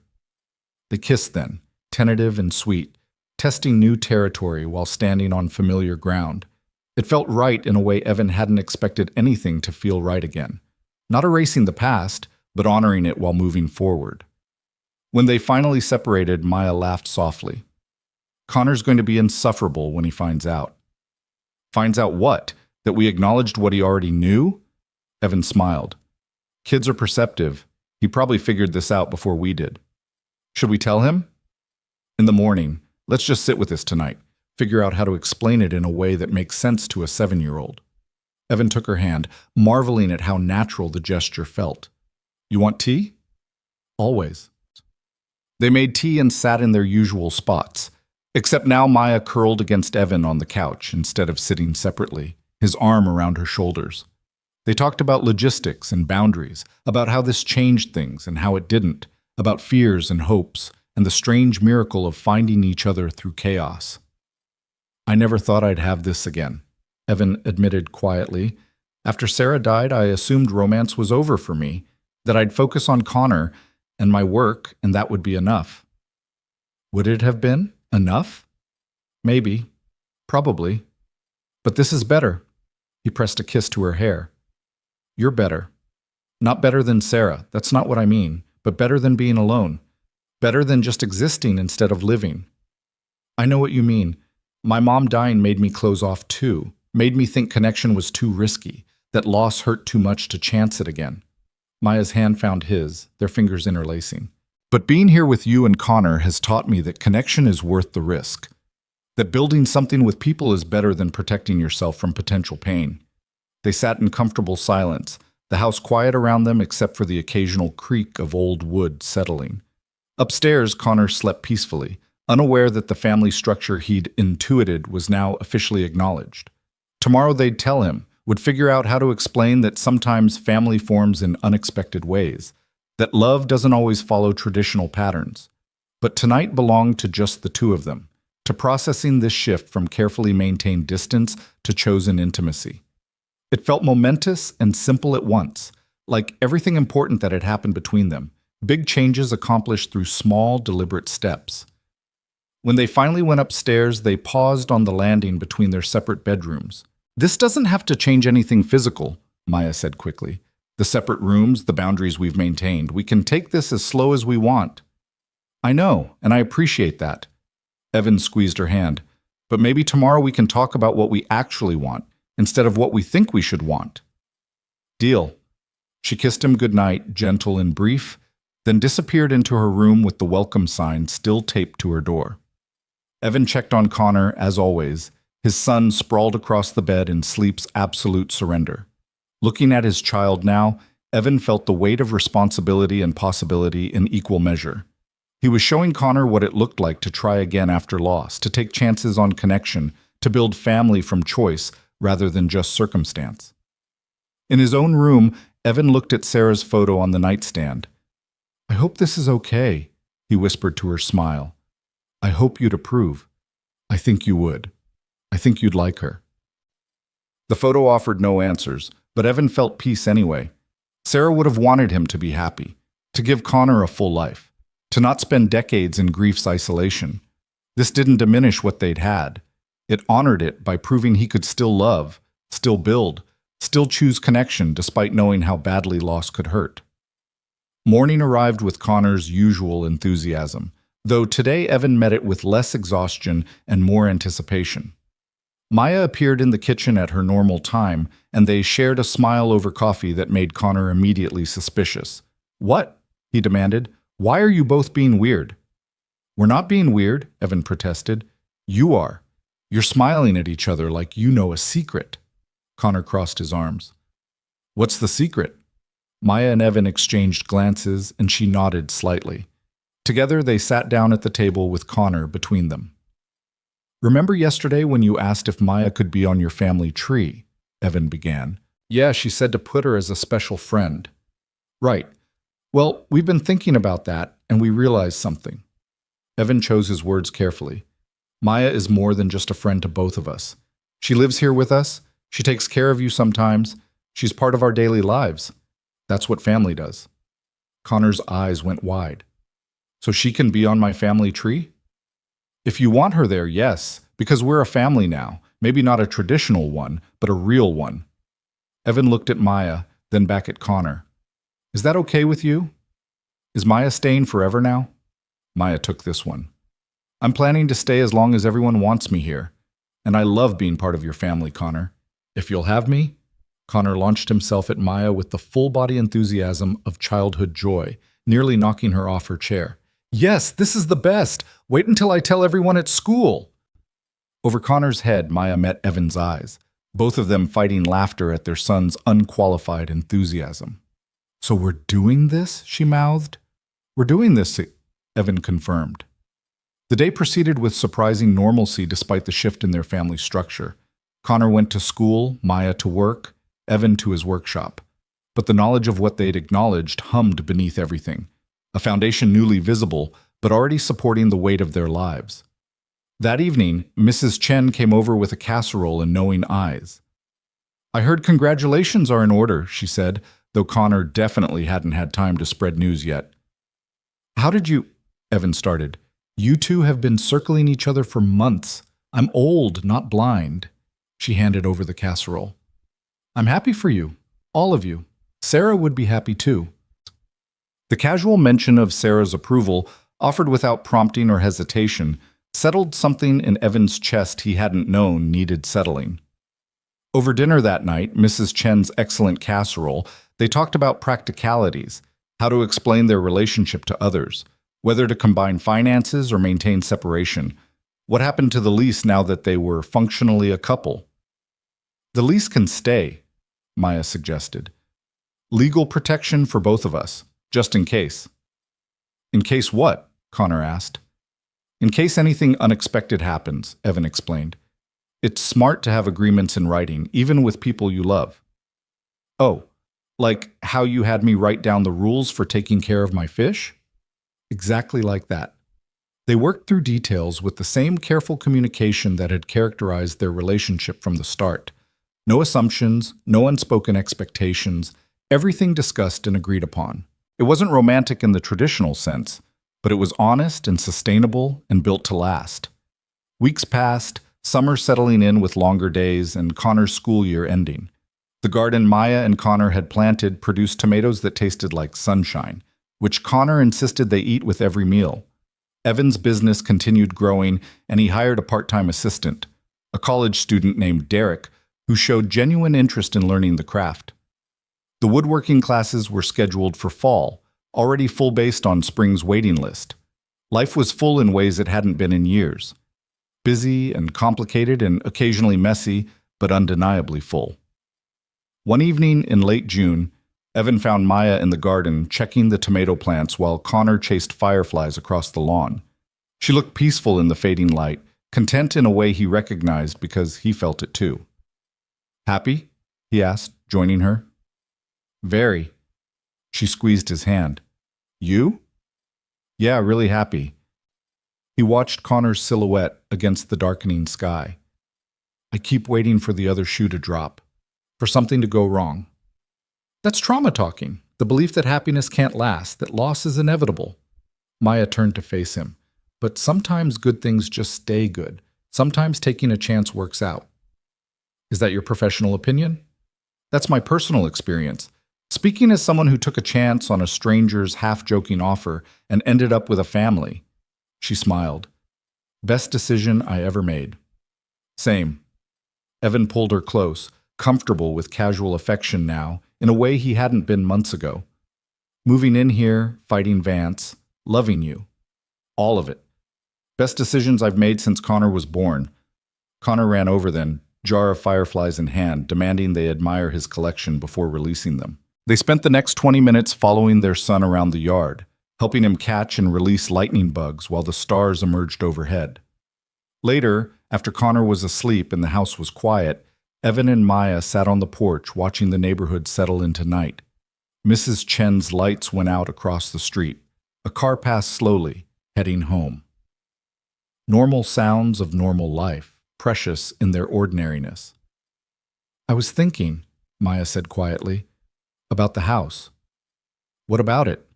They kissed then, tentative and sweet, testing new territory while standing on familiar ground. It felt right in a way Evan hadn't expected anything to feel right again. Not erasing the past, but honoring it while moving forward. When they finally separated, Maya laughed softly. Connor's going to be insufferable when he finds out. Finds out what? That we acknowledged what he already knew? Evan smiled. Kids are perceptive. He probably figured this out before we did. Should we tell him? In the morning. Let's just sit with this tonight. Figure out how to explain it in a way that makes sense to a 7-year-old. Evan took her hand, marveling at how natural the gesture felt. You want tea? Always. They made tea and sat in their usual spots. Except now Maya curled against Evan on the couch instead of sitting separately, his arm around her shoulders. They talked about logistics and boundaries, about how this changed things and how it didn't, about fears and hopes, and the strange miracle of finding each other through chaos. I never thought I'd have this again, Evan admitted quietly. After Sarah died, I assumed romance was over for me, that I'd focus on Connor and my work, and that would be enough. Would it have been enough? Maybe. Probably. But this is better. He pressed a kiss to her hair. You're better. Not better than Sarah, that's not what I mean, but better than being alone. Better than just existing instead of living. I know what you mean. My mom dying made me close off too, made me think connection was too risky, that loss hurt too much to chance it again. Maya's hand found his, their fingers interlacing. But being here with you and Connor has taught me that connection is worth the risk. That building something with people is better than protecting yourself from potential pain. They sat in comfortable silence, the house quiet around them except for the occasional creak of old wood settling. Upstairs, Connor slept peacefully, unaware that the family structure he'd intuited was now officially acknowledged. Tomorrow they'd tell him, would figure out how to explain that sometimes family forms in unexpected ways, that love doesn't always follow traditional patterns. But tonight belonged to just the two of them, to processing this shift from carefully maintained distance to chosen intimacy. It felt momentous and simple at once, like everything important that had happened between them, big changes accomplished through small, deliberate steps. When they finally went upstairs, they paused on the landing between their separate bedrooms. This doesn't have to change anything physical, Maya said quickly. The separate rooms, the boundaries we've maintained. We can take this as slow as we want. I know, and I appreciate that. Evan squeezed her hand. But maybe tomorrow we can talk about what we actually want, instead of what we think we should want. Deal. She kissed him goodnight, gentle and brief, then disappeared into her room with the welcome sign still taped to her door. Evan checked on Connor, as always, his son sprawled across the bed in sleep's absolute surrender. Looking at his child now, Evan felt the weight of responsibility and possibility in equal measure. He was showing Connor what it looked like to try again after loss, to take chances on connection, to build family from choice rather than just circumstance. In his own room, Evan looked at Sarah's photo on the nightstand. I hope this is okay, he whispered to her smile. I hope you'd approve. I think you would. I think you'd like her. The photo offered no answers, but Evan felt peace anyway. Sarah would have wanted him to be happy, to give Connor a full life, to not spend decades in grief's isolation. This didn't diminish what they'd had. It honored it by proving he could still love, still build, still choose connection despite knowing how badly loss could hurt. Morning arrived with Connor's usual enthusiasm, though today Evan met it with less exhaustion and more anticipation. Maya appeared in the kitchen at her normal time, and they shared a smile over coffee that made Connor immediately suspicious. What? He demanded. Why are you both being weird? We're not being weird, Evan protested. You are. You're smiling at each other like you know a secret. Connor crossed his arms. What's the secret? Maya and Evan exchanged glances, and she nodded slightly. Together, they sat down at the table with Connor between them. Remember yesterday when you asked if Maya could be on your family tree? Evan began. Yeah, she said to put her as a special friend. Right. Well, we've been thinking about that, and we realized something. Evan chose his words carefully. Maya is more than just a friend to both of us. She lives here with us. She takes care of you sometimes. She's part of our daily lives. That's what family does. Connor's eyes went wide. So she can be on my family tree? If you want her there, yes, because we're a family now. Maybe not a traditional one, but a real one. Evan looked at Maya, then back at Connor. Is that okay with you? Is Maya staying forever now? Maya took this one. I'm planning to stay as long as everyone wants me here. And I love being part of your family, Connor. If you'll have me? Connor launched himself at Maya with the full-body enthusiasm of childhood joy, nearly knocking her off her chair. Yes, this is the best. Wait until I tell everyone at school. Over Connor's head, Maya met Evan's eyes, both of them fighting laughter at their son's unqualified enthusiasm. So we're doing this? She mouthed. We're doing this, Evan confirmed. The day proceeded with surprising normalcy despite the shift in their family structure. Connor went to school, Maya to work. Evan to his workshop. But the knowledge of what they'd acknowledged hummed beneath everything, a foundation newly visible, but already supporting the weight of their lives. That evening, Mrs. Chen came over with a casserole and knowing eyes. "I heard congratulations are in order," she said, though Connor definitely hadn't had time to spread news yet. "How did you—" Evan started. "You two have been circling each other for months. I'm old, not blind." She handed over the casserole. "I'm happy for you, all of you. Sarah would be happy too." The casual mention of Sarah's approval, offered without prompting or hesitation, settled something in Evan's chest he hadn't known needed settling. Over dinner that night, Mrs. Chen's excellent casserole, they talked about practicalities, how to explain their relationship to others, whether to combine finances or maintain separation, what happened to the lease now that they were functionally a couple. "The lease can stay," Maya suggested. "Legal protection for both of us, just in case." "In case what?" Connor asked. "In case anything unexpected happens," Evan explained. "It's smart to have agreements in writing, even with people you love." "Oh, like how you had me write down the rules for taking care of my fish?" "Exactly like that." They worked through details with the same careful communication that had characterized their relationship from the start. No assumptions, no unspoken expectations, everything discussed and agreed upon. It wasn't romantic in the traditional sense, but it was honest and sustainable and built to last. Weeks passed, summer settling in with longer days, and Connor's school year ending. The garden Maya and Connor had planted produced tomatoes that tasted like sunshine, which Connor insisted they eat with every meal. Evan's business continued growing, and he hired a part-time assistant, a college student named Derek, who showed genuine interest in learning the craft. The woodworking classes were scheduled for fall, already full based on spring's waiting list. Life was full in ways it hadn't been in years. Busy and complicated and occasionally messy, but undeniably full. One evening in late June, Evan found Maya in the garden checking the tomato plants while Connor chased fireflies across the lawn. She looked peaceful in the fading light, content in a way he recognized because he felt it too. "Happy?" he asked, joining her. "Very." She squeezed his hand. "You?" "Yeah, really happy." He watched Connor's silhouette against the darkening sky. "I keep waiting for the other shoe to drop, for something to go wrong." "That's trauma talking, the belief that happiness can't last, that loss is inevitable." Maya turned to face him. "But sometimes good things just stay good. Sometimes taking a chance works out." "Is that your professional opinion?" "That's my personal experience. Speaking as someone who took a chance on a stranger's half-joking offer and ended up with a family." She smiled. "Best decision I ever made." "Same." Evan pulled her close, comfortable with casual affection now, in a way he hadn't been months ago. "Moving in here, fighting Vance, loving you. All of it. Best decisions I've made since Connor was born." Connor ran over then, jar of fireflies in hand, demanding they admire his collection before releasing them. They spent the next 20 minutes following their son around the yard, helping him catch and release lightning bugs while the stars emerged overhead. Later, after Connor was asleep and the house was quiet, Evan and Maya sat on the porch watching the neighborhood settle into night. Mrs. Chen's lights went out across the street. A car passed slowly, heading home. Normal sounds of normal life, precious in their ordinariness. "I was thinking," Maya said quietly, "about the house." "What about it?"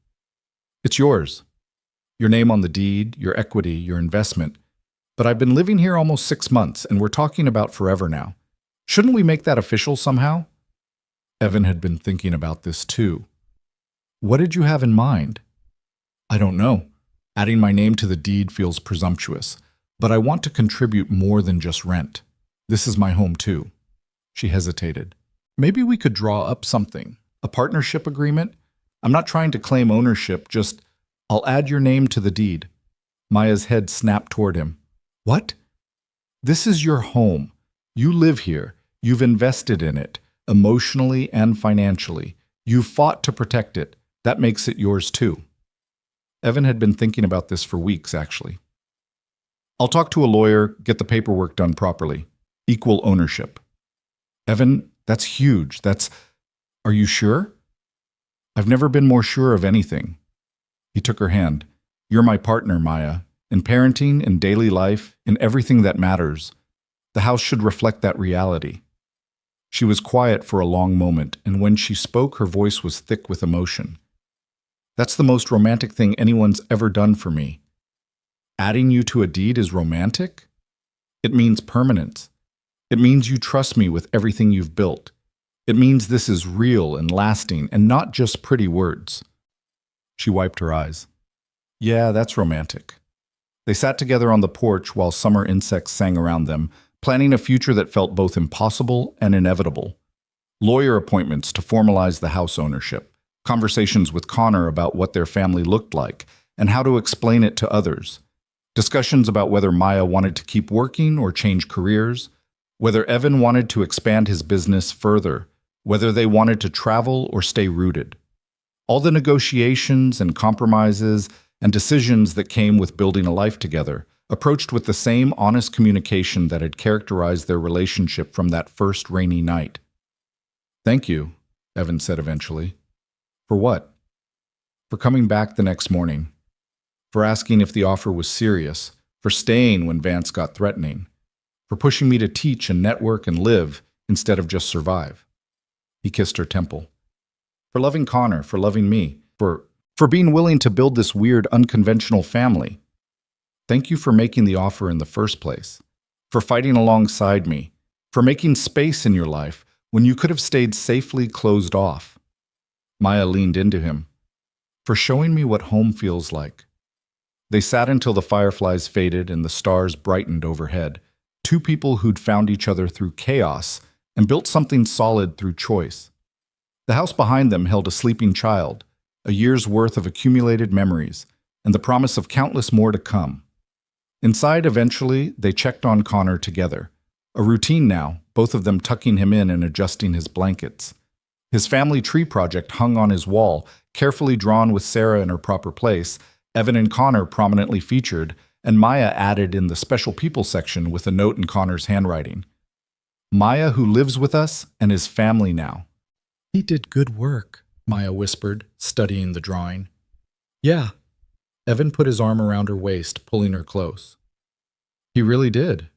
"It's yours. Your name on the deed, your equity, your investment. But I've been living here almost 6 months, and we're talking about forever now. Shouldn't we make that official somehow?" Evan had been thinking about this too. "What did you have in mind?" "I don't know. Adding my name to the deed feels presumptuous, but I want to contribute more than just rent. This is my home too." She hesitated. "Maybe we could draw up something, a partnership agreement. I'm not trying to claim ownership, just I'll add your name to the deed." Maya's head snapped toward him. "What?" "This is your home. You live here. You've invested in it, emotionally and financially. You've fought to protect it. That makes it yours too." Evan had been thinking about this for weeks, actually. "I'll talk to a lawyer, get the paperwork done properly. Equal ownership." "Evan, That's huge. Are you sure? I've never been more sure of anything. He took her hand. You're my partner, Maya. In parenting, in daily life, in everything that matters. The house should reflect that reality. She was quiet for a long moment, and when she spoke, her voice was thick with emotion. That's the most romantic thing anyone's ever done for me. Adding you to a deed is romantic? It means permanence. It means you trust me with everything you've built. It means this is real and lasting and not just pretty words. She wiped her eyes. Yeah, that's romantic. They sat together on the porch while summer insects sang around them, planning a future that felt both impossible and inevitable. Lawyer appointments to formalize the house ownership, conversations with Connor about what their family looked like and how to explain it to others, discussions about whether Maya wanted to keep working or change careers, whether Evan wanted to expand his business further, whether they wanted to travel or stay rooted. All the negotiations and compromises and decisions that came with building a life together, approached with the same honest communication that had characterized their relationship from that first rainy night. Thank you, Evan said eventually. For what? For coming back the next morning. For asking if the offer was serious. For staying when Vance got threatening. For pushing me to teach and network and live instead of just survive. He kissed her temple. For loving Connor, for loving me, for being willing to build this weird, unconventional family. Thank you for making the offer in the first place, for fighting alongside me, for making space in your life when you could have stayed safely closed off. Maya leaned into him, for showing me what home feels like. They sat until the fireflies faded and the stars brightened overhead, two people who'd found each other through chaos and built something solid through choice. The house behind them held a sleeping child, a year's worth of accumulated memories, and the promise of countless more to come. Inside, eventually, they checked on Connor together. A routine now, both of them tucking him in and adjusting his blankets. His family tree project hung on his wall, carefully drawn with Sarah in her proper place, Evan and Connor prominently featured, and Maya added in the special people section with a note in Connor's handwriting. Maya, who lives with us and is family now. He did good work, Maya whispered, studying the drawing. Yeah. Evan put his arm around her waist, pulling her close. He really did.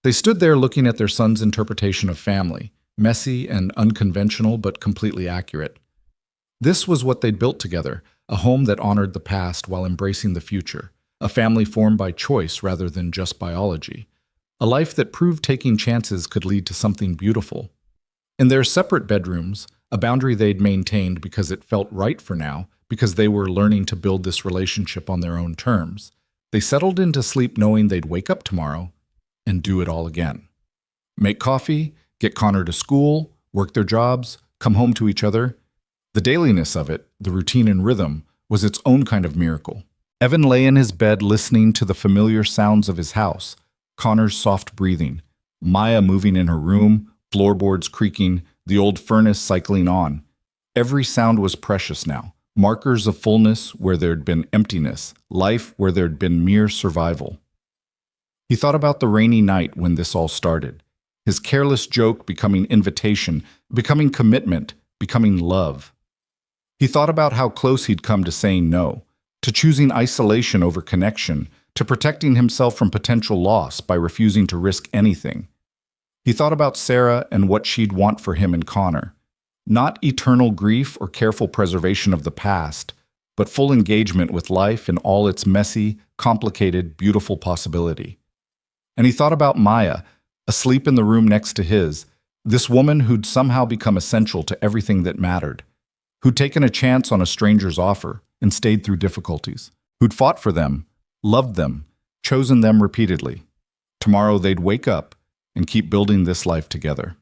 They stood there looking at their son's interpretation of family, messy and unconventional but completely accurate. This was what they'd built together, a home that honored the past while embracing the future, a family formed by choice rather than just biology, a life that proved taking chances could lead to something beautiful. In their separate bedrooms, a boundary they'd maintained because it felt right for now, because they were learning to build this relationship on their own terms, they settled into sleep knowing they'd wake up tomorrow and do it all again. Make coffee, get Connor to school, work their jobs, come home to each other. The dailiness of it, the routine and rhythm, was its own kind of miracle. Evan lay in his bed listening to the familiar sounds of his house, Connor's soft breathing, Maya moving in her room, floorboards creaking, the old furnace cycling on. Every sound was precious now. Markers of fullness where there'd been emptiness, life where there'd been mere survival. He thought about the rainy night when this all started, his careless joke becoming invitation, becoming commitment, becoming love. He thought about how close he'd come to saying no, to choosing isolation over connection, to protecting himself from potential loss by refusing to risk anything. He thought about Sarah and what she'd want for him and Connor. Not eternal grief or careful preservation of the past, but full engagement with life in all its messy, complicated, beautiful possibility. And he thought about Maya, asleep in the room next to his, this woman who'd somehow become essential to everything that mattered, who'd taken a chance on a stranger's offer and stayed through difficulties, who'd fought for them, loved them, chosen them repeatedly. Tomorrow they'd wake up and keep building this life together.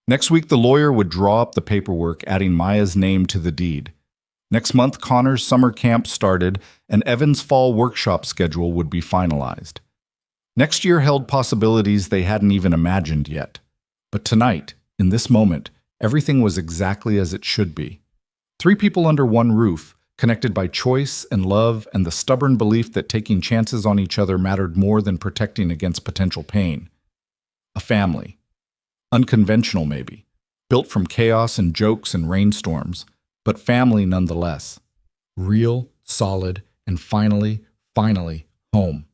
Next week, the lawyer would draw up the paperwork, adding Maya's name to the deed. Next month, Connor's summer camp started, and Evan's fall workshop schedule would be finalized. Next year held possibilities they hadn't even imagined yet. But tonight, in this moment, everything was exactly as it should be. Three people under one roof, connected by choice and love and the stubborn belief that taking chances on each other mattered more than protecting against potential pain. A family. Unconventional, maybe. Built from chaos and jokes and rainstorms, but family nonetheless. Real, solid, and finally, home.